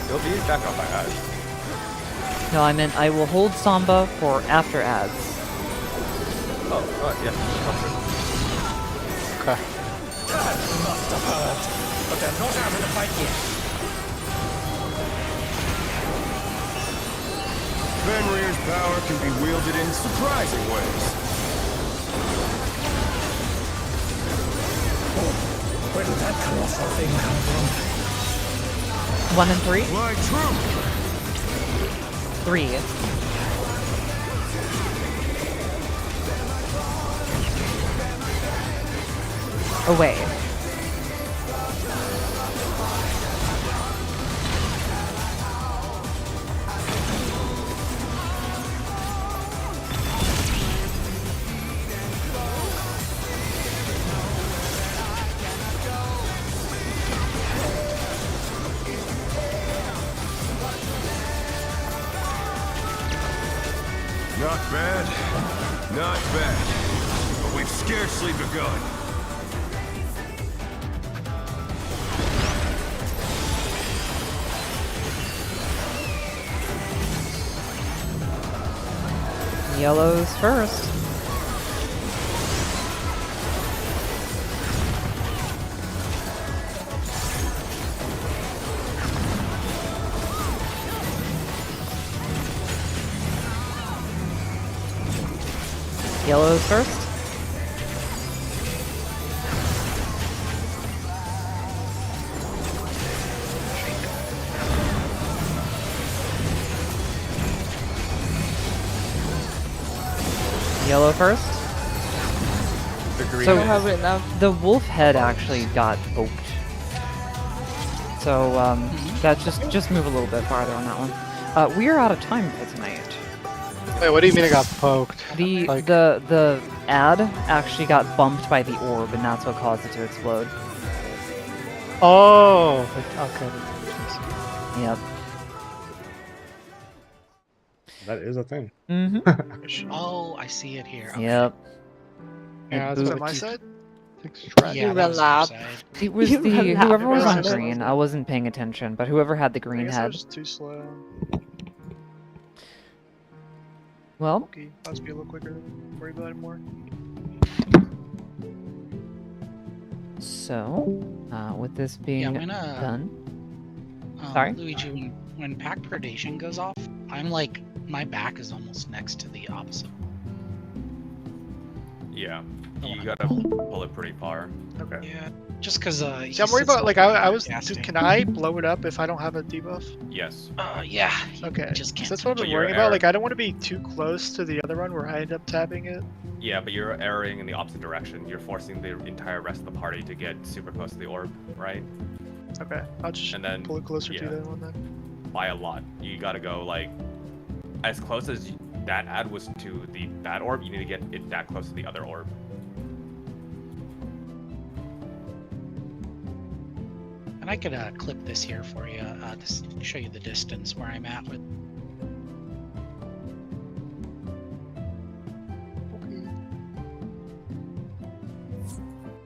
You'll be back up by ads. No, I meant I will hold Samba for after ads. Oh, yeah. Okay. That must have hurt. But they're not out of the fight yet. Fenrir's power can be wielded in surprising ways. Where did that colossal thing come from? 1 and 3? Why, true! 3. Away. Not bad. Not bad. But we've scarcely begun. Yellows first. Yellows first. Yellow first. The green So have it now. the wolf head actually got poked. So that's just move a little bit farther on that one. We are out of time for tonight. Wait, what do you mean it got poked? The Like- the ad actually got bumped by the orb, and that's what caused it to explode. Oh, okay. Yep. That is a thing. Mm-hmm. Oh, I see it here. Okay. Yep. Yeah, It that's Is what that my keeps side? extracting. Yeah, that was your Overlap. side. It was You the relax. whoever was on Everyone else green. was- I wasn't paying attention, but whoever had the I green guess I head. was too slow. Well, Okay, I'll just be a little quicker. Don't worry about it more. so with this being Yeah, when, done, Sorry? Luigi, when pack predation goes off, I'm like, my back is almost next to the opposite. Yeah. The You one gotta I'm pull it pretty far. Okay. Yeah, just because, See, I'm worried about, like, I was. Can I blow it up if I don't have a debuff? Yes. Yeah. Okay. Just can't. So that's what I've But been you're worrying about. error. Like, I don't want to be too close to the other one where I end up tapping it. Yeah, but you're erring in the opposite direction. You're forcing the entire rest of the party to get super close to the orb, right? Okay. I'll just And then pull it closer yeah. to that one then. By a lot. You gotta go like as close as that ad was to that orb. You need to get it that close to the other orb. And I could clip this here for you, just to show you the distance where I'm at with.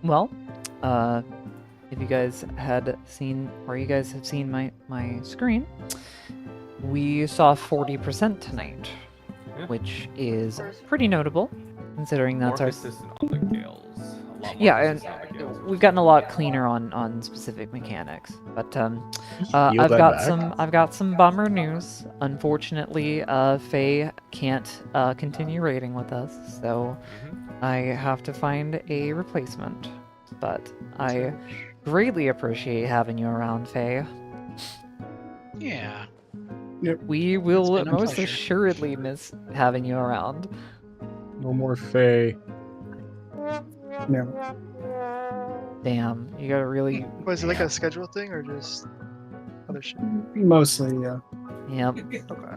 well, if you guys had seen, or you guys have seen my screen, we saw 40% tonight, Yeah. which is pretty notable, considering that's More our. consistent on the gills. A lot more Yeah, and consistent on the gills. we've gotten a lot cleaner on specific mechanics. But Yield I've that got back. some bummer news. Unfortunately, Faye can't continue raiding with us, so I have to find a replacement. But I greatly appreciate having you around, Faye. Yeah. We will been a most pleasure. assuredly miss having you around. No more Faye. No. Damn, you gotta really. Was it like a schedule thing or just other shit? Mostly, yeah. Yep. Okay.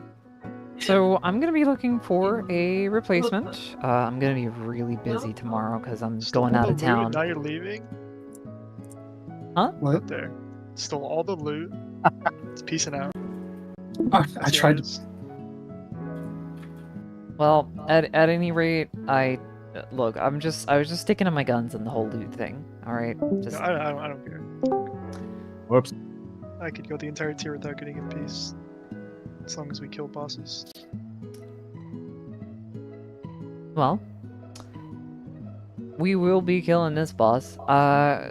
So I'm gonna be looking for a replacement. I'm gonna be really busy tomorrow because I'm going out of Still moving, town. Now you're leaving? What? Up there. Stole all the loot. It's peacing out. I tried to. Well, at any rate, I was just sticking to my guns in the whole loot thing. All right, just No, I don't care. Whoops. I could go the entire tier without getting a piece, as long as we kill bosses. well, we will be killing this boss.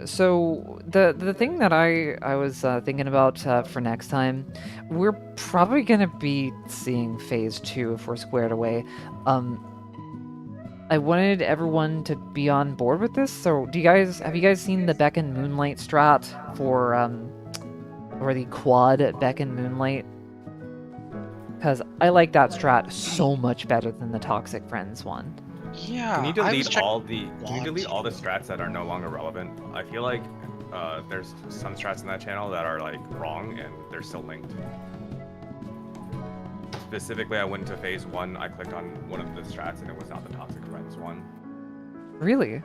So the thing that I was thinking about for next time, we're probably gonna be seeing phase 2 if we're squared away. I wanted everyone to be on board with this. So have you guys seen the Beck and Moonlight strat for or the quad Beck and Moonlight? Because I like that strat so much better than the Toxic Friends one. Yeah. Can you delete all the strats that are no longer relevant? I feel like there's some strats in that channel that are like wrong and they're still linked. Specifically, I went to phase 1, I clicked on one of the strats and it was not the Toxic Friends one. Really?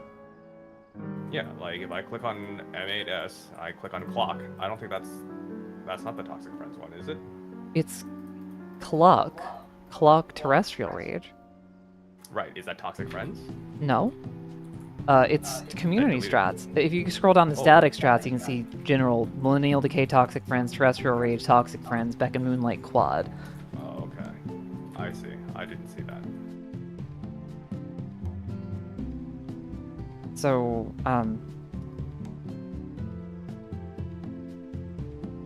Yeah, like if I click on M8S, I click on Clock. I don't think that's not the Toxic Friends one, is it? It's Clock Terrestrial Rage. Right, is that Toxic Friends? No. It's community strats. If you scroll down the static strats, you can see general Millennial Decay, Toxic Friends, Terrestrial Rage, Toxic Friends, Beck and Moonlight, Quad. Oh, okay. I see. I didn't see that. So,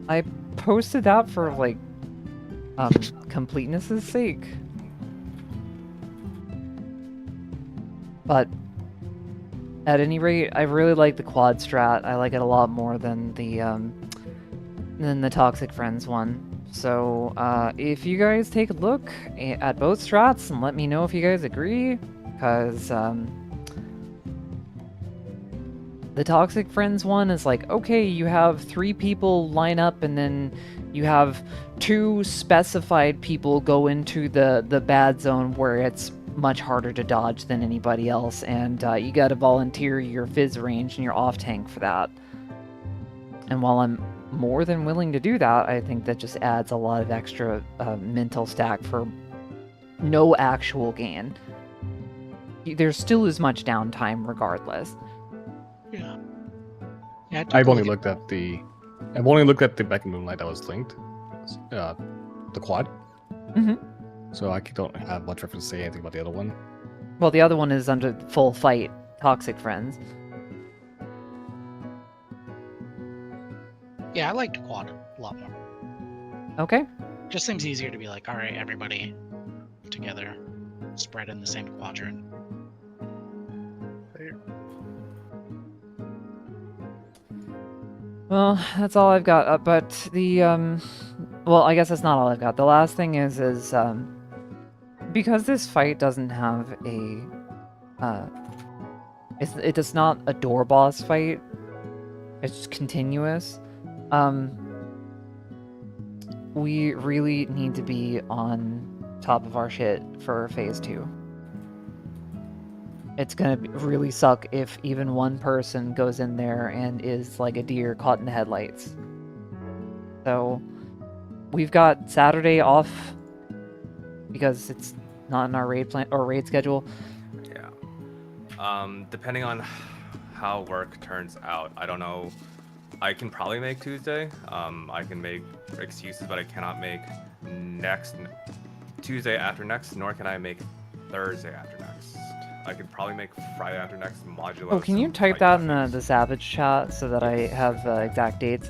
I posted that for, like, completeness' sake. But, at any rate, I really like the quad strat. I like it a lot more than the Toxic Friends one. So, if you guys take a look at both strats and let me know if you guys agree, because, the Toxic Friends one is like, okay, you have 3 people line up and then you have 2 specified people go into the bad zone where it's much harder to dodge than anybody else, and you gotta volunteer your fizz range and your off tank for that. And while I'm more than willing to do that, I think that just adds a lot of extra mental stack for no actual gain. There still is much downtime regardless. Yeah. I've only looked at the Beck and Moonlight that was linked, the quad. Mm-hmm. So I don't have much reference to say anything about the other one. Well, the other one is under full fight, Toxic Friends. Yeah, I liked quad a lot more. Okay. Just seems easier to be like, all right, everybody together, spread in the same quadrant. Well, that's all I've got. But the well, I guess that's not all I've got. The last thing is because this fight doesn't have a it is not a door boss fight. It's continuous. We really need to be on top of our shit for phase 2. It's gonna really suck if even one person goes in there and is like a deer caught in the headlights. So, we've got Saturday off because it's not in our raid plan or raid schedule. Yeah. Depending on how work turns out, I don't know. I can probably make Tuesday. I can make excuses, but I cannot make Tuesday after next, nor can I make Thursday after next. I could probably make Friday after next modulo. Oh, can you type that in the Savage chat so that I have exact dates?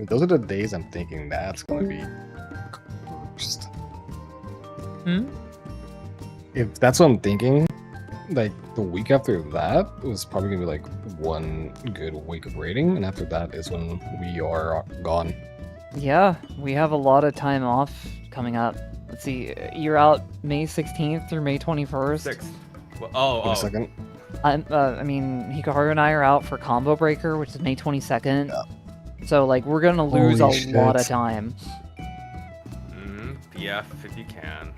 Those are the days I'm thinking that's gonna be cursed. If that's what I'm thinking, like the week after that is probably gonna be like one good week of raiding, and after that is when we are gone. Yeah, we have a lot of time off coming up. Let's see, you're out May 16th through May 21st. 6th. Well, Wait a second. I mean, Hikaru and I are out for Combo Breaker, which is May 22nd. Yeah. So, like, we're gonna lose a lot of time. PF if you can.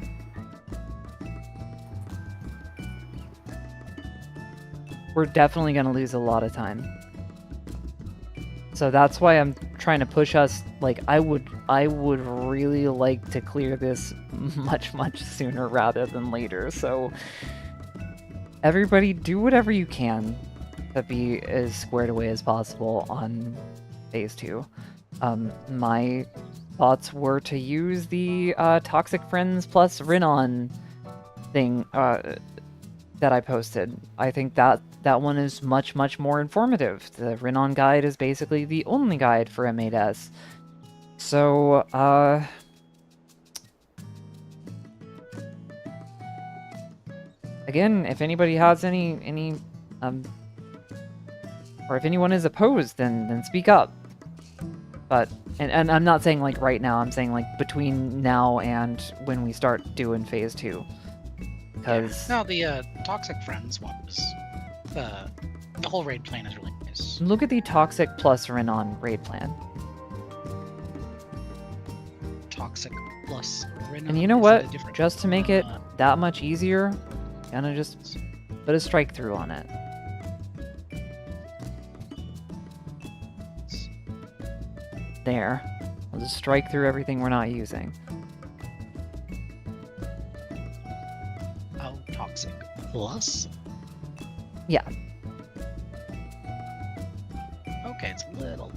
we're definitely going to lose a lot of time. So that's why I'm trying to push us. Like, I would really like to clear this much sooner rather than later. So everybody, do whatever you can to be as squared away as possible on phase 2. My thoughts were to use the Toxic Friends plus Rinon thing that I posted. I think that one is much more informative. The Rinon guide is basically the only guide for M8S. So, again, if anybody has any or if anyone is opposed, then speak up. But, and I'm not saying like right now, I'm saying like between now and when we start doing phase 2. Because... No, the Toxic Friends one was... The whole raid plan is really nice. Look at the Toxic plus Rinon raid plan. Toxic plus Rinon. And you know what? Just to make it that much easier, gonna just put a strike through on it. There. We'll just strike through everything we're not using. Oh, Toxic plus? Yeah. Okay, it's a little...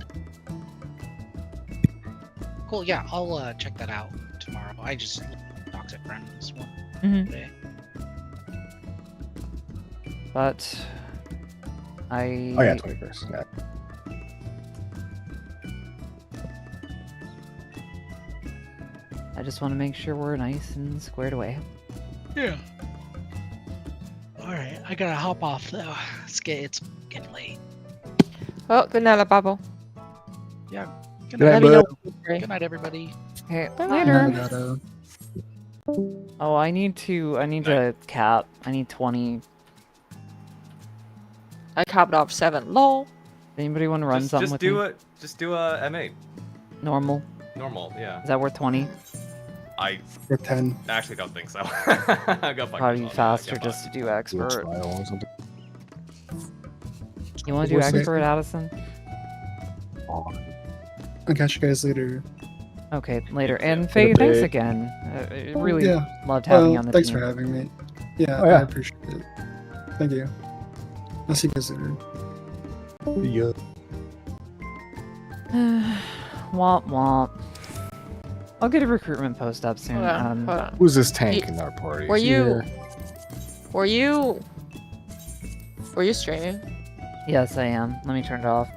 Cool, yeah, I'll check that out tomorrow. I just Toxic Friends one today. But... Oh yeah, 21st. Yeah. I just want to make sure we're nice and squared away. Yeah. Alright, I gotta hop off though. It's getting late. Oh, good night, Babo. Yeah. Good Good night, night, Good night, everybody. Okay, Bye. later. Oh, I need to cap. I need 20. I capped off 7 low. Anybody want to run something with me? Just do a M8. Normal. Normal, yeah. Is that worth 20? I For 10. actually don't think so. Go fuck Probably yourself. faster Yeah, just to do Do a expert. trial or something. You want to do What's it? expert, Addison? I'll catch you guys later. Okay, later. And Faye, thanks again. Really Yeah. loved having you on the Thanks team. for having me. Yeah, Oh, yeah. I appreciate it. Thank you. I'll see you guys later. Yeah. Womp womp. I'll get a recruitment post up soon. Hold on, hold on. Who's this tank in our party? Were Is he you... here? Were you streaming? Yes, I am. Let me turn it off.